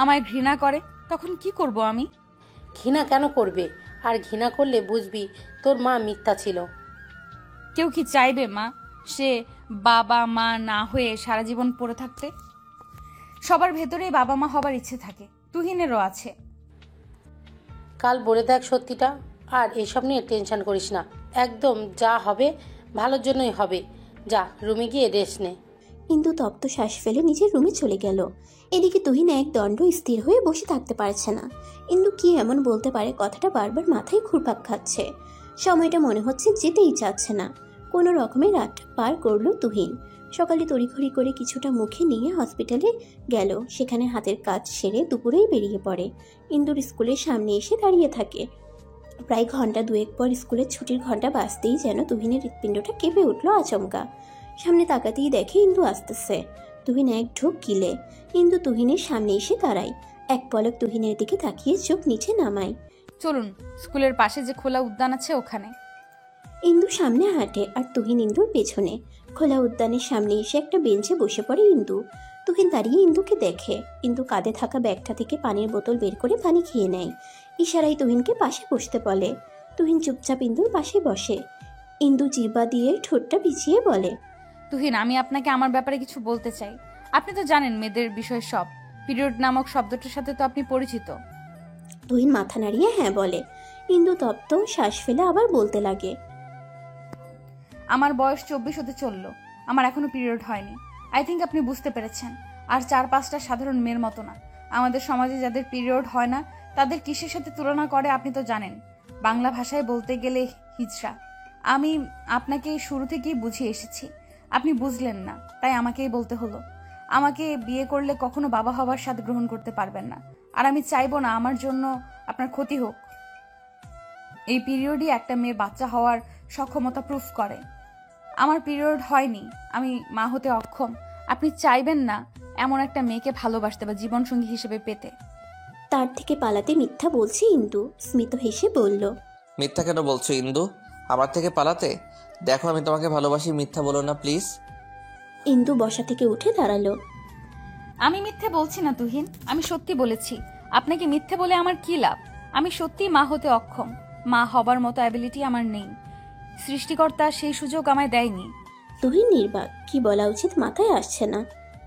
আমায় ঘৃণা করে তখন কি করব আমি? ঘৃণা কেন করবে? আর ঘৃণা করলে বুঝবি তোর মা মিথ্যা ছিল। কেউ কি চাইবে মা সে বাবা মা না হয়ে সারা জীবন পড়ে থাকতে? সবার ভেতরেই বাবা মা হবার ইচ্ছে থাকে, তুহিনেরও আছে। কাল বলে দেখ সত্যিটা, আর এসব নিয়ে টেনশন করিস না। একদম যা হবে ভালোর জন্যই হবে। যা রুমে গিয়ে রেস্ট নে। ইন্দু তপ্ত শ্বাস ফেলে নিজের রুমে চলে গেল। এদিকে তুহিন এক দণ্ড স্থির হয়ে বসে থাকতে পারছে না। ইন্দু কি এমন বলতে পারে, কথাটা বারবার মাথায় ঘুরপাক খাচ্ছে। সময়টা মনে হচ্ছে যেতেই চাচ্ছে না। কোনো রকমে রাত পার করলো তুহিন। সকালে তড়িঘড়ি করে কিছুটা মুখে নিয়ে হসপিটালে গেল। সেখানে হাতের কাজ সেরে দুপুরেই বেরিয়ে পড়ে। ইন্দুর স্কুলের সামনে এসে দাঁড়িয়ে থাকে। প্রায় ঘন্টা দুয়েক পর স্কুলের ছুটির ঘন্টা বাজতেই যেন তুহিনের হৃৎপিণ্ডটা কেঁপে উঠল আচমকা। সামনে তাকাতেই দেখে ইন্দু আসতেছে। তুহিন এক ঢোক গিলে ইন্দু তুহিনের সামনে এসে দাঁড়ায়। এক পলক তুহিনের দিকে তাকিয়ে চোখ নিচে নামায়। চলুন, স্কুলের পাশে যে খোলা উদ্যান আছে ওখানে। ইন্দু সামনে হাঁটে আর তুহিন ইন্দুর পেছনে। খোলা উদ্যানের সামনে এসে একটা বেঞ্চে বসে পড়ে ইন্দু। তুহিন দাঁড়িয়ে ইন্দুকে দেখে। ইন্দু কাঁধে থাকা ব্যাগটা থেকে পানির বোতল বের করে পানি খেয়ে নেয়। ইশারায় তুহিনকে পাশে বসতে বলে। তুহিন চুপচাপ ইন্দুর পাশে বসে। ইন্দু জিহ্বা দিয়ে ঠোঁটটা ভিজিয়ে বলে, তুহিন, আমি আপনাকে আমার ব্যাপারে কিছু বলতে চাই। আপনি তো জানেন মেয়েদের বিষয় সব। পিরিয়ড নামক শব্দটার সাথে তো আপনি পরিচিত। তুহিন মাথা নাড়িয়ে হ্যাঁ বলে। ইন্দু তপ্ত শ্বাস ফেলে আবার বলতে লাগে, আমার বয়স 24 হতে চললো, আমার এখনো পিরিয়ড হয়নি। আই থিঙ্ক আপনি বুঝতে পেরেছেন। আর 4-5টা সাধারণ মেয়ের মতো না। আমাদের সমাজে যাদের পিরিয়ড হয় না তাদের কিসের সাথে তুলনা করে আপনি তো জানেন। বাংলা ভাষায় বলতে গেলে হিজড়া। আমি আপনাকে শুরু থেকেই বুঝিয়ে এসেছি, আপনি বুঝলেন না, তাই আমাকেই বলতে হলো। আমাকে বিয়ে করলে কখনো বাবা হবার স্বাদ গ্রহণ করতে পারবেন না। আর আমি চাইবো না আমার জন্য আপনার ক্ষতি হোক। এই পিরিয়ডই একটা মেয়ের বাচ্চা হওয়ার সক্ষমতা প্রুফ করে। আমার পিরিয়ড হয়নি, আমি মা হতে অক্ষম। আপনি চাইবেন না এমন একটা মেয়েকে ভালোবাসতে বা জীবনসঙ্গী হিসেবে পেতে। তার থেকে পালাতে মিথ্যা বলছে ইন্দু। স্মিত হেসে বলল, মিথ্যা কেন বলছো ইন্দু? আমার থেকে পালাতে? দেখো আমি তোমাকে ভালোবাসি, মিথ্যা বলো না প্লিজ। ইন্দু বসা থেকে উঠে দাঁড়ালো। আমি মিথ্যে বলছি না তুহিন, আমি সত্যি বলেছি। আপনাকে মিথ্যে বলে আমার কি লাভ? আমি সত্যি মা হতে অক্ষম। মা হবার মতো অ্যাবিলিটি আমার নেই। সৃষ্টিকর্তা সেই সুযোগ আমায় দেয়নি। তুহিন নির্বাক, কি বলা উচিত মাথায় আসছে না।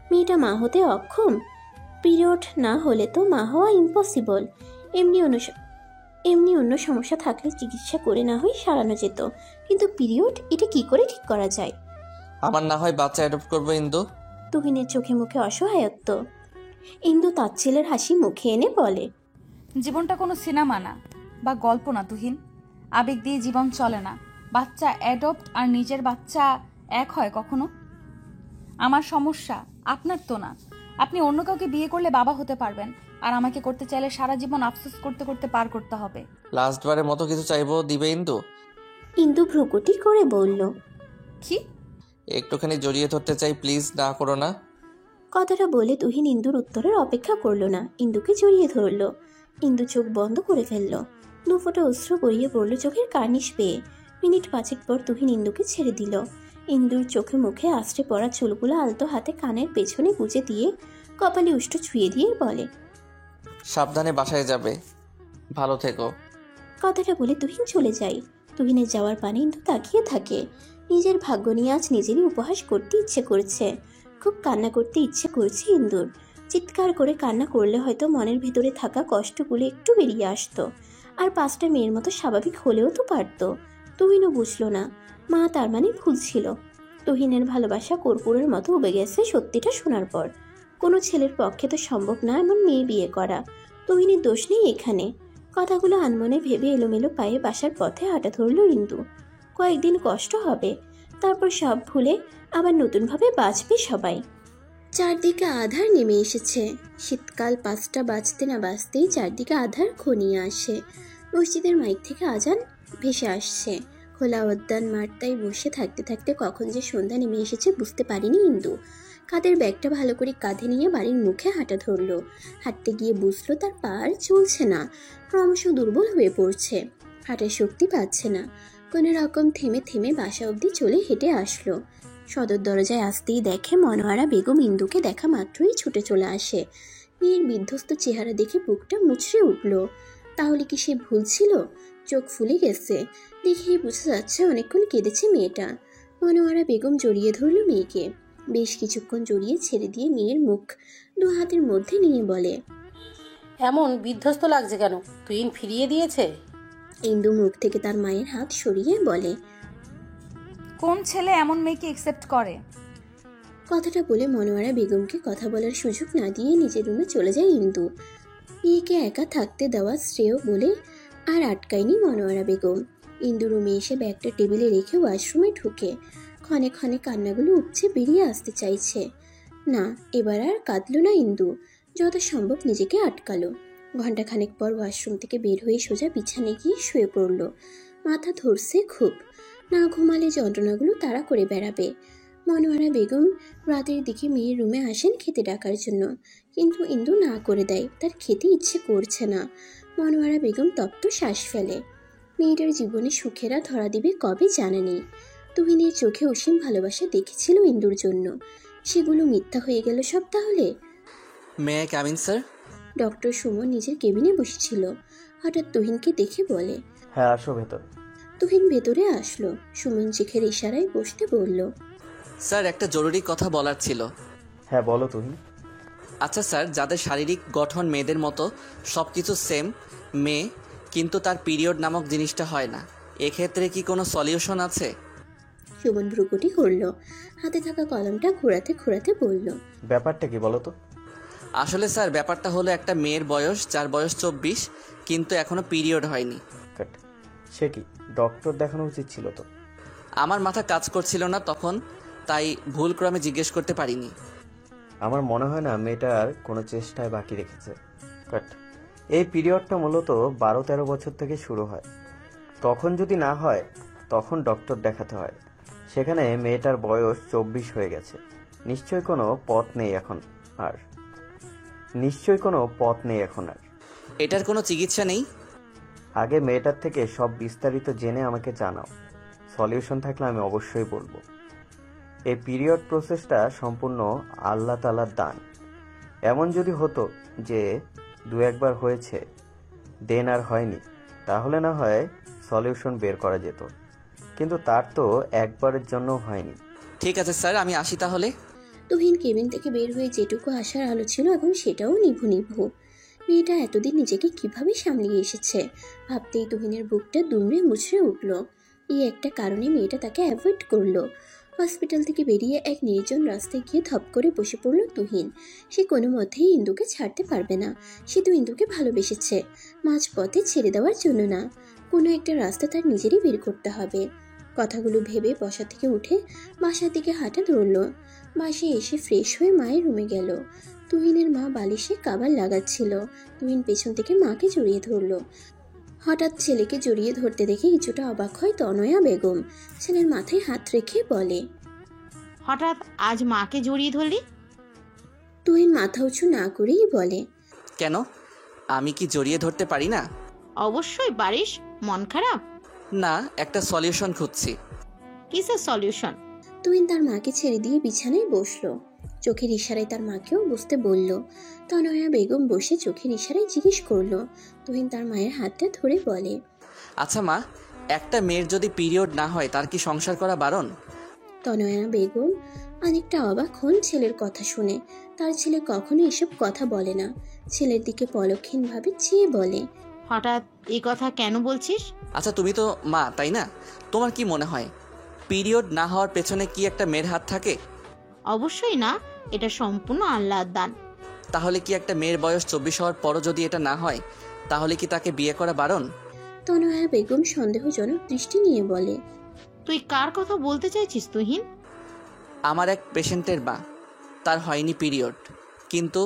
মেয়েটা মা হতে অক্ষম? পিরিয়ড না হলে তো মা হওয়া ইম্পসিবল। এমনি অন্য সমস্যা থাকলে চিকিৎসা করে না হয় সারানো যেত, কিন্তু পিরিয়ড এটা কি করে ঠিক করা যায়? আমার না হয় বাচ্চা অ্যাডপ্ট করবো ইন্দু। তুহিনের চোখে মুখে অসহায়ত্ব। ইন্দু তাচ্ছিলের হাসি মুখে এনে বলে, জীবনটা কোনো সিনেমা না বা গল্প না তুহিন। আবেগ দিয়ে জীবন চলে না। বাচ্চা অ্যাডপ্ট আর নিজের বাচ্চা এক হয় কখনো? আমার সমস্যা, আপনার তো না। আপনি অন্য কাউকে বিয়ে করলে বাবা হতে পারবেন, আর আমাকে করতে চাইলে সারা জীবন আফসোস করতে করতে পার করতে হবে। লাস্টবারের মতো কিছু চাইবো, দিবে ইন্দু? ইন্দু ভ্রুকুটি করে বলল, কি? একটুখানি জড়িয়ে ধরতে চাই, প্লিজ না করো না। কথাটা বলে তুহিন ইন্দুর উত্তরের অপেক্ষা করলো না, ইন্দুকে জড়িয়ে ধরলো। ইন্দু চোখ বন্ধ করে ফেললো। 2 ফোঁটা অশ্রু গড়িয়ে পড়লো চোখের কার্নিশ পেয়ে। মিনিট 5 পর তুহিন ইন্দুকে ছেড়ে দিল। ইন্দুর চোখে মুখে আশ্রে পড়া চুলগুলো আলতো হাতে কানের পেছনে গুজে দিয়ে কপালে উষ্ঠ ছুঁয়ে দিয়ে বলে, সাবধানে বাসায় যাবে। ভালো থেকো। কথাটা বলে তুহিন চলে যায়। তুহিনের যাওয়ার পানে ইন্দু তাকিয়ে থাকে। নিজের ভাগ্য নিয়ে আজ নিজেরই উপহাস করতে ইচ্ছে করছে। খুব কান্না করতে ইচ্ছে করছে ইন্দুর। চিৎকার করে কান্না করলে হয়তো মনের ভেতরে থাকা কষ্টগুলো একটু বেরিয়ে আসতো, আর 5টা মেয়ের মতো স্বাভাবিক হলেও তো পারত। তুহিনও বুঝলো না, মা তার মানে ভুল ছিল। তুহিনের ভালোবাসা কর্পূরের মতো উবে গেছে সত্যিটা শোনার পর। কোনো ছেলের পক্ষে তো সম্ভব না এমন মেয়ে বিয়ে করা। তুহিনের দোষ নেই এখানে। কথাগুলো আনমনে ভেবে এলোমেলো পায়ে বাসার পথে হাঁটা ধরল ইন্দু। কয়েকদিন কষ্ট হবে, তারপর সব ভুলে আবার নতুনভাবে বাঁচবে সবাই। চারদিকে আধার নেমে এসেছে। শীতকাল 5টা বাজতে না বাজতেই চারদিকে আধার ঘনিয়ে আসে। মসজিদের মাইক থেকে আজান ভেসে আসছে। খোলা উদ্যান মাঠটায় বসে থাকতে থাকতে কখন যে সন্ধ্যা নেমে এসেছে বুঝতে পারিনি ইন্দু। কাঁধের ব্যাগটা ভালো করে কাঁধে নিয়ে বাড়ির মুখে হাঁটা ধরলো। হাঁটতে গিয়ে বুঝলো তার পা আর চলছে না, ক্রমশ দুর্বল হয়ে পড়ছে। হাঁটার শক্তি পাচ্ছে না। কোনো রকম থেমে থেমে বাসা অবধি চলে হেঁটে আসলো। সদর দরজায় আসতেই দেখে মনোয়ারা বেগম ইন্দুকে দেখা মাত্রই ছুটে চলে আসে। মেয়ের বিধ্বস্ত চেহারা দেখে বুকটা মুচড়ে উঠল। তাহলে কি সে ভুল ছিল? চোখ ফুলে গেছে, দেখেই বোঝা যাচ্ছে অনেকক্ষণ কেঁদেছে মেয়েটা। মনোয়ারা বেগম জড়িয়ে ধরল মেয়েকে। বেশ কিছুক্ষণ জড়িয়ে ছেড়ে দিয়ে মেয়ের মুখ 2 হাতের মধ্যে নিয়ে বলে, এমন বিধ্বস্ত লাগছে কেন? তুহিন ফিরিয়ে দিয়েছে? ইন্দু মুখ থেকে তার মায়ের হাত সরিয়ে বলে, কোন ছেলে এমন মেয়েকে একসেপ্ট করে? কথাটা বলে মনোয়ারা বেগমকে কথা বলার সুযোগ না দিয়ে নিজের রুমে চলে যায় ইন্দু। মেয়েকে একা থাকতে দেওয়া শ্রেয় বলে আর আটকায়নি মনোয়ারা বেগম। ইন্দু রুমে এসে ব্যাগটা টেবিলে রেখে ওয়াশরুমে ঢুকে ক্ষণে ক্ষণে কান্নাগুলো উপচে বেরিয়ে আসতে চাইছে। না, এবার আর কাঁদলো না ইন্দু, যত সম্ভব নিজেকে আটকালো। ঘণ্টাখানেক পর ওয়াশরুম থেকে বের হয়ে সোজা বিছানায় গিয়ে শুয়ে পড়ল। মাথা ধরছে খুব, না ঘুমালে যন্ত্রণাগুলো তাড়া করে বেড়াবে। মনোয়ারা বেগম রাতের দিকে মেয়ের রুমে আসেন খেতে ডাকার জন্য, কিন্তু ইন্দু না করে দেয়, তার খেতে ইচ্ছে করছে না। মনোয়ারা বেগম তপ্ত শ্বাস ফেলে। মেয়েটার জীবনে সুখেরা ধরা দিবে কবে জানা নেই। তুহিনের চোখে অসীম ভালোবাসা দেখেছিল ইন্দুর জন্য, সেগুলো মিথ্যা হয়ে গেল সব তাহলে। May I come in sir? Doctor Suman নিজের কেবিনে বসেছিল। হঠাৎ তুহিনকে দেখে বলে, হ্যাঁ আসো ভেতর। তুহিন ভেতরে আসলো। সুমন চোখের ইশারায় বসতে বলল, স্যার একটা জরুরি কথা বলার ছিল। হ্যাঁ বলো তুহিন। আচ্ছা স্যার, যাদের শারীরিক গঠন মেয়েদের মতো সব কিছু সেম মেয়ে, কিন্তু তার পিরিয়ড নামক জিনিসটা হয় না, এক্ষেত্রে কি কোনো সলিউশন আছে? সুমন ভ্রুকুটি করল, হাতে থাকা কলমটা ঘোরাতে ঘোরাতে বলল, ব্যাপারটা কি বলো তো? আসলে স্যার ব্যাপারটা হলো একটা মেয়ের বয়স, যার বয়স 24, কিন্তু এখনো পিরিয়ড হয়নি। সে কি, ডক্টর দেখানো উচিত ছিল তো। আমার মাথা কাজ করছিল না তখন, তাই ভুলক্রমে জিজ্ঞেস করতে পারিনি। আমার মনে হয় না মেয়েটার কোনো চেষ্টায় বাকি রেখেছে। বাট এই পিরিয়ডটা মূলত 12-13 বছর থেকে শুরু হয়। তখন যদি না হয় তখন ডক্টর দেখাতে হয়। সেখানে মেয়েটার বয়স 24 হয়ে গেছে। নিশ্চয়ই কোনো পথ নেই এখন আর। এটার কোনো চিকিৎসা নেই? আগে মেয়েটার থেকে সব বিস্তারিত জেনে আমাকে জানাও। সলিউশন থাকলে আমি অবশ্যই বলবো। এই পিরিয়ড প্রসেসটা সম্পূর্ণ আল্লাহ তাআলার দান। এমন যদি হতো যে 2-1 বার হয়েছে দেন আর হয়নি, তাহলে না হয় সলিউশন বের করা যেত, কিন্তু তার তো একবারের জন্য হয়নি। ঠিক আছে স্যার, আমি আসি তাহলে। তুহিন কেবিন থেকে বের হয়ে যেটুকু আসার আলো ছিল এখন সেটাও নিভু নিভু। মেয়েটা এতদিন নিজেকে কিভাবে সামলিয়ে এসেছে ভাবতেই তুহিনের বুকটা দুমড়ে মুচড়ে উঠল। এই একটা কারণে মেয়েটা তাকে অ্যাভয়েড করলো। হসপিটাল থেকে বেরিয়ে এক নির্জন রাস্তায় গিয়ে ধপ করে বসে পড়ল তুহিন। সে কোনো মতেই ইন্দুকে ছাড়তে পারবে না। সে তো ইন্দুকে ভালোবেসেছে, মাঝপথে ছেড়ে দেওয়ার জন্য না। কোনো একটা রাস্তা তার নিজেরই বের করতে হবে। কথাগুলো ভেবে বসা থেকে উঠে বাসার দিকে হাঁটা ধরল। বাসে এসে ফ্রেশ হয়ে মায়ের রুমে গেল। তুহিনের মা বালিশে কাবার লাগাচ্ছিল। তুহিন পেছন থেকে মাকে জড়িয়ে ধরল। হঠাৎ ছেলেকে জড়িয়ে ধরতে দেখে কিছুটা অবাক হয় তনয়া বেগম। ছেলের মাথায় হাত রেখে বলে, হঠাৎ আজ মাকে জড়িয়ে ধরলি? তুহিন মাথা উঁচু না করেই বলে, কেন, আমি কি জড়িয়ে ধরতে পারি না? অবশ্যই পারিস। মন খারাপ? না, একটা সলিউশন খুঁজছি। কিসের সলিউশন? তুহিন তার মাকে ছেড়ে দিয়ে বিছানায় বসলো। চোখের ইশারায় তার মাকেও বুঝতে বলল। তনয়া বেগম বসে চোখের ইশারায় জিজ্ঞেস করলো। তুহিন তার মায়ের হাতটা ধরে বলে, আচ্ছা মা, একটা মেয়ের যদি পিরিয়ড না হয় তার কি সংসার করা বারণ? তনয়া বেগম অনেকটা অবাক হন ছেলের কথা শুনে। তার ছেলে কখনো এসব কথা বলে না। ছেলের দিকে পলক্ষীনভাবে চেয়ে বলে, হঠাৎ এই কথা কেন বলছিস? আচ্ছা তুমি তো মা, তাই না? তোমার কি মনে হয় পিরিয়ড না হওয়ার পেছনে কি একটা মেয়ের হাত থাকে? অবশ্যই না, এটা সম্পূর্ণ আল্লাহর দান। তাহলে কি একটা মেয়ের বয়স 24 হওয়ার পরও যদি এটা না হয়, তাহলে কি তাকে বিয়ে করা বারণ? তনয়া বেগম সন্দেহজনক দৃষ্টি নিয়ে বলে, তুই কার কথা বলতে চাইছিস তুহিন? আমার এক পেশেন্টের মা, তার হয়নি পিরিয়ড, কিন্তু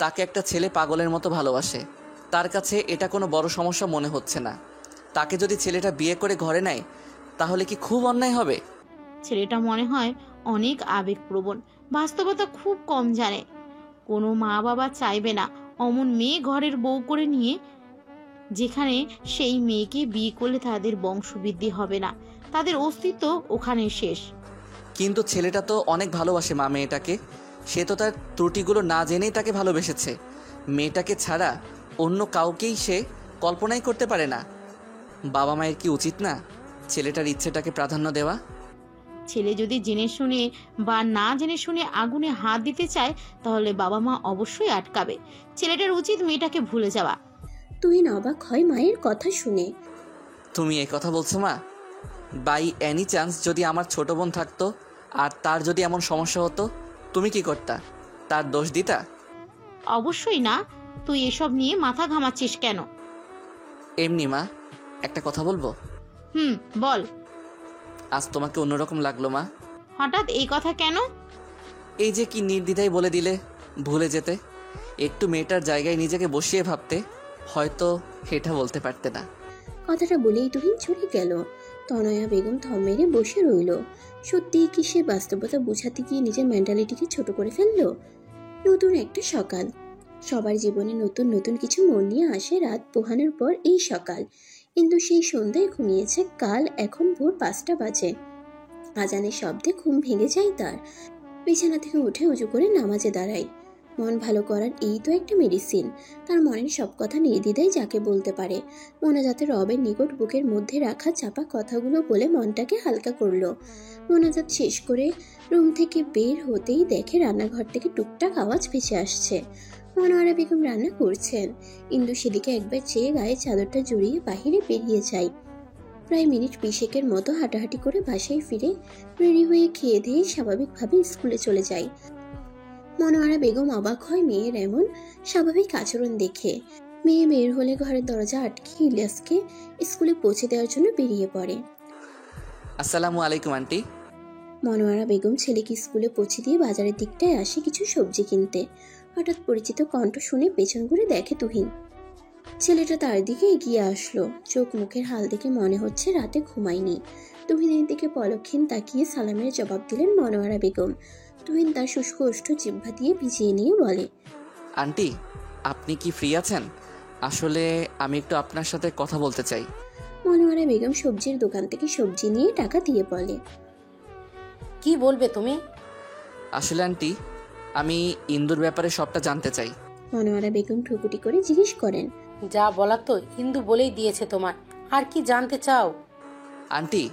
তাকে একটা ছেলে পাগলের মতো ভালোবাসে। তার কাছে এটা কোনো বড় সমস্যা মনে হচ্ছে না। তাকে যদি ছেলেটা বিয়ে করে ঘরে নেয় তাহলে কি খুব অন্যায় হবে? ছেলেটা মনে হয় অনেক আবেগপ্রবণ, বাস্তবতা খুব কম জানে। কোনো মা বাবা চাইবে না অমন মেয়ে ঘরের বউ করে নিয়ে, যেখানে সেই মেয়েকে বিয়ে করলে তাদের বংশবৃদ্ধি হবে না, তাদের অস্তিত্ব ওখানে শেষ। কিন্তু ছেলেটা তো অনেক ভালোবাসে মা মেয়েটাকে। সে তো তার ত্রুটিগুলো না জেনেই তাকে ভালোবেসেছে। মেয়েটাকে ছাড়া অন্য কাউকেই সে কল্পনাই করতে পারে না। বাবা মায়ের কি উচিত না ছেলেটার ইচ্ছেটাকে প্রাধান্য দেওয়া? ছেলে যদি জেনে শুনে বা না জেনে শুনে আগুনে হাত দিতে চায় তাহলে বাবা মা অবশ্যই আটকাবে। ছেলেটার উচিত মেয়েটাকে ভুলে যাওয়া। তুই অবাক হয় মায়ের কথা শুনে। তুমি এই কথা বলছো মা? বাই এনি চান্স যদি আমার ছোট বোন থাকতো আর তার যদি এমন সমস্যা হতো, তুমি কি করতা? তার দোষ দিতা? অবশ্যই না। তুই এসব নিয়ে মাথা ঘামাচ্ছিস কেন? এমনি মা, একটা কথা বলবো? বল। আজ তোমাকে অন্যরকম লাগলো মা। হঠাৎ এই কথা কেন? এই যে কি নির্দ্বিধায় বলে দিলে ভুলে যেতে। একটু মেয়েটার জায়গায় নিজেকে বসিয়ে ভাবতে, হয়তো এটা বলতে পারতে না। কথাটা বলেই তুহিন চলে গেল। তনয়া বেগম থম মেরে বসে রইল। সত্যি কি সে বাস্তবতা বোঝাতে গিয়ে নিজের মেন্টালিটিকে ছোট করে ফেললো? নতুন একটা সকাল। সবার জীবনে নতুন নতুন কিছু মন নিয়ে আসে রাত পোহানোর পর এই সকাল। কিন্তু সেই সন্ধ্যায় ঘুমিয়েছে কাল। এখন ভোর 5টা বাজে। আজানের শব্দে ঘুম ভেঙে যায় তার। বিছানা থেকে উঠে উজু করে নামাজে দাঁড়ায়। মন ভালো করার এই তো একটা মেডিসিন। তার মনের সব কথা নির্দ্বিধায় যাকে বলতে পারে। মোনাজাতে রবের নিকট বুকের মধ্যে রাখা চাপা কথাগুলো বলে মনটাকে হালকা করলো। মোনাজাত শেষ করে রুম থেকে বের হতেই দেখে রান্নাঘর থেকে টুকটাক আওয়াজ ভেসে আসছে। মনোয়ারা বেগম রান্না করছেন। ইন্দু সেদিকে একবার চেয়ে গায়ে চাদরটা জড়িয়ে বাহিরে বেরিয়ে যায়। প্রায় মিনিট 20 মতো হাঁটাহাঁটি করে বাসায় ফিরে রেডি হয়ে খেয়ে দিয়ে স্বাভাবিকভাবে স্কুলে চলে যায়। মনোয়ারা বেগম অবাক হয় মেয়ের এমন স্বাভাবিক আচরণ দেখে। মেয়ে বের হলে ঘরের দরজা আটকে ইলিয়াসকে স্কুলে পৌঁছে দেওয়ার জন্য বেরিয়ে পড়ে। আসসালামু আলাইকুম আন্টি। মনোয়ারা বেগম ছেলেকে স্কুলে পৌঁছে দিয়ে বাজারের দিকটায় আসে কিছু সবজি কিনতে। হঠাৎ পরিচিত কণ্ঠ শুনে পেছন ঘুরে দেখে তুহিন। ছেলেটা তার দিকে এগিয়ে আসলো। চোখ মুখের হাল দেখে মনে হচ্ছে রাতে ঘুমায়নি। তুহিনের দিকে পলক্ষীন তাকিয়ে সালামের জবাব দিলেন মনোয়ারা বেগম। তুহিন তার শুষ্ক ওষ্ঠ জিহ্বা দিয়ে ভিজিয়ে নিয়ে বলে, আন্টি আপনি কি ফ্রি আছেন? আসলে আমি একটু আপনার সাথে কথা বলতে চাই। মনোয়ারা বেগম সবজির দোকান থেকে সবজি নিয়ে টাকা দিয়ে বলে, কি বলবে তুমি? আসলে আন্টি আমি ইন্দুর ব্যাপারে সবটা জানতে চাই। মনোয়ারা বেগম ঠুকুটি করে জিজ্ঞেস করেন, যা বলার তো ইন্দু বলেই দিয়েছে তোমায়, আর কি জানতে চাও? আন্টি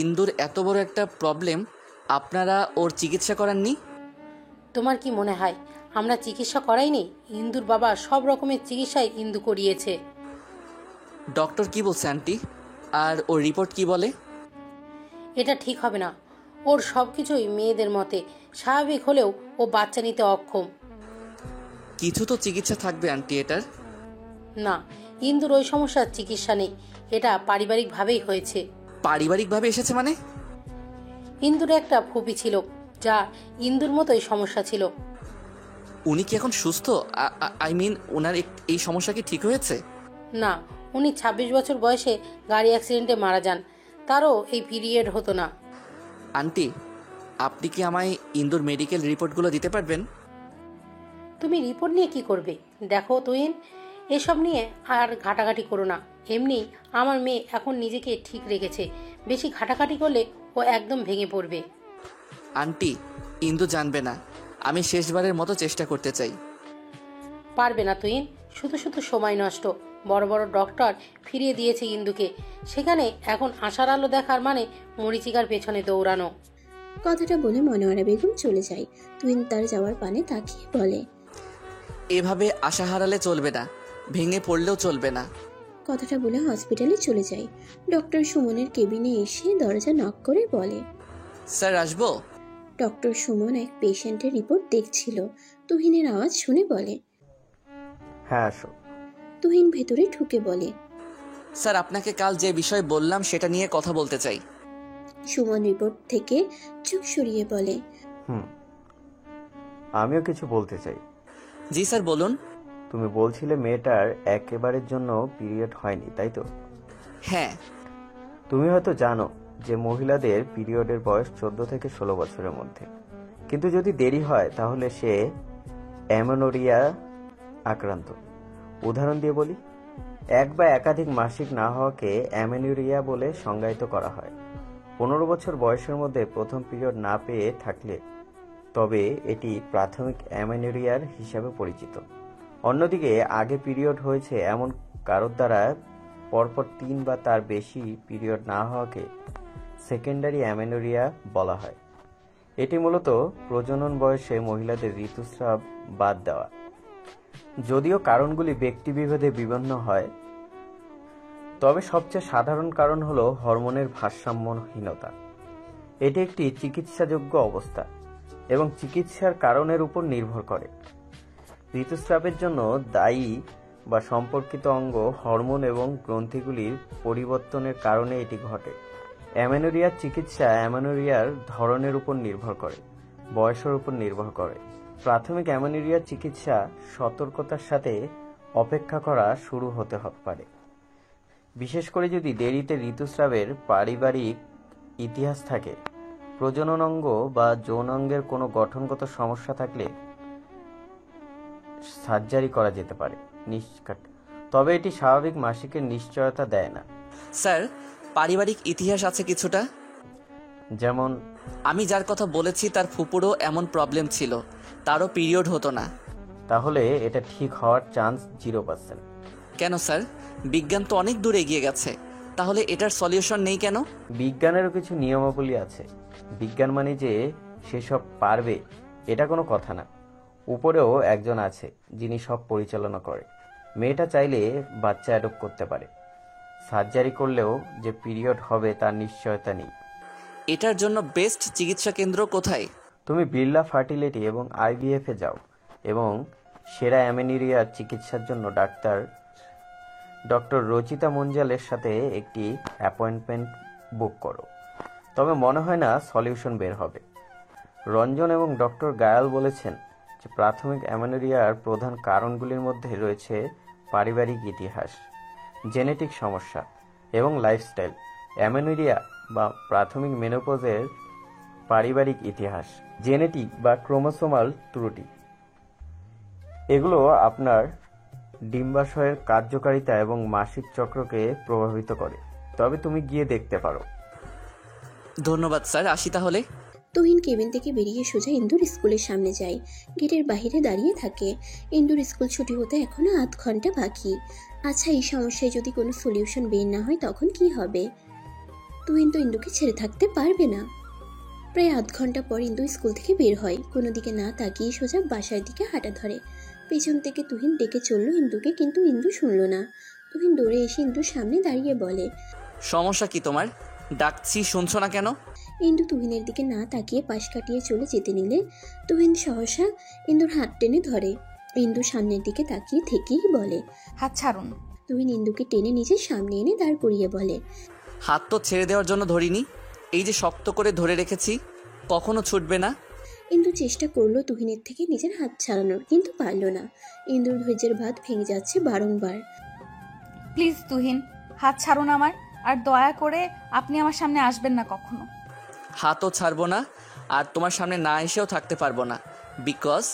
ইন্দুর এত বড় একটা প্রবলেম, আপনারা ওর চিকিৎসা করাননি? তোমার কি মনে হয় আমরা চিকিৎসা করাইনি? ইন্দুর বাবা সব রকমের চিকিৎসাই ইন্দু করিয়েছে। ডক্টর কি বলছে আন্টি? আর ওর রিপোর্ট কি বলে? এটা ঠিক হবে না। ওর সব কিছুই মেয়েদের মতে স্বাভাবিক হলেও ও বাচ্চা নিতে অক্ষম। কিছু তো চিকিৎসা থাকবে আন্টি এটার। না, ইন্দুর ওই সমস্যার চিকিৎসা নেই। এটা পারিবারিকভাবেই হয়েছে। পারিবারিকভাবে এসেছে মানে? ইন্দুর একটা ফুপি ছিল, যা ইন্দুর মতোই সমস্যা ছিল। উনি কি এখন সুস্থ? আই মিন ওনার এই সমস্যা কি ঠিক হয়েছে? না, উনি 26 বছর বয়সে গাড়ি অ্যাক্সিডেন্টে মারা যান। তারও এই পিরিয়ড হতো না। আন্টি আপনি কি আমায় ইন্দুর মেডিকেল রিপোর্টগুলো দিতে পারবেন? তুমি রিপোর্ট নিয়ে কি করবে? দেখো তুহিন, এসব নিয়ে আর ঘাটাঘাটি করো না। এমনি আমার মেয়ে এখন নিজেকে ঠিক রেখেছে। বেশি ঘাটাঘাটি করলে ও একদম ভেঙে পড়বে। আন্টি ইন্দু জানবে না আমি শেষবারের মতো চেষ্টা করতে চাই। পারবে না তুহিন, শুধু শুধু সময় নষ্ট। বড় বড় ডক্টর ফিরিয়ে দিয়েছে ইন্দুকে, সেখানে এখন আশার আলো দেখার মানে মরিচিকার পেছনে দৌড়ানো। কথাটা বলে মনোয়ারা বেগম চলে যায়। তুহিন তার যাওয়ার পানে তাকিয়ে বলে, এভাবে আশা হারালে চলবে না, ভেঙে পড়লেও চলবে না। কথাটা বলে হসপিটালে চলে যায়। ডক্টর সুমনের কেবিনে এসে দরজা নক করে বলে, স্যার আসবো? ডক্টর সুমন এক পেশেন্টের রিপোর্ট দেখছিল। তুহিনের আওয়াজ শুনে বলে, হ্যাঁ আসো। তুহিন ভেতরে ঢুকে বলে, স্যার আপনাকে কাল যে বিষয় বললাম সেটা নিয়ে কথা বলতে চাই। সুমন রিপোর্ট থেকে চোখ সরিয়ে বলে, আমিও কিছু বলতে চাই। জি স্যার বলুন। তুমি বলছিলে মেয়েটার একেবারের জন্য পিরিয়ড হয়নি, তাই তো? হ্যাঁ। তুমি হয়তো জানো যে মহিলাদের পিরিয়ডের বয়স 14 থেকে 16 বছরের মধ্যে, কিন্তু যদি দেরি হয় তাহলে সে অ্যামেনোরিয়া আক্রান্ত। উদাহরণ দিয়ে বলি, এক বা একাধিক মাসিক না হওয়াকে অ্যামেনোরিয়া বলে সংজ্ঞায়িত করা হয়। 15 বছর বয়সের মধ্যে প্রথম পিরিয়ড না পেয়ে থাকলে তবে এটি প্রাথমিক অ্যামেনোরিয়ার হিসাবে পরিচিত। অন্যদিকে আগে পিরিয়ড হয়েছে এমন কারোর দ্বারা পরপর 3 বা তার বেশি পিরিয়ড না হওয়াকে সেকেন্ডারি অ্যামেনোরিয়া বলা হয়। এটি মূলত প্রজনন বয়সে মহিলাদের ঋতুস্রাব বাদ দেওয়া। যদিও কারণগুলি ব্যক্তিবিভেদে বিভিন্ন হয়, তবে সবচেয়ে সাধারণ কারণ হল হরমোনের ভারসাম্যহীনতা। এটি একটি চিকিৎসাযোগ্য অবস্থা এবং চিকিৎসার কারণের উপর নির্ভর করে। ঋতুস্রাবের জন্য দায়ী বা সম্পর্কিত অঙ্গ, হরমোন এবং গ্রন্থিগুলির পরিবর্তনের কারণে এটি ঘটে। অ্যামেনোরিয়ার চিকিৎসা অ্যামেনোরিয়ার ধরনের উপর নির্ভর করে, বয়সের উপর নির্ভর করে। প্রাথমিক অ্যামেনোরিয়ার চিকিৎসা সতর্কতার সাথে অপেক্ষা করা শুরু হতে পারে, বিশেষ করে যদি দেরিতে ঋতুস্রাবের পারিবারিক ইতিহাস থাকে, প্রজনন অঙ্গ বা যৌনাঙ্গের কোনো গঠনগত সমস্যা থাকলে সার্জারি করা যেতে পারে। তবে এটি স্বাভাবিক মাসিকের নিশ্চয়তা দেয় না। স্যার, পারিবারিক ইতিহাস আছে কিছুটা। যেমন? আমি যার কথা বলেছি তার ফুপুরও এমন প্রবলেম ছিল, তারও পিরিয়ড হতো না। তাহলে এটা ঠিক হওয়ার চান্স 0%। কেন স্যার? বিজ্ঞান তো অনেক দূর এগিয়ে গেছে, তাহলে এটার সলিউশন নেই কেন? বিজ্ঞানেরও কিছু নিয়মাবলী আছে। বিজ্ঞান মানে যে সেসব পারবে এটা কোনো কথা না। উপরেও একজন আছে যিনি সব পরিচালনা করে। মেয়েটা চাইলে বাচ্চা অ্যাডপ্ট করতে পারে। সার্জারি করলেও যে পিরিয়ড হবে তার নিশ্চয়তা নেই। এটার জন্য বেস্ট চিকিৎসা কেন্দ্র কোথায়? তুমি বিড়লা ফার্টিলিটি এবং IVF এ যাও এবং সেরা অ্যামেনোরিয়ার চিকিৎসার জন্য ডক্টর রচিতা মঞ্জালের সাথে একটি অ্যাপয়েন্টমেন্ট বুক করো। তবে মনে হয় না সলিউশন বের হবে। রঞ্জন এবং ডক্টর গায়াল বলেছেন যে প্রাথমিক অ্যামেনোরিয়ার প্রধান কারণগুলির মধ্যে রয়েছে পারিবারিক ইতিহাস, জেনেটিক সমস্যা এবং লাইফস্টাইল। অ্যামেনোরিয়া বা প্রাথমিক মেনোপজের পারিবারিক ইতিহাস, জেনেটিক বা ক্রোমোসোমাল ত্রুটি, এগুলো আপনার ডিম্বাশয়ের কার্যকারিতা এবং মাসিক চক্রকে প্রভাবিত করে। তবে তুমি গিয়ে দেখতে পারো। ধন্যবাদ স্যার, আসি তাহলে। তুহিন কেবিন থেকে বেরিয়ে সোজা ইন্দুর স্কুলের সামনে যায়। গেটের বাইরে দাঁড়িয়ে থাকে। ইন্দুর স্কুল ছুটি হতে এখনো 8 ঘন্টা বাকি। আচ্ছা, এই সমস্যায় যদি কোনো সলিউশন বের না হয় তখন কি হবে? তুহিন তো ইন্দুকে ছেড়ে থাকতে পারবে না। প্রায় 8 ঘন্টা পর ইন্দু স্কুল থেকে বের হয়। কোনো দিকে না তাকিয়ে সোজা বাসার দিকে হাঁটা ধরে। পেছন থেকে তুহিন ডেকে চলল ইন্দুকে, কিন্তু ইন্দু শুনল না। তুহিন দৌড়ে এসে ইন্দুর সামনে দাঁড়িয়ে বলে, সমস্যা কি তোমার? ডাকছি শুনছো না কেন? ইন্দু তুহিনের দিকে না তাকিয়ে পাশ কাটিয়ে চলে যেতে নিলে তুহিন সহসা ইন্দুর হাত টেনে ধরে। ইন্দু সামনের দিকে তাকিয়ে থেকেই বলে, হাত ছাড়ুন। তুহিন ইন্দুকে টেনে নিজের সামনে এনে দাঁড় করিয়ে বলে, হাত তো ছেড়ে দেওয়ার জন্য ধরিনি, এই যে শক্ত করে ধরে রেখেছি, কখনো ছুটবে না। ইন্দু চেষ্টা করলো তুহিনের থেকে নিজের হাত ছাড়ানোর, কিন্তু পারল না। ইন্দুর ধৈর্যের বাঁধ ভেঙে যাচ্ছে বারংবার। প্লিজ তুহিন, হাত ছাড়ুন আমার, আর দয়া করে আপনি আমার সামনে আসবেন না কখনো। হাতও ছাড়বো না, আর তোমার সামনে না এসেও থাকতে পারবো না, because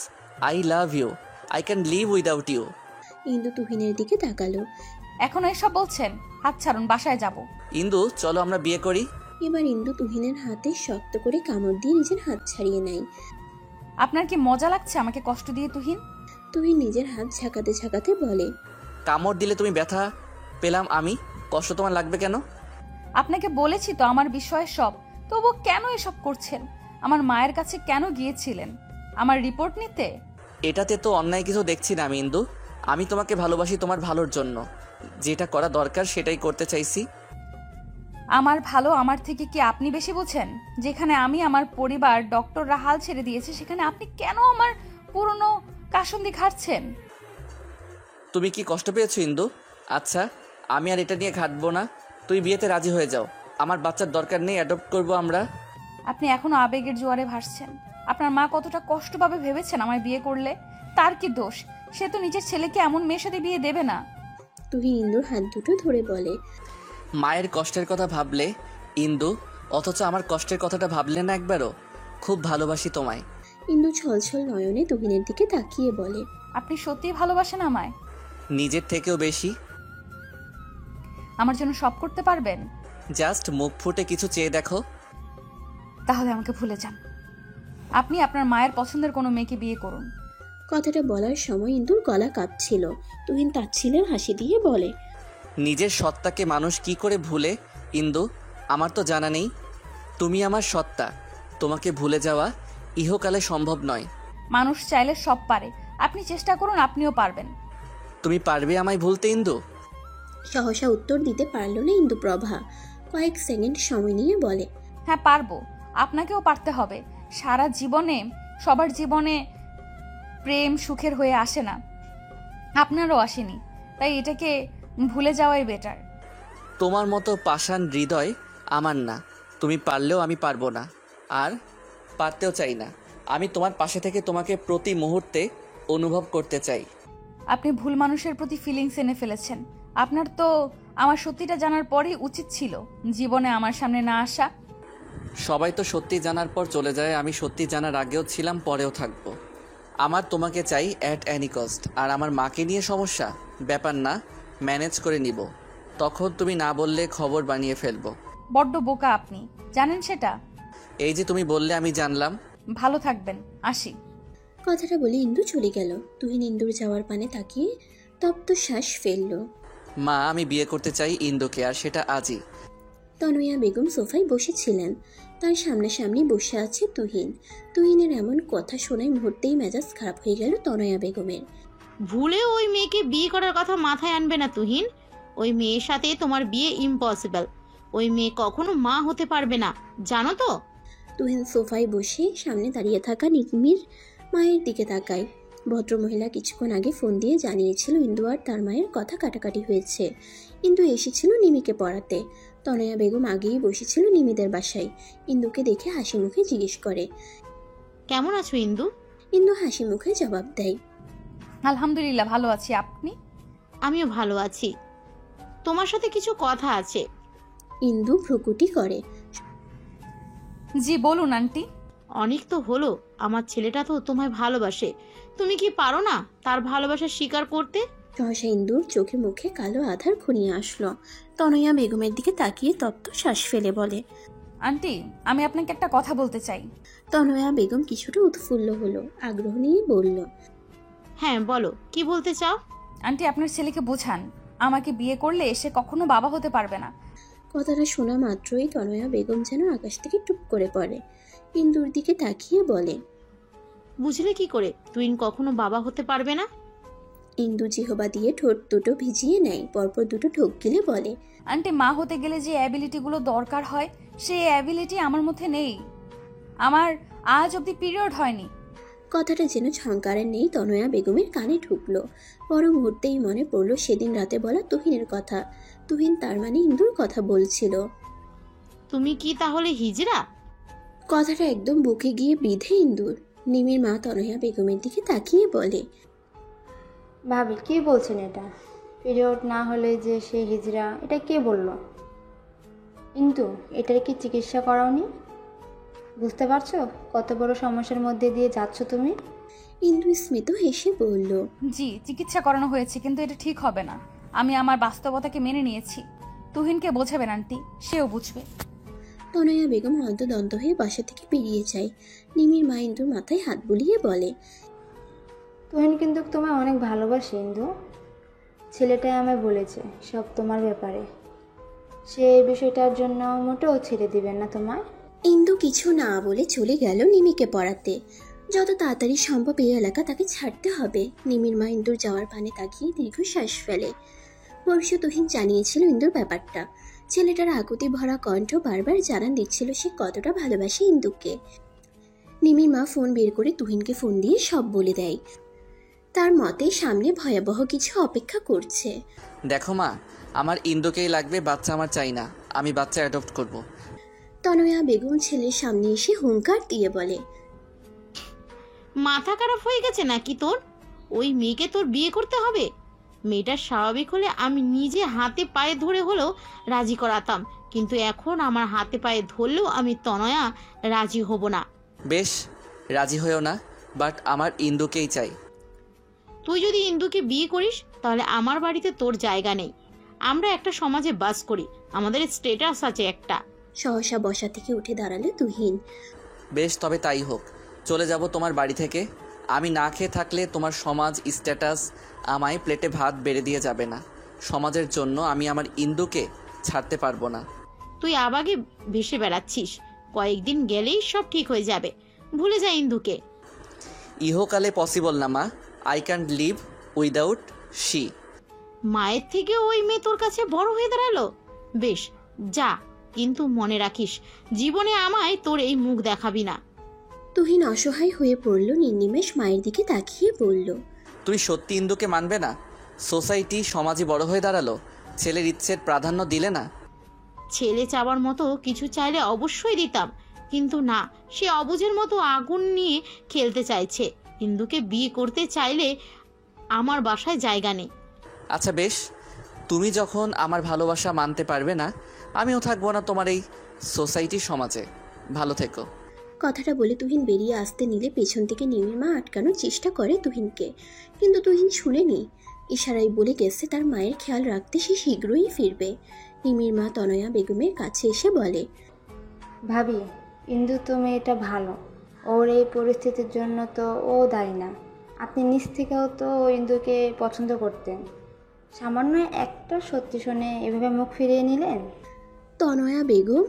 I love you, I can live without you. Indu তুহিনের দিকে তাকালো। এখন এসব বলছেন? হাত ছাড়ুন, বাসায় যাব। ইন্দু, চলো আমরা বিয়ে করি। এবার ইন্দু তুহিনের হাতে শক্ত করে কামড় দিয়ে নিজের হাত ছাড়িয়ে নেয়। আপনার কি মজা লাগছে আমাকে কষ্ট দিয়ে তুহিন? তুহিন নিজের হাত ঝাঁকাতে ঝাঁকাতে বলে, কামড় দিলে তুমি ব্যথা পেলাম আমি, কষ্ট তোমার লাগবে কেন? আপনাকে বলেছি তো আমার বিষয়ে সব, তবু কেন এসব করছেন? আমার মায়ের কাছে কেন গিয়েছিলেন আমার রিপোর্ট নিতে? এটাতে তো অন্যায় কিছু দেখছি না আমি ইন্দু। আমি তোমাকে ভালোবাসি তোমার ভালোর জন্য, যেটা করা দরকার সেটাই করতে চাইছি। আমার ভালো আমার থেকে কি আপনি বেশি বোঝেন? যেখানে আমি আমার পরিবার ডক্টররা হাল ছেড়ে দিয়েছে, সেখানে আপনি কেন আমার পুরনো কাসুন্দি খাচ্ছেন? তুমি কি কষ্ট পেয়েছো ইন্দু? আচ্ছা, আমি আর এটা নিয়ে ঘাটবো না। তুই বিয়েতে রাজি হয়ে যাও, আমার বাচ্চার দরকার নেই, অ্যাডপ্ট করবো আমরা। আপনি এখনো আবেগের জোয়ারে ভাসছেন। আপনার মা কতটা কষ্ট পাবে ভেবেছেন আমায় বিয়ে করলে? তার কি দোষ? সে তো নিজের ছেলেকে এমন মেয়ের সাথে বিয়ে দেবে না। তুহিন ইন্দুর হাত দুটো ধরে বলে, মায়ের কষ্টের কথা ভাবলে ইন্দু, অথচ আমার কষ্টের কথাটা ভাবলে না একবারও? খুব ভালোবাসি তোমায়। ইন্দু ছলছল নয়নে তুহিনের দিকে তাকিয়ে বলে, আপনি সত্যিই ভালোবাসেন আমায়? নিজের থেকেও বেশি। আমার জন্য সব করতে পারবেন? জাস্ট মুখ ফুটে কিছু চেয়ে দেখো। তাহলে আমাকে ভুলে যান। আপনি আপনার মায়ের পছন্দের কোনো মেয়েকে বিয়ে করুন। কথাটা বলার সময় ইন্দুর গলা কাঁপছিল। তুহিন তাচ্ছিলের হাসি দিয়ে বলে, নিজের সত্তাকে মানুষ কি করে ভুলে ইন্দু? আমার তো জানা নেই। তুমি আমার সত্তা, তোমাকে ভুলে যাওয়া ইহকালে সম্ভব নয়। মানুষ চাইলে সব পারে, আপনি চেষ্টা করুন, আপনিও পারবেন। তুমি পারবে আমায় ভুলতে ইন্দু? সহসা উত্তর দিতে পারল না ইন্দুপ্রভা। কয়েক সেকেন্ড সময় নিয়ে বলে, হ্যাঁ পারবো, আপনাকেও পারতে হবে। সারা জীবনে সবার জীবনে প্রেম সুখের হয়ে আসে না, আপনারও আসেনি, তাই এটাকে ভুলে যাওয়াই বেটার। তোমার মতো পাষাণ হৃদয় আমার না। তুমি পারলেও আমি পারবো না, আর পারতেও চাই না। আমি তোমার পাশে থেকে তোমাকে প্রতি মুহূর্তে অনুভব করতে চাই। আপনি ভুল মানুষের প্রতি ফিলিংস এনে ফেলেছেন। আপনার তো আমার সত্যিটা জানার পরই উচিত ছিল জীবনে আমার সামনে না আসা। সবাই তো সত্যি জানার পর চলে যায়, আমি সত্যি জানার আগেও ছিলাম, পরেও থাকবো। আমার তোমাকে চাই অ্যাট এনি কস্ট। আর আমার মাকে নিয়ে সমস্যা? ব্যাপার না, ম্যানেজ করে নিব। তখন তুমি না বললে খবর বানিয়ে ফেলবো। বড্ড বোকা আপনি, জানেন সেটা? এই যে তুমি বললে আমি জানলাম। ভালো থাকবেন, আসি। কথাটা বলে ইন্দু চলে গেল। তুহিন ইন্দুর যাওয়ার পানে তাকিয়ে তপ্ত শ্বাস ফেলল। মা, আমি বিয়ে করতে চাই ইন্দুকে, আর সেটা আজই। তনয়া বেগম সোফায় বসেছিলেন। তার সামনাসামনি বসে আছে তুহিন। তুহিনের এমন কথা শোনায় মুহূর্তেই মেজাজ খারাপ হয়ে গেল তনয়া বেগমের। ভুলেও ওই মেয়েকে বিয়ে করার কথা মাথায় আনবে না তুহিন। ওই মেয়ের সাথে তোমার বিয়ে ইম্পসিবল। ওই মেয়ে কখনো মা হতে পারবে না, জানো তো? তুহিন সোফায় বসে সামনে দাঁড়িয়ে থাকা নিমির মায়ের দিকে তাকায়। ভদ্রমহিলা কিছুক্ষণ আগে ফোন দিয়ে জানিয়েছিল ইন্দু আর তার মায়ের কথা কাটাকাটি হয়েছে। ইন্দু এসেছিল নিমিকে পড়াতে। তনয়া বেগম আগেই বসেছিল নিমিদের বাসায়। ইন্দুকে দেখে হাসি মুখে জিজ্ঞেস করে, কেমন আছো ইন্দু? ইন্দু হাসি মুখে জবাব দেয়, আলহামদুলিল্লাহ ভালো আছি। আপনি? আমিও ভালো আছি। তোমার সাথে কিছু কথা আছে। ইন্দু ভ্রুকুটি করে। জি বলুন আন্টি। অনেক তো হলো, আমার ছেলেটা তো তোমায় ভালোবাসে। তুমি কি পারো না তার ভালোবাসা স্বীকার করতে? সহসা ইন্দুর চোখে মুখে কালো আধার ঘনিয়ে আসলো। তনয়া বেগমের দিকে তাকিয়ে তপ্ত শ্বাস ফেলে বলে, আন্টি আমি আপনাকে একটা কথা বলতে চাই। তনয়া বেগম কিছুটা উৎফুল্ল হলো, আগ্রহ নিয়ে বলল, হ্যাঁ বলো, কি বলতে চাও? আন্টি আপনার ছেলেকে বোঝান, আমাকে বিয়ে করলে সে কখনো বাবা হতে পারবে না। কথাটা শোনা মাত্রই তনয়া বেগম যেন আকাশ থেকে টুপ করে পড়ে। ইন্দুর দিকে তাকিয়ে বলে, বুঝলে কি করে তুহিন কখনো বাবা হতে পারবে না? ইন্দু জিহবা দিয়ে ঠোঁট দুটো ভিজিয়ে নেয়, পরপর দুটো ঢোক গিলে বলে, আন্টি মা হতে গেলে যে অ্যাবিলিটিগুলো দরকার হয় সেই অ্যাবিলিটি আমার মধ্যে নেই। আমার আজ অব্দি পিরিয়ড হয়নি। কথাটা যেন ঝংকারে নেই তনয়া বেগমের কানে ঢুকলো। পর মুহূর্তেই মনে পড়লো সেদিন রাতে বলা তুহিনের কথা। তুহিন তার মানে ইন্দুর কথা বলছিল। তুমি কি তাহলে হিজড়া? কথাটা একদম বুকে গিয়ে বিঁধে ইন্দুর। নিমির মা তনয়া বেগমের দিকে তাকিয়ে বলে, ভাবি কি বলছেন এটা? পিরিয়ড না হলে যে সে হিজড়া, এটা কে বলল? কিন্তু এটার কি চিকিৎসা করাওনি? বুঝতে পারছো কত বড় সমস্যার মধ্যে দিয়ে যাচ্ছ তুমি? ইন্দু স্মিত হেসে বলল, জি চিকিৎসা করানো হয়েছে, কিন্তু এটা ঠিক হবে না। আমি আমার বাস্তবতাকে মেনে নিয়েছি। তুহিনকে বোঝাবেন আন্টি, সেও বুঝবে। তনয়া বেগম হন্তদন্ত হয়ে বাসা থেকে বেরিয়ে যায়। নিমির মা ইন্দুর মাথায় হাত বুলিয়ে বলে, তুহিন কিন্তু তোমায় অনেক ভালোবাসে ইন্দু। ছেলেটাই আমায় বলেছে সব তোমার ব্যাপারে। সে এই বিষয়টার জন্য মোটেও ছেড়ে দিবেন না তোমায়। ইন্দু কিছু না বলে চলে গেল নিমিকে পড়াতে। যত তাড়াতাড়ি সম্ভব এই এলাকা তাকে ছাড়তে হবে। নিমির মা ইন্দুর যাওয়ার পানে তাকিয়ে দীর্ঘশ্বাস ফেলে। পরশু তুহিন জানিয়েছিল ইন্দুর ব্যাপারটা। ছেলেটার আকুতি ভরা কণ্ঠ বারবার জানান দিচ্ছিল সে কতটা ভালোবাসে ইন্দুকে। নিমির মা ফোন বের করে তুহিনকে ফোন দিয়ে সব বলে দেয়। তার মতে সামনে ভয়াবহ কিছু অপেক্ষা করছে। দেখো মা, আমার ইন্দুকেই লাগবে, বাচ্চা আমার চাই না। আমি বাচ্চা অ্যাডপ্ট করব। তনয়া বেগম ছেলের সামনে এসে হুঙ্কার দিয়ে বলে, মাথা খারাপ হয়ে গেছে নাকি তোর? ওই মেয়েকে তোর বিয়ে করতে হবে? মেয়েটা স্বাভাবিক হলে আমি নিজে হাতে পায়ে ধরে হলেও রাজি করাতাম, কিন্তু এখন আমার হাতে পায়ে ধরলেও আমি তনয়া রাজি হব না। বেশ, রাজি হয়েও না, বাট আমার ইন্দুকেই চাই। তুই যদি ইন্দুকে বিয়ে করিস তাহলে আমার বাড়িতে তোর জায়গা নেই। আমরা একটা সমাজে বাস করি, আমাদের স্ট্যাটাস আছে একটা। সহসা বসা থেকে উঠে দাঁড়ালো তুহিন। বেশ, তবে তাই হোক। চলে যাব তোমার বাড়ি থেকে। আমি না খেয়ে থাকলে তোমার সমাজ স্ট্যাটাস আমায় প্লেটে ভাত বেড়ে দিয়ে যাবে না। সমাজের জন্য আমি আমার ইন্দুকে ছাড়তে পারবো না। তুই আবাগে ভেসে বেড়াচ্ছিস, কয়েকদিন গেলেই সব ঠিক হয়ে যাবে। ভুলে যা ইন্দুকে। ইহকালে পসিবল না মা। I can't live without she. মায়ের থেকে ওই মেয়ে তোর কাছে বড় হয়ে দাঁড়ালো? বেশ, যা, কিন্তু মনে রাখিস জীবনে আমায় তোর এই মুখ দেখাবি না। তুহিন অসহায় হয়ে পড়ল। নির্নিমেষ মায়ের দিকে তাকিয়ে বলল, তুই সত্যি ইন্দুকে মানবে না? সোসাইটি সমাজে বড় হয়ে দাঁড়ালো, ছেলের ইচ্ছের প্রাধান্য দিলে না। ছেলে চাওয়ার মতো কিছু চাইলে অবশ্যই দিতাম, কিন্তু না, সে অবুঝের মতো আগুন নিয়ে খেলতে চাইছে। ইন্দুকে বিয়ে করতে চাইলে আমার বাসায় জায়গা নেই। আচ্ছা বেশ, তুমি যখন আমার ভালোবাসা মানতে পারবে না, আমিও থাকবো না তোমার এই সোসাইটি সমাজে। ভালো থেকো। কথাটা বলে তুহিন বেরিয়ে আসতে নিলে পেছন থেকে নিমির মা আটকানোর চেষ্টা করে তুহিনকে, কিন্তু তুহিন শুনেনি। ইশারায় বলে গেছে তার মায়ের খেয়াল রাখতে সে শীঘ্রই ফিরবে। নিমির মা তনয়া বেগমের কাছে এসে বলে, ভাবি, ইন্দু তো মেয়েটা ভালো, ওর এই পরিস্থিতির জন্য তো ও দায়ী না। আপনি নিজ থেকেও তো ইন্দুকে পছন্দ করতেন, সামান্য একটা সত্যি শুনে এভাবে মুখ ফিরিয়ে নিলেন। তনয়া বেগম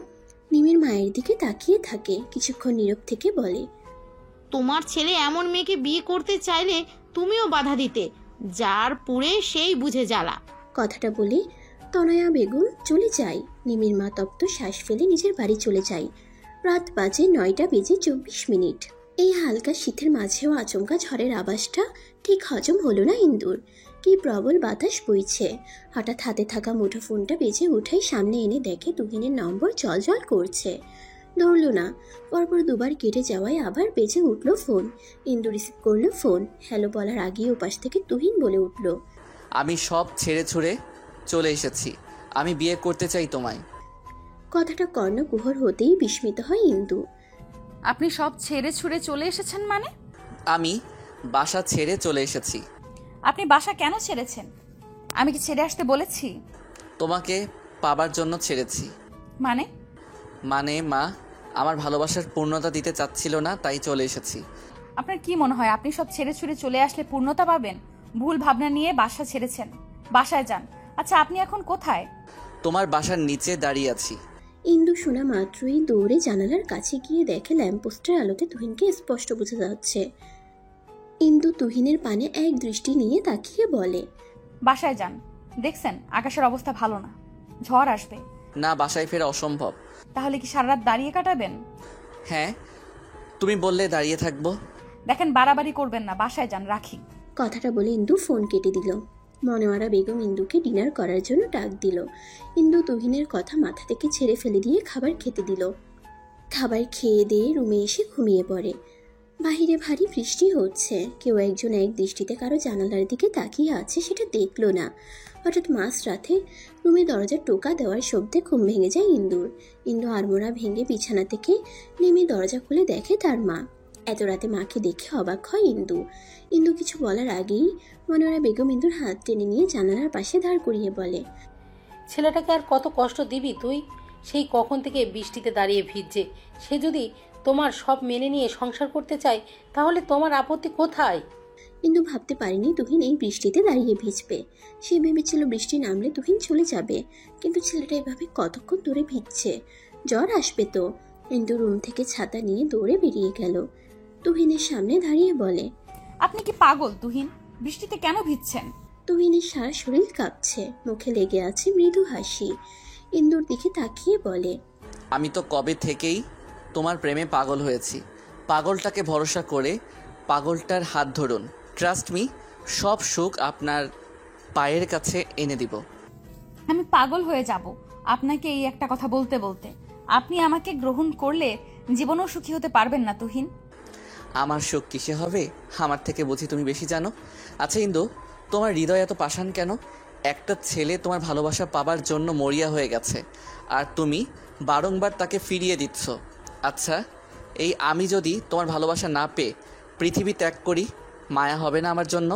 নিমির মায়ের দিকে তাকিয়ে থাকে, কিছুক্ষণ নীরব থেকে বলে, তোমার ছেলে এমন মেয়েকে বিয়ে করতে চাইলে তুমিও বাধা দিতে, যার পুড়ে সেই বুঝে জ্বালা। কথাটা বলে তনয়া বেগম চলে যায়। নিমির মা তপ্ত শ্বাস ফেলে নিজের বাড়ি চলে যায়। রাত বাজে 9:24। এই হালকা শীতের মাঝেও আচমকা ঝড়ের আওয়াজটা ঠিক হজম হলো না ইন্দুর। কি প্রবল বাতাস বইছে। হঠাৎ হাতে থাকা মুঠো ফোনটা বেজে উঠেই সামনে এনে দেখে তুহিনের নম্বর জলজল করছে। ধরল না, পরপর দুবার কেটে যাওয়ায় আবার বেজে উঠল ফোন। ইন্দু রিসিভ করলো ফোন। হ্যালো বলার আগেই ওপাশ থেকে তুহিন বলে উঠল, আমি সব ছেড়ে ছুড়ে চলে এসেছি। আমি বিয়ে করতে চাই তোমায়। কথাটা কর্ণকুহর হতেই বিস্মিত হয় ইন্দু। আপনি সব ছেড়ে ছুড়ে চলে এসেছেন মানে? আমি বাসা ছেড়ে চলে এসেছি। আপনি বাসা কেন ছেড়েছেন? আমি কি ছেড়ে আসতে বলেছি? তোমাকে পাবার জন্য ছেড়েছি। মানে? মানে মা আমার ভালোবাসার পূর্ণতা দিতে চাচ্ছিল না, তাই চলে এসেছি। আপনার কি মনে হয় আপনি সব ছেড়ে ছুড়ে চলে আসলে পূর্ণতা পাবেন? ভুল ভাবনা নিয়ে বাসা ছেড়েছেন, বাসায় যান। আচ্ছা আপনি এখন কোথায়? তোমার বাসার নিচে দাঁড়িয়ে আছি। ইন্দু শোনা মাত্রই দৌড়ে জানালার কাছে গিয়ে দেখে ল্যাম্পপোস্টের আলোতে তুহিনকে স্পষ্ট বোঝা যাচ্ছে। ইন্দু তুহিনের পানে এক দৃষ্টি নিয়ে তাকিয়ে বলে, বাসায় যান। দেখছেন আকাশের অবস্থা ভালো না, ঝড় আসবে। না, বাসায় ফেরা অসম্ভব। তাহলে কি সারা রাত দাঁড়িয়ে কাটাবেন? হ্যাঁ, তুমি বললে দাঁড়িয়ে থাকবো। দেখেন বাড়াবাড়ি করবেন না, বাসায় যান, রাখি। কথাটা বলে ইন্দু ফোন কেটে দিল। মনোয়ারা বেগম ইন্দুকে ডিনার করার জন্য ডাক দিল। ইন্দু তুহিনের কথা মাথা থেকে ছেড়ে ফেলে দিয়ে খাবার খেতে দিল। খাবার খেয়ে দিয়ে রুমে এসে ঘুমিয়ে পড়ে। বাহিরে ভারী বৃষ্টি হচ্ছে। কেউ একজন এক দৃষ্টিতে কারো জানালার দিকে তাকিয়ে আছে সেটা দেখলো না। হঠাৎ মাঝরাতে রুমে দরজার টোকা দেওয়ার শব্দে ঘুম ভেঙে যায় ইন্দুর। ইন্দু আড়মোড়া ভেঙে বিছানা থেকে নেমে দরজা খুলে দেখে তার মা। এত রাতে মাকে দেখে অবাক হয় ইন্দু। ইন্দু কিছু বলার আগেই মনোয়ারা বেগম ইন্দুর হাত টেনে নিয়ে জানালার পাশে দাঁড় করিয়ে বলে, ছেলেটাকে আর কত কষ্ট দিবি তুই? সেই কখন থেকে বৃষ্টিতে দাঁড়িয়ে ভিজছে। সে যদি তোমার সব মেনে নিয়ে সংসার করতে চায় তাহলে তোমার আপত্তি কোথায়? কিন্তু ভাবতে পারেনি তুহিন এই বৃষ্টিতে দাঁড়িয়ে ভিজবে। সে ভেবেছিল বৃষ্টি নামলে তুহিন চলে যাবে, কিন্তু ছেলেটা এভাবে কতক্ষণ ধরে ভিজছে, জ্বর আসবে তো। ইন্দু রুম থেকে ছাতা নিয়ে দৌড়ে বেরিয়ে গেল। তুহিনের সামনে দাঁড়িয়ে বলে, আপনি কি পাগল তুহিন? বৃষ্টিতে কেন ভিজছেন? তুহিনের সারা শরীর কাঁপছে, মুখে লেগে আছে মৃদু হাসি। ইন্দুর দিকে তাকিয়ে বলে, আমি তো কবে থেকেই তোমার প্রেমে পাগল হয়েছি। পাগলটাকে ভরসা করে পাগলটার হাত ধরুন। ট্রাস্ট মি, সব সুখ আপনার পায়ের কাছে এনে দিব। আমি পাগল হয়ে যাব আপনাকে এই একটা কথা বলতে বলতে। আপনি আমাকে গ্রহণ করলে জীবনেও সুখী হতে পারবেন না তুহিন। আমার সুখ কিসে হবে? আমার থেকে বুঝি তুমি বেশি জানো। আচ্ছা ইন্দু, তোমার হৃদয় এত পাষাণ কেন? একটা ছেলে তোমার ভালোবাসা পাবার জন্য মরিয়া হয়ে গেছে, আর তুমি বারংবার তাকে ফিরিয়ে দিচ্ছ। আচ্ছা, এই আমি যদি তোমার ভালোবাসা না পেয়ে পৃথিবী ত্যাগ করি, মায়া হবে না আমার জন্য?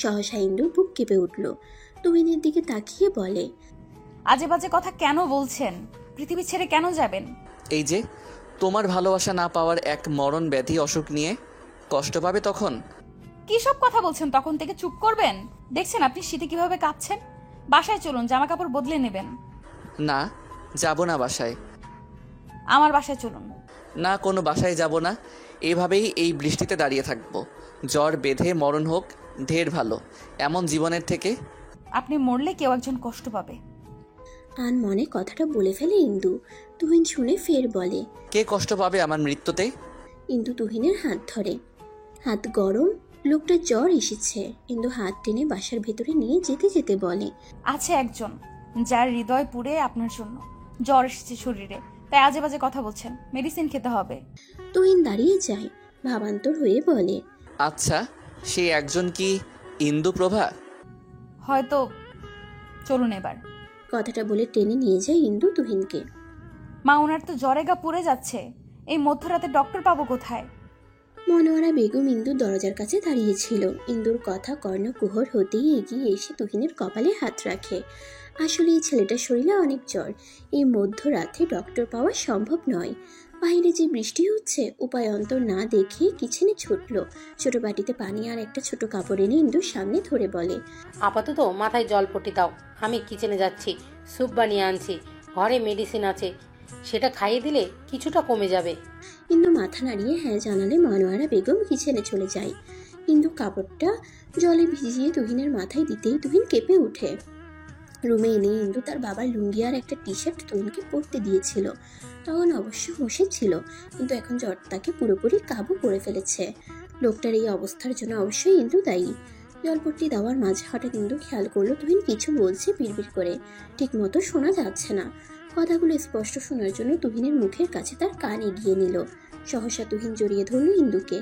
সহসা ইন্দু বুক কেঁপে উঠল। তুহিনের দিকে তাকিয়ে বলে, আজে বাজে কথা কেন বলছেন? পৃথিবী ছেড়ে কেন যাবেন? এই যে তোমার ভালোবাসা না পাওয়ার এক মরণ ব্যাধি অসুখ নিয়ে কষ্ট পাবে তখন। কি সব কথা বলছেন? তখন থেকে চুপ করবেন? দেখছেন আপনি শীতে কিভাবে কাঁপছেন? বাসায় চলুন, জামা কাপড় বদলে নেবেন। না, যাব না বাসায়। আমার বাসায় চলুন। না, কোনো বাসায় যাব না। এভাবেই এই বৃষ্টিতে দাঁড়িয়ে থাকবো। জ্বর বেঁধে মরণ হোক ঢের ভালো এমন জীবনের থেকে। আপনি মরলে কেউ একজন কষ্ট পাবে। আন মনে কথাটা বলে ফেলে ইন্দু। তুহিন শুনে ফের বলে, কে কষ্ট পাবে আমার মৃত্যুতে? ইন্দু তুহিনের হাত ধরে। হাত গরম, লোকটার জ্বর এসেছে। ইন্দু হাত টেনে বাসার ভেতরে নিয়ে যেতে যেতে বলে, আছে একজন যার হৃদয় পুড়ে আপনার জন্য। জ্বর এসেছে শরীরে, তাই আজে বাজে কথা বলছেন। মেডিসিন খেতে হবে। তুহিন দাঁড়িয়ে যায়, ভাবান্তর হয়ে বলে, আচ্ছা, সেই একজন কি ইন্দু প্রভা? হয়তো। চলুন এবার। কথাটা বলে টেনে নিয়ে যায় ইন্দু তুহিনকে। মা, ওনার তো জ্বরে গা পুড়ে যাচ্ছে। এই মধ্যরাতে ডক্টর পাবো কোথায়? মনোয়ারা বেগম ইন্দুর দরজার কাছে দাঁড়িয়েছিল। ইন্দুর কথা কর্ণকুহর হতেই এগিয়ে এসে তুহিনের কপালে হাত রাখে। আসলে এই ছেলেটার শরীরে অনেক জ্বর। এই মধ্যরাতে ডক্টর পাওয়া সম্ভব নয়। বাইরে যে বৃষ্টি হচ্ছে, উপায় অন্তর না দেখে কিচেনে ছুটল। ছোট বাটিতে পানি আর একটা ছোট কাপড় এনে ইন্দুর সামনে ধরে বলে, আপাতত মাথায় জলপট্টি দাও, আমি কিচেনে যাচ্ছি, স্যুপ বানিয়ে আনছি, ঘরে মেডিসিন আছে, সেটা খাইয়ে দিলে কিছুটা কমে যাবে। ইন্দু মাথা নাড়িয়ে হ্যাঁ জানালে মনোয়ারা বেগম কিচেনে চলে যায়। ইন্দু কাপড়টা জলে ভিজিয়ে তুহিনের মাথায় দিতেই তুহিন কেঁপে ওঠে। রুমে এনে ইন্দু তার বাবার লুঙ্গি আর একটা টি শার্ট তুহিনকে পরতে দিয়েছিল। তখন অবশ্য হুঁশে ছিল, কিন্তু এখন জ্বর তাকে পুরোপুরি কাবু করে ফেলেছে। লোকটার এই অবস্থার জন্য অবশ্যই ইন্দু দায়ী। জলপট্টি দেওয়ার মাঝে হঠাৎ ইন্দু খেয়াল করলো তুহিন কিছু বলছে বিড়বিড় করে, ঠিক মতো শোনা যাচ্ছে না। কথাগুলো স্পষ্ট শোনার জন্য তুহিনের মুখের কাছে তার কান এগিয়ে নিল। সহসা তুহিন জড়িয়ে ধরল ইন্দুকে।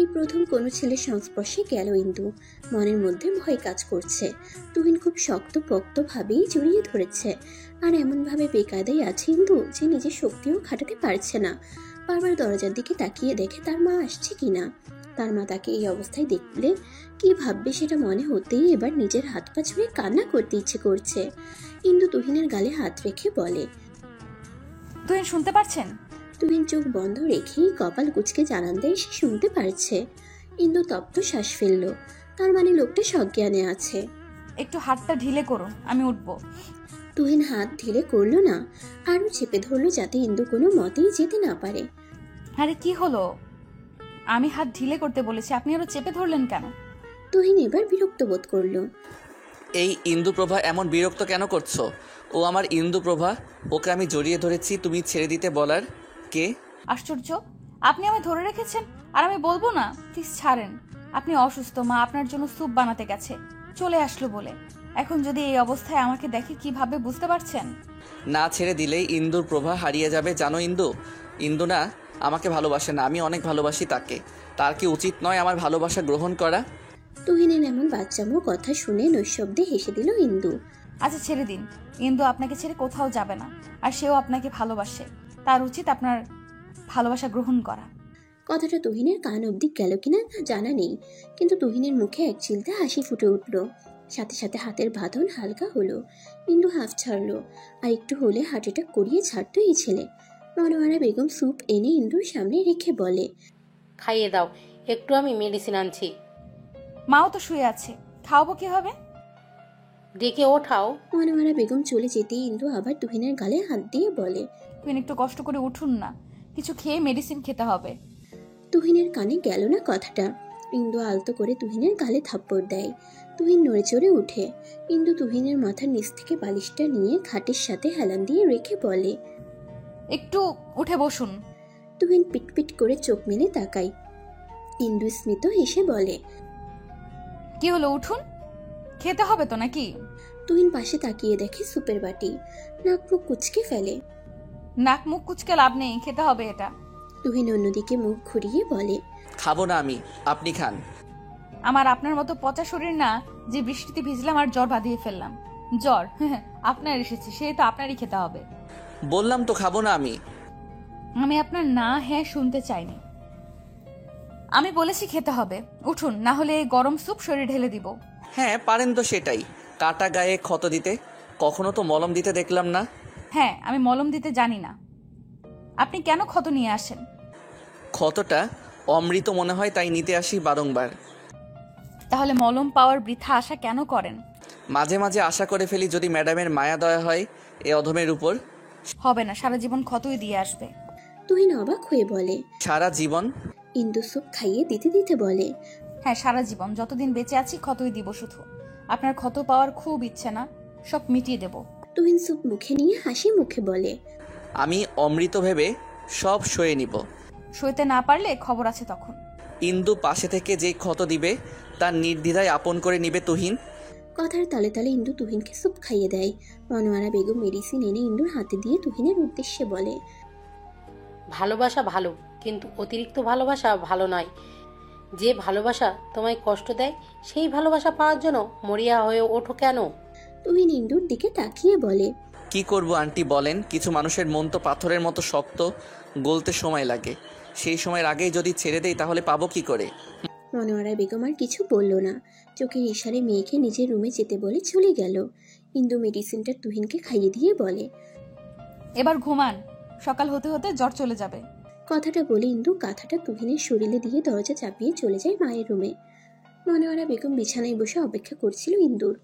এই প্রথম কোনো ছেলের সংস্পর্শে গেল ইন্দু। মনের মধ্যে ভয় কাজ করছে। তুহিন খুব শক্তপোক্তভাবেই জড়িয়ে ধরেছে, আর এমনভাবে বেকায়দায় আছে ইন্দু যে নিজের শক্তিও খাটাতে পারছে না। বারবার দরজার দিকে তাকিয়ে দেখে তার মা আসছে কিনা। তার মা তাকে এই অবস্থায় দেখলে কি ভাববে সেটা মনে হতেই এবার নিজের হাত পা ছুঁয়ে কান্না করতে ইচ্ছে করছে। ইন্দু তুহিনের গালে হাত রেখে বলে, তুহিন শুনতে পারছেন? তুহিন চোখ বন্ধ রেখেই কপাল কুঁচকে জানান দেয় সে শুনতে পারছে। ইন্দু তপ্ত শ্বাস ফেলল। তার মানে লোকটা সজ্ঞানে আছে। একটু হাতটা ঢিলে করুন, আমি উঠবো। তুহিন হাত ঢিলে করলো না, আরো চেপে ধরলো যাতে ইন্দু কোনো মতেই যেতে না পারে। আরে কি হলো? আমি হাত ঢিলে করতে বলেছি, আপনি আরো চেপে ধরলেন কেন? তুহিন এবার বিরক্ত বোধ করলো। এই ইন্দুপ্রভা এমন বিরক্ত কেন করছো? ও আমার ইন্দুপ্রভা, ওকে আমি জড়িয়ে ধরেছি, তুমি ছেড়ে দিতে বলার কে? আশ্চর্য, আপনি আমায় ধরে রেখেছেন আর আমি বলবো না? প্লিজ ছাড়েন। আপনি অসুস্থ, মা আপনার জন্য স্যুপ বানাতে গেছে, চলে আসলো বলে। এখন যদি এই অবস্থায় আমাকে দেখে কিভাবে, বুঝতে পারছেন? না ছেড়ে দিলেই ইন্দুর প্রভা হারিয়ে যাবে, জানো ইন্দু? ইন্দু না আমাকে ভালোবাসে না, আমি অনেক ভালোবাসি তাকে। তার কি উচিত নয় আমার ভালোবাসা গ্রহণ করা? তুহিনের এমন বাচ্চামো কথা শুনে নৈশব্দে হেসে দিল ইন্দু। আচ্ছা ছেড়ে দিন, ইন্দু আপনাকে ছেড়ে কোথাও যাবে না, আর সেও আপনাকে ভালোবাসে। তার উচিত আপনার ভালোবাসা গ্রহণ করা। কথাটা তুহিনের কান অবধি গেল কিনা তা জানা নেই, কিন্তু তুহিনের মুখে এক চিলতে হাসি ফুটে উঠল। সাথে সাথে হাতের বাঁধন হালকা হলো। ইন্দু হাফ ছাড়লো, আর একটু হলে হার্ট অ্যাটাক করিয়ে ছাড়তো এই ছেলে। মনোয়ারা বেগম স্যুপ এনে ইন্দুর সামনে রেখে বলে, খাইয়ে দাও, একটু আমি মেডিসিন আনছি। মাও তো শুয়ে আছে, খাওয়াবো কিভাবে? ডেকে ওঠাও। মনোয়ারা বেগম চলে যেতেই ইন্দু আবার তুহিনের গালে হাত দিয়ে বলে, তুহিন একটু কষ্ট করে উঠুন না, কিছু খেয়ে মেডিসিন খেতে হবে। তুহিনের কানে গেল না কথাটা। ইন্দু আলতো করে তুহিনের গালে থাপ্পড় দেয়। তুহিন নড়ে চড়ে উঠে। ইন্দু তুহিনের মাথার নিচ থেকে বালিশটা নিয়ে খাটের সাথে হেলান দিয়ে রেখে বলে, একটু উঠে বসুন। তুহিন পিটপিট করে চোখ মেলে তাকায়। ইন্দু স্মিত হেসে বলে, কি হলো, উঠুন, খেতে হবে তো নাকি? তুহিন পাশে তাকিয়ে দেখে সুপের বাটি। নাক মুখ কুচকে ফেলে। নাক মুখ কুচকে লাভ নেই, খেতে হবে এটা। তুহিন অন্যদিকে মুখ ঘুরিয়ে বলে, খাবো না আমি, আপনি খান। আমার আপনার মতো পচা শরীর না যে বৃষ্টিতে ভিজলাম আর জ্বর বাঁধিয়ে ফেললাম। জ্বর আপনার এসেছে, সেই তো আপনারই খেতে হবে। বললাম তো খাবো না আমি। আমি আপনার না হ্যাঁ শুনতে চাইনি, আমি বলেছি খেতে হবে। উঠুন, না হলে এই গরম স্যুপ শরীরে ঢেলে দিব। হ্যাঁ পারেন তো সেটাই, কাটা গায়ে ক্ষত দিতে। কখনো তো মলম দিতে দেখলাম না। হ্যাঁ, আমি মলম দিতে জানি না। আপনি কেন ক্ষত নিয়ে আসেন? ক্ষতটা অমৃত মনে হয় তাই নিতে আসি বারংবার। তাহলে মলম পাওয়ার বৃথা আশা কেন করেন? মাঝে মাঝে আশা করে ফেলি যদি ম্যাডামের মায়া দয়া হয় এ অধমের উপর। হবে না, সারা জীবন ক্ষতই দিয়ে আসবে। তুহিন অবাক হয়ে বলে, সারা জীবন? ইন্দু স্যুপ খাইয়ে দিতে দিতে বলে, হ্যাঁ সারা জীবন, যতদিন বেঁচে আছি ক্ষতই দিব শুধু। আপনার ক্ষত পাওয়ার খুব ইচ্ছে না? সব মিটিয়ে দেব। তুহিন স্যুপ মুখে নিয়ে হাসি মুখে বলে, আমি অমৃত ভেবে সব সয়ে নিব। সইতে না পারলে খবর আছে তখন। ইন্দু পাশে থেকে যে ক্ষত দিবে তার নির্দ্বিধায় আপন করে নিবে তুহিন। কথার তালে তালে ইন্দু তুহিনকে স্যুপ খাইয়ে দেয়। মনোয়ারা বেগম মেডিসিন এনে ইন্দুর হাতে দিয়ে তুহিনের উদ্দেশ্যে বলে, ভালোবাসা ভালো, কিন্তু অতিরিক্ত ভালোবাসা ভালো নয়। যে ভালোবাসা তোমায় কষ্ট দেয় সেই ভালোবাসা পাওয়ার জন্য মরিয়া হয়ে ওঠো কেন? তুহিন ইন্দুর দিকে তাকিয়ে বলে, কি করব আন্টি বলেন? কিছু মানুষের মন তো পাথরের মতো শক্ত, গলতে সময় লাগে। সেই সময়ের আগেই যদি ছেড়ে দেই তাহলে পাবো কি করে? মনোয়ারা বেগম আর কিছু বলল না। চোখের ইশারে মেয়েকে নিজের রুমে যেতে বলে চলে গেল। ইন্দু মেডিসিনটা তুহিনকে খাইয়ে দিয়ে বলে, এবার ঘুমান, সকাল হতে হতে জ্বর চলে যাবে। কথাটা বলে ইন্দু কাঁথাটা তুহিনের শরীরে দিয়ে দরজা চাপিয়ে চলে যায় মায়ের রুমে। মনোয়ারা বেগম বিছানায় বসে অপেক্ষা করছিল ইন্দুর।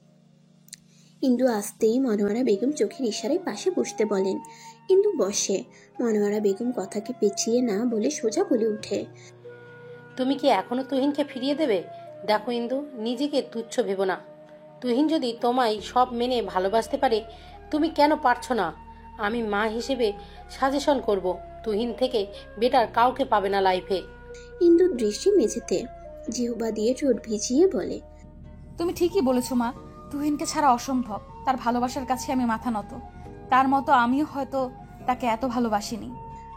ইন্দু আসতেই মনোয়ারা বেগম চোখের ইশারায় পাশে বসতে বলেন। ইন্দু বসে। মনোয়ারা বেগম কথাকে পেঁচিয়ে না বলে সোজা বলে উঠে, তুমি কি এখনো তুহিনকে ফিরিয়ে দেবে? দেখো ইন্দু, নিজেকে তুচ্ছ ভেবো না। তুহিন যদি তোমায় সব মেনে ভালোবাসতে পারে, তুমি কেন পারছো না? আমি মা হিসেবে সাজেশন করব, তুহিন থেকে বেটার কাউকে পাবে না লাইফে। ইন্দুর দৃষ্টি মেঝেতে, জিহ্বা দিয়ে ঠোঁট ভিজিয়ে বলে, তুমি ঠিকই বলেছো মা, তুহিনকে ছাড়া অসম্ভব। তার ভালোবাসার কাছে আমি মাথা নত। তার মতো আমিও হয়তো তাকে এত ভালোবাসিনি।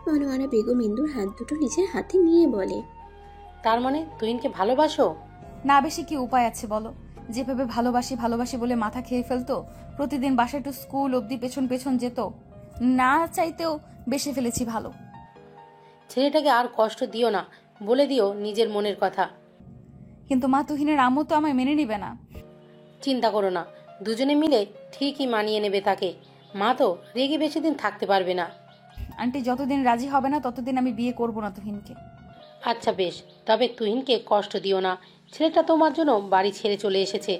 মনোয়ারা বেগম ইন্দুর হাত দুটো নিজের হাতে নিয়ে বলে, তার মানে তুহিনকে ভালোবাসো? না বেশি কি উপায় আছে বলো? যেভাবে ভালোবাসি ভালোবাসি বলে মাথা খেয়ে ফেলতো, প্রতিদিন বাসায় টু স্কুল অবধি পেছন পেছন যেত, না চাইতেও বেশি ফেলেছি ভালো। ছেলেটাকে আর কষ্ট দিও না, বলে দিও নিজের মনের কথা। কিন্তু মা, তুহিনের আম্মু তো আমায় মেনে নিবে না। চিন্তা করো না, দুজনে মিলে ঠিকই মানিয়ে নেবে তাকে। মা তো রেগে বেশি দিন থাকতে পারবে না। আন্টি যতদিন রাজি হবে না ততদিন আমি বিয়ে করব না তুহিনকে। আচ্ছা বেশ, তবে তুহিনকে কষ্ট দিও না। ছেলেটা তোমার জন্য বাড়ি ছেড়ে চলে এসেছে।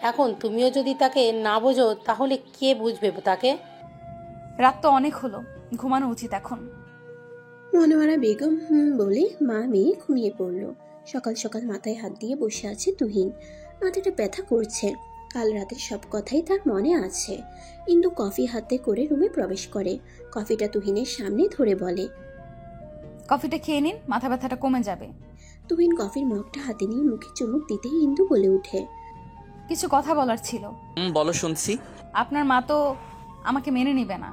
এখন তুমিও যদি তাকে না বোঝো তাহলে কে বুঝবে তাকে? রাত তো অনেক হলো, ঘুমানো উচিত এখন। মনোয়ারা বেগম বলে মা মেয়ে ঘুমিয়ে পড়ল। সকাল সকাল মাথায় হাত দিয়ে বসে আছে তুহিন। মাথাটা ব্যথা করছে। কাল রাতের সব কথাই তার মনে আছে। ইন্দু কফি হাতে করে রুমে প্রবেশ করে। কফিটা তুহিনের সামনে ধরে বলে, কফিটা খেয়ে নিন, মাথা ব্যথাটা কমে যাবে। তুহিন কফির মগটা হাতে নিয়ে মুখে চুমুক দিতেই ইন্দু বলে উঠে, কিছু কথা বলার ছিল। বলো শুনছি। আপনার মা তো আমাকে মেনে নিবে না।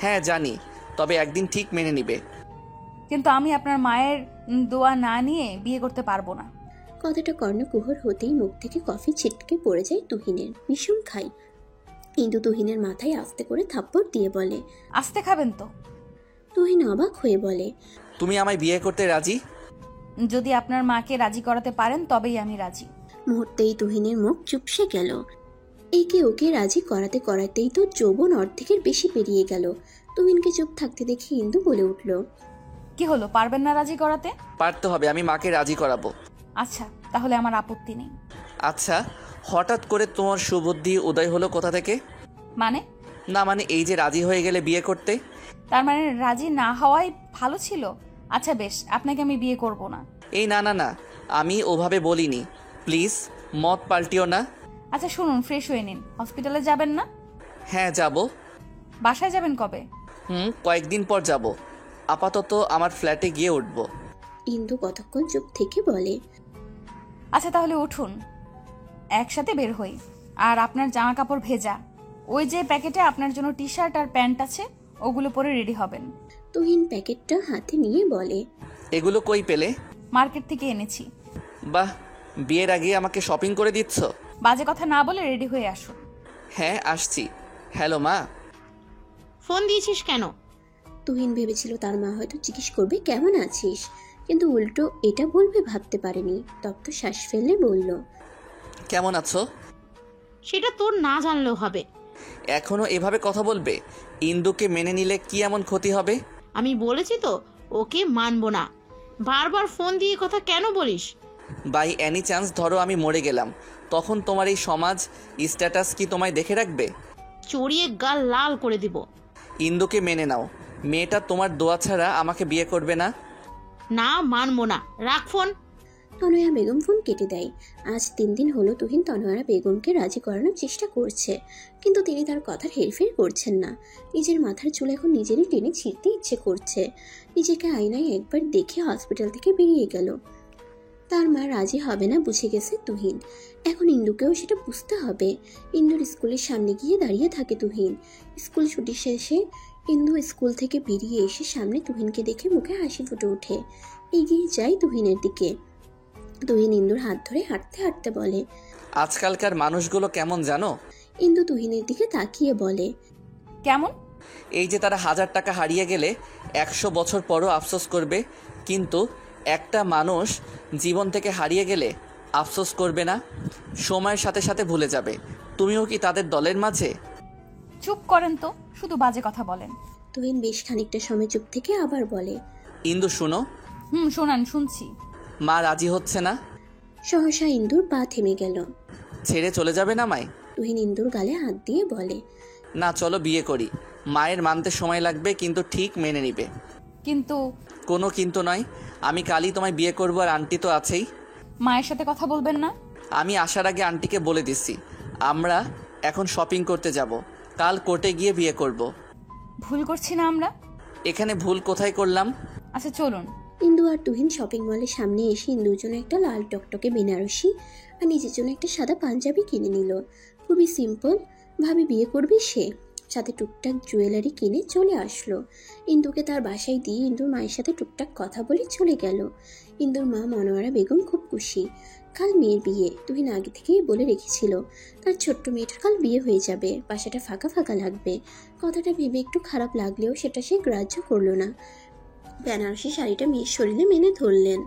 হ্যাঁ জানি, তবে একদিন ঠিক মেনে নিবে। কিন্তু আমি আপনার মায়ের দোয়া না নিয়ে বিয়ে করতে পারবো না। কথাটা কর্ণকুহর হতেই মুখ থেকে কফি ছিটকে পড়ে যায় তুহিনের। ভীষণ খাই। ইন্দু তুহিনের মাথায় আস্তে করে থাপ্পড় দিয়ে বলে, আস্তে খাবেন তো? তুহিন অবাক হয়ে বলে, তুমি আমায় বিয়ে করতে রাজি? যদি আপনার মাকে রাজি করাতে পারেন তবেই আমি রাজি। মুহূর্তেই তুহিনের মুখ চুপসে গেল। একে ওকে রাজি করাতে করাতেই তো যৌবন অর্ধেকের বেশি পেরিয়ে গেল। তুহিনকে চুপ থাকতে দেখে ইন্দু বলে উঠল, কি হলো, পারবেন না রাজি করাতে? পারতে হবে, আমি মাকে রাজি করাবো। আচ্ছা, তাহলে আমার আপত্তি নেই। আচ্ছা, হঠাৎ করে তোমার সুবুদ্ধি উদয় হলো কোথা থেকে? মানে? না মানে এই যে রাজি হয়ে গেলে বিয়ে করতে। তার মানে রাজি না হওয়াই ভালো ছিল? আচ্ছা বেশ, আপনাকে আমি বিয়ে করব না। এই না না না, আমি ওভাবে বলিনি, প্লিজ মত পাল্টিও না। আচ্ছা শুনুন, ফ্রেশ হয়ে নিন। হসপিটালে যাবেন না? হ্যাঁ যাব। বাসায় যাবেন কবে? কয়েকদিন পর যাব। আপাতত আমার ফ্ল্যাটে গিয়ে উঠবো। ইন্দু কতক্ষণ চুপ থেকে বলে, আচ্ছা তাহলে উঠুন, একসাথে বের হই। আর আপনার জামা কাপড় ভেজা, ওই যে প্যাকেটে আপনার জন্য টি শার্ট আর প্যান্ট আছে, ওগুলো পরে রেডি হবেন। তুহিন প্যাকেটটা হাতে নিয়ে বলে, এগুলো কই পেলে? মার্কেট থেকে এনেছি। বাহ, বিয়ের আগে আমাকে শপিং করে দিচ্ছ। বাজে কথা না বলে রেডি হয়ে আসুন। হ্যাঁ আসছি। হ্যালো মা। ফোন দিয়েছিস কেন? তুহিন ভেবেছিল তার মা হয়তো জিজ্ঞেস করবে কেমন আছিস, কিন্তু উল্টো এটা বলবে ভাবতে পারেনি। তপ্ত শ্বাস ফেললে বলল, কেমন আছো? সেটা তোর না জানলেও হবে। এখনো এভাবে কথা বলবে? ইন্দুকে মেনে নিলে কি এমন ক্ষতি হবে? আমি বলেছি তো ওকে মানবো না। বারবার ফোন দিয়ে কথা কেন বলিস? বাই এনি চান্স ধরো আমি মরে গেলাম, তখন তোমার এই সমাজ স্ট্যাটাস কি তোমায় দেখে রাখবে? চড়িয়ে গাল লাল করে দিব। ইন্দুকে মেনে নাও, মেয়েটা তোমার দোয়া ছাড়া আমাকে বিয়ে করবে না। না, মানবো না, রাখ ফোন। তনয়া বেগম ফোন কেটে দেয়। আজ 3 দিন হলো তুহিন তনয়া বেগমকে রাজি করানোর চেষ্টা করছে, কিন্তু তিনি তার কথার হেরফের করছেন না। নিজের মাথার চুল এখন নিজেরই টেনে ছিঁড়তে ইচ্ছে করছে। নিজেকে আয়নায় একবার দেখে হসপিটাল থেকে বেরিয়ে গেল। তার মা রাজি হবে না বুঝে গেছে তুহিন। এখন ইন্দুকেও সেটা বুঝতে হবে। ইন্দুর স্কুলের সামনে গিয়ে দাঁড়িয়ে থাকে তুহিন। স্কুল ছুটি শেষে ইন্দু স্কুল থেকে বেরিয়ে এসে সামনে তুহিনকে দেখে মুখে হাসি ফুটে ওঠে। এগিয়ে যায় তুহিনের দিকে। তুহিন ইন্দুর হাত ধরে হাঁটতে হাঁটতে বলে, আজকালকার মানুষগুলো কেমন জানো? ইন্দু তুহিনের দিকে তাকিয়ে বলে, কেমন? এই যে তারা 1000 টাকা হারিয়ে গেলে 100 বছর পরও আফসোস করবে, কিন্তু একটা মানুষ জীবন থেকে হারিয়ে গেলে আফসোস করবে না, সময়ের সাথে সাথে ভুলে যাবে। তুমিও কি তাদের দলের মাঝে? চুপ করেন তো, শুধু বাজে কথা বলেন। তুহিন বেশ খানিকটা সময় চুপ থেকে আবার বলে, ইন্দু শুনো। শোনান, শুনছি। মা রাজি হচ্ছে না। সহসা ইন্দুর পা থেমে গেল। ছেড়ে চলে যাবে না মাই? তুহিন ইন্দুর গালে হাত দিয়ে বলে, না চলো বিয়ে করি। মায়ের মানতে সময় লাগবে, কিন্তু ঠিক মেনে নিবে। কিন্তু? কোনো কিন্তু নয়, আমি কালই তোমায় বিয়ে করবো, আর আন্টি তো আছেই। মায়ের সাথে কথা বলবেন না? আমি আসার আগে আন্টিকে বলে দিচ্ছি আমরা এখন শপিং করতে যাব, কাল কোর্টে গিয়ে বিয়ে করব। ভুল করছি না আমরা? এখানে ভুল কোথায় করলাম? আচ্ছা চলুন। ইন্দু আর তুহিন শপিং মলের সামনে এসে ইন্দুর জন্য একটা লাল টকটকে বেনারসি আর নিজের জন্য একটা সাদা পাঞ্জাবি কিনে নিল। খুবই সিম্পল ভাবে বিয়ে করবে সে। সাথে টুকটাক জুয়েলারি কিনে চলে আসলো। ইন্দুকে তার বাসায় দিয়ে ইন্দুর মায়ের সাথে টুকটাক কথা বলে চলে গেল। ইন্দুর মা মনোয়ারা বেগম খুব খুশি। কাল মেয়ের বিয়ে। তুহিন আগে থেকেই বলে রেখেছিল তার ছোট্ট মেয়েটার কাল বিয়ে হয়ে যাবে, বাসাটা ফাঁকা ফাঁকা লাগবে। কথাটা ভেবে একটু খারাপ লাগলেও সেটা সে গ্রাহ্য করলো না। বেনারসি শাড়িটা মেয়ের শরীরে মেনে ধরলেন।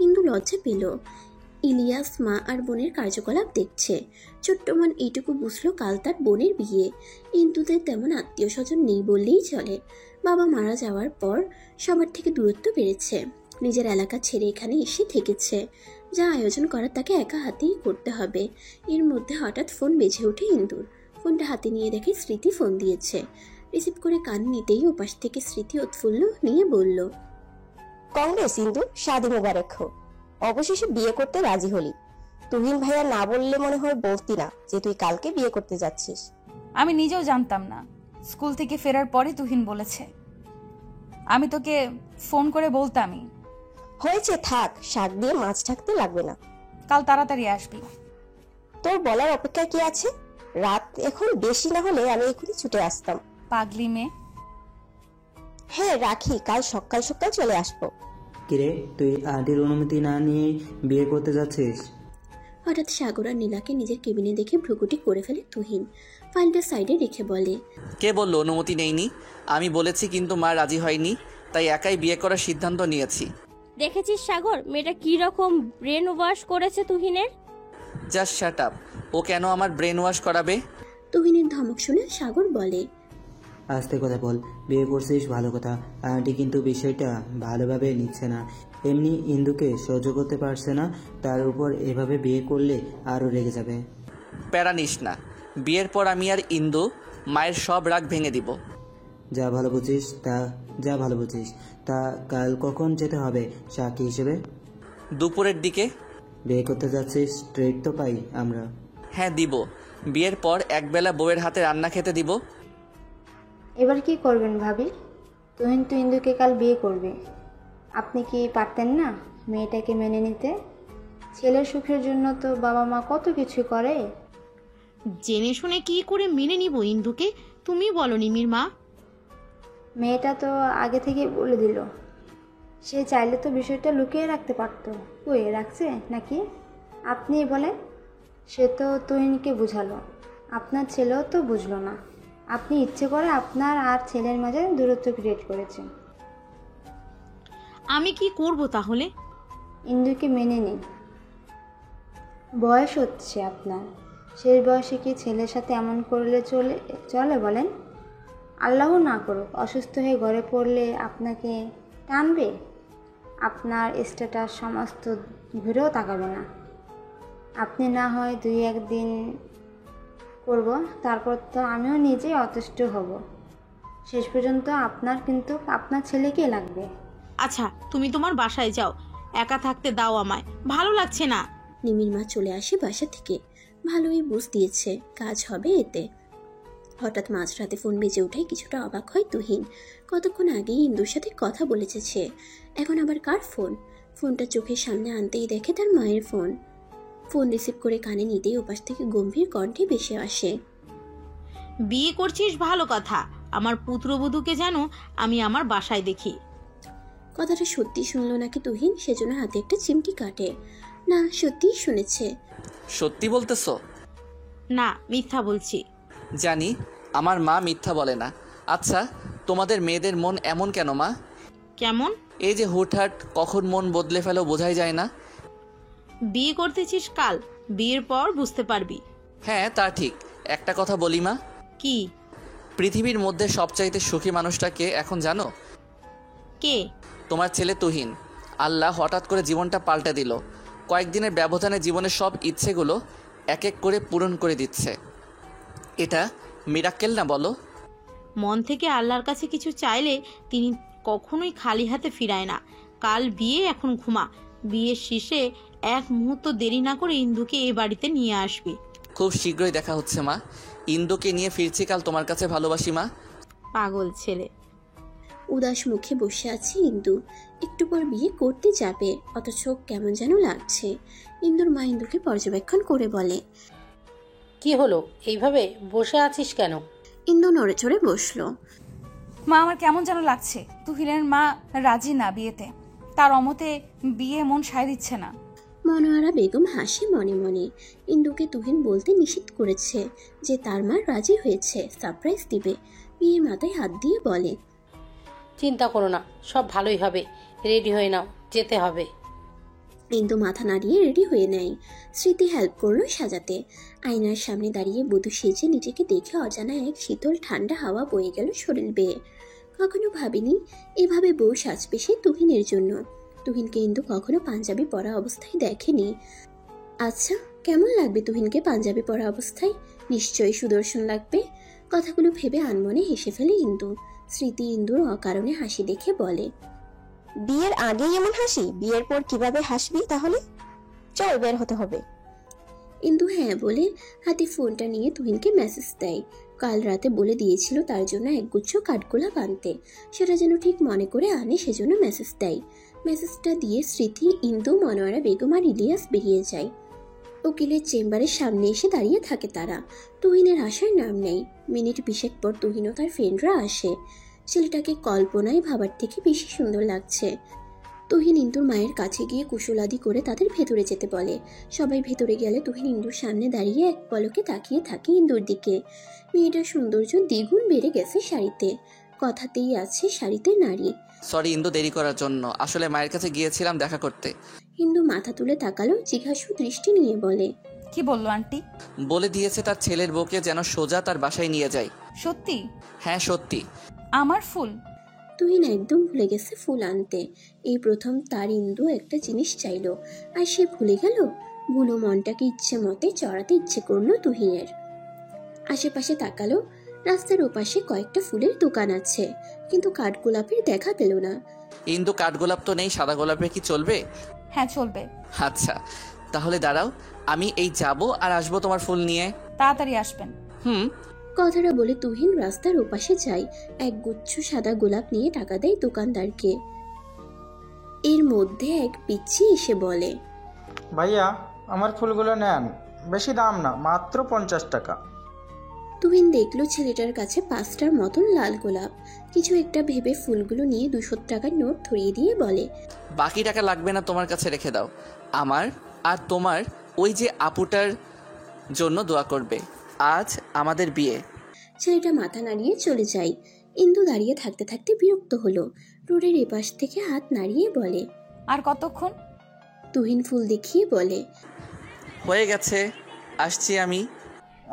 ইন্দু লজ্জা পেল। ইলিয়াস মা আর বোনের কার্যকলাপ দেখছে। ছোট্ট মন এইটুকু বুঝলো কাল তার বোনের বিয়ে। ইন্দুদের তেমন আত্মীয় স্বজন নেই বললেই চলে। বাবা মারা যাওয়ার পর সবার থেকে দূরত্ব বেড়েছে। নিজের এলাকা ছেড়ে এখানে এসে থেকেছে। যা আয়োজন করার তাকে একা হাতেই করতে হবে। এর মধ্যে হঠাৎ ফোন বেজে ওঠে ইন্দুর। ফোনটা হাতে নিয়ে দেখে স্মৃতি ফোন দিয়েছে। রিসিভ করে কান নিতেই ওপাশ থেকে স্মৃতি উৎফুল্ল নিয়ে বলল, কংগ্রেস ইন্দু, শাদি মোবারক হো। অবশেষে বিয়ে করতে রাজি হলি। তুহিন ভাইয়া না বললে মনে হয় বলতি না যে তুই কালকে বিয়ে করতে যাচ্ছিস। আমি নিজেও জানতাম না, স্কুল থেকে ফেরার পরে তুহিন বলেছে। আমি তোকে ফোন করে বলতামই। হয়েছে, থাক, শাক দিয়ে মাছ ঢাকতে লাগবে না। কাল তাড়াতাড়ি আসবি। তোর বলার অপেক্ষা কি আছে? রাত এখন বেশি না হলে আমি এখনই ছুটে আসতাম। পাগলি মেয়ে। হ্যাঁ রাখি, কাল সকাল সকাল চলে আসবো। কিরে, তুই আন্টির অনুমতি না নিয়ে বিয়ে করতে যাচ্ছিস? হঠাৎ সাগর আর নীলাকে নিজের কেবিনে দেখে ভ্রুকুটি করে ফেলে তুহিন। ফাইলটা সাইডে রেখে বলে, কে বললো অনুমতি নেইনি? আমি বলেছি, কিন্তু মা রাজি হয়নি, তাই একাই বিয়ে করার সিদ্ধান্ত নিয়েছি। দেখেছিস সাগর, মেয়েটা কি রকম ব্রেন ওয়াশ করেছে তুহিনের। Just shut up. ও কেন আমার ব্রেন ওয়াশ করাবে? তুহিনের ধমক শুনে সাগর বলে, আস্তে কথা বল, বিয়ে করছিস ভালো কথা, আন্টি কিন্তু বিষয়টা ভালোভাবে নিচ্ছে না। এমনি ইন্দুকে সহ্য করতে পারছে না, তার উপর এভাবে বিয়ে করলে আরও রেগে যাবে। প্যারা নিস না, বিয়ের পর আমি আর ইন্দু মায়ের সব রাগ ভেঙে দিব। যা ভালো বুঝিস তা কাল কখন যেতে হবে সাক্ষী হিসেবে? দুপুরের দিকে। বিয়ে করতে যাচ্ছিস, ট্রিট তো পাই আমরা। হ্যাঁ দিব, বিয়ের পর একবেলা বউয়ের হাতে রান্না খেতে দিব। এবার কি করবেন ভাবি? তুহিন তো ইন্দুকে কাল বিয়ে করবে। আপনি কি পারতেন না মেয়েটাকে মেনে নিতে? ছেলের সুখের জন্য তো বাবা মা কত কিছু করে। জেনে শুনে কি করে মেনে নিব ইন্দুকে? তুমি বলো নিমির মা। মেয়েটা তো আগে থেকে বলে দিল। সে চাইলে তো বিষয়টা লুকিয়ে রাখতে পারতো। কই রাখছে নাকি? আপনিই বলেন। সে তো তুহিনকে বুঝালো, আপনার ছেলেও তো বুঝলো না। আপনি ইচ্ছে করে আপনার আর ছেলের মাঝে দূরত্ব ক্রিয়েট করেছেন। আমি কি করব তাহলে? ইন্দুকে মেনে নিন। বয়স হচ্ছে আপনার, শেষ বয়সে কি ছেলের সাথে এমন করলে চলে বলেন? আল্লাহ না করুক অসুস্থ হয়ে ঘরে পড়লে আপনাকে টানবে? আপনার স্ট্যাটাস সমস্ত ঘুরেও তাকাবে না। আপনি না হয় 2-1 দিন করব, তারপর তো আমিও নিজেই অতুষ্ট হব। শেষ পর্যন্ত আপনার কিন্তু আপনার ছেলেকে লাগবে। আচ্ছা তুমি তোমার বাসায় যাও, একা থাকতে দাও আমায়, ভালো লাগছে না। নিমির মা চলে আসে বাসা থেকে। ভালোই বুঝ দিয়েছে কাজ হবে এতে। হঠাৎ মাঝরাতে ফোন বেজে ওঠায় কিছুটা অবাক হয় তুহিন। কতক্ষণ আগেই ইন্দুর সাথে কথা বলেছে সে, এখন আবার কার ফোন? ফোনটা চোখের সামনে আনতেই দেখে তার মায়ের ফোন। ফোন রিসিভ করে কানে নিতেই ওপাশ থেকে গম্ভীর কণ্ঠে ভেসে আসে, বিয়ে করছিস ভালো কথা, আমার পুত্রবধূকে যেন আমি আমার বাসায় দেখি। কথাটা সত্যি শুনলো নাকি তুহিন, সেজন্য হাতে একটা চিমটি কাটে। না, সত্যিই শুনেছে। সত্যি বলতেছো? না, মিথ্যা বলছি। জানি আমার মা মিথ্যা বলে না। আচ্ছা তোমাদের মেয়েদের মন এমন কেন মা? কেমন? এই যে হুটহাট কখন মন বদলে ফেলো বোঝাই যায় না। বিয়ে করতেছিস কাল, বিয়ের পর বুঝতে পারবি। হ্যাঁ তা ঠিক। একটা কথা বলি মা। কি? পৃথিবীর মধ্যে সবচাইতে সুখী মানুষটা কে এখন জানো? কে? তোমার ছেলে তুহিন। আল্লাহ হঠাৎ করে জীবনটা পাল্টে দিল। কয়েকদিনের ব্যবধানে জীবনের সব ইচ্ছেগুলো এক এক করে পূরণ করে দিচ্ছে। এটা মিরাক্কেল না বলো? মন থেকে আল্লাহর কাছে কিছু চাইলে তিনি কখনোই খালি হাতে ফিরায় না। কাল বিয়ে, এখন ঘুমা। বিয়ের শেষে এক মুহূর্ত দেরি না করে ইন্দুকে এ বাড়িতে নিয়ে আসবি। খুব শীঘ্রই দেখা হচ্ছে মা। ইন্দুকে নিয়ে ফিরছি কাল তোমার কাছে, ভালোবাসি মা। পাগল ছেলে। উদাস মুখে বসে আছে ইন্দু। একটু পর বিয়ে করতে যাবে, অথচ কেমন যেন লাগছে। ইন্দুর মা ইন্দুকে পর্যবেক্ষণ করে বলে, কি হলো, এইভাবে বসে আছিস কেন? ইন্দু নড়ে চড়ে বসলো। মা আমার কেমন যেন লাগছে। তুহিনের মা রাজি না বিয়েতে, তার অমতে বিয়ে মন সায় দিচ্ছে না। মনোয়ারা বেগম হাসে মনে মনে। ইন্দুকে তুহিন বলতে নিষেধ করেছে যে তার মা রাজি হয়েছে, সারপ্রাইজ দিবে। বিয়ের মাথায় হাত দিয়ে বলে, চিন্তা করো না, সব ভালোই হবে। রেডি হয়ে নাও, যেতে হবে। ইন্দু মাথা নাড়িয়ে রেডি হয়ে নেয়। স্মৃতি হেল্প করলো সাজাতে। আয়নার সামনে দাঁড়িয়ে বধূ সেজে নিজেকে দেখে অজানা এক শীতল ঠান্ডা হাওয়া বয়ে গেল শরীর বেয়ে। কখনো ভাবিনি এভাবে বউ সাজবে সে তুহিনের জন্য। তুহিনকে ইন্দু কখনো পাঞ্জাবি পরা অবস্থায় দেখেনি। আচ্ছা, কেমন লাগবে তুহিনকে পাঞ্জাবি পরা অবস্থায়? নিশ্চয়ই সুদর্শন লাগবে। কথাগুলো ভেবে আনমনে হেসে ফেলে ইন্দু। স্মৃতি ইন্দুর অকারণে হাসি দেখে বলে, বিয়ের আগেই এমন হাসি, বিয়ের পর কিভাবে হাসবি তাহলে? চল বের হতে হবে। ইন্দু হ্যাঁ বলে হাতে ফোনটা নিয়ে তুহিনকে মেসেজ দেয়। কাল রাতে বলে দিয়েছিল তার জন্য একগুচ্ছ কাঠগোলাপ আনতে, সেটা যেন ঠিক মনে করে আনে, সেজন্য মেসেজ দেয়। মেসেজটা দিয়ে স্মৃতি, ইন্দু, মনোয়ারা বেগম আর ইলিয়াস বেরিয়ে যায়। উকিলের চেম্বারের সামনে এসে দাঁড়িয়ে থাকে তারা। তুহিনের আসার নাম নেই। মিনিট 20 পর তুহিন ও তার ফ্রেন্ডরা আসে। ছেলেটাকে কল্পনায় ভাবার থেকে বেশি সুন্দর লাগছে। তুহিন ইন্দুর মায়ের কাছে গিয়ে কুশলাদি করে তাদের ভেতরে যেতে বলে। সবাই ভেতরে গেলে তুহিন ইন্দুর সামনে দাঁড়িয়ে এক পলকে তাকিয়ে থাকে ইন্দুর দিকে। মেয়েটার সৌন্দর্য দ্বিগুণ বেড়ে গেছে শাড়িতে। কথাতেই আছে শাড়িতে নারী। সরি ইন্দু, দেরি করার জন্য। আসলে মায়ের কাছে গিয়েছিলাম দেখা করতে। ইন্দু মাথা তুলে তাকালো, জিজ্ঞাসু দৃষ্টি নিয়ে বলে, কি বললো আন্টি? বলে দিয়েছে তার ছেলের বউকে যেন সোজা তার বাসায় নিয়ে যায়। সত্যি? হ্যাঁ সত্যি। আমার ফুল? তুহিন একদম ভুলে গেছে ফুল আনতে। এই প্রথম তার ইন্দু একটা জিনিস চাইলো, আর সে ভুলে গেল। বুনো মনটাকে ইচ্ছে মতে চড়াতে ইচ্ছে করলো তুহিনের। আশেপাশে তাকালো, রাস্তার ওপাশে কয়েকটা ফুলের দোকান আছে, কিন্তু কাঠগোলাপের দেখা পেল না। ইন্দু কাঠগোলাপ তো নেই, সাদা গোলাপে কি চলবে? হ্যাঁ চলবে। আচ্ছা তাহলে দাঁড়াও, আমি এই যাব আর আসবো তোমার ফুল নিয়ে। তাড়াতাড়ি আসবেন। কথাটা বলে তুহিন রাস্তার ওপাশে যায়, এক গুচ্ছ সাদা গোলাপ নিয়ে টাকা দেয় দোকানদারকে। এর মধ্যে এক পিচ্চি এসে বলে, ভাইয়া আমার ফুলগুলো নেন, বেশি দাম না, মাত্র 50 টাকা। তুহিন দেখলো ছেলেটার কাছে 5টার মতন লাল গোলাপ। কিছু একটা ভেবে ফুলগুলো নিয়ে 200 টাকার নোট ধরিয়ে দিয়ে বলে, বাকি টাকা লাগবে না, তোমার কাছে রেখে দাও। আমার আর তোমার ওই যে আপুটার জন্য দোয়া করবে, আজ আমাদের বিয়ে। ছেলেটা মাথা নাড়িয়ে চলে যায়। ইন্দু দাঁড়িয়ে থাকতে থাকতে বিরক্ত হলো। রোডের এপাশ থেকে হাত নাড়িয়ে বলে, আর কতক্ষণ? তুহিন ফুল দেখিয়ে বলে, হয়ে গেছে, আসছি আমি।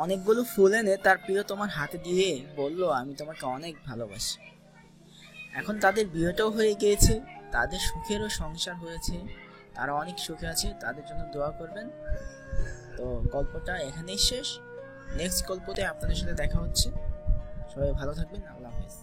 অনেকগুলো ফুল এনে তার প্রিয় তোমার হাতে দিয়ে বলল, আমি তোমাকে অনেক ভালোবাসি। এখন তাদের বিয়েটাও হয়ে গিয়েছে, তাদের সুখেরও সংসার হয়েছে, তারা অনেক সুখে আছে, তাদের জন্য দোয়া করবেন। তো গল্পটা এখানেই শেষ। নেক্সট গল্পতে আপনাদের সাথে দেখা হচ্ছে। সবাই ভালো থাকবেন। আল্লাহ হাফেজ।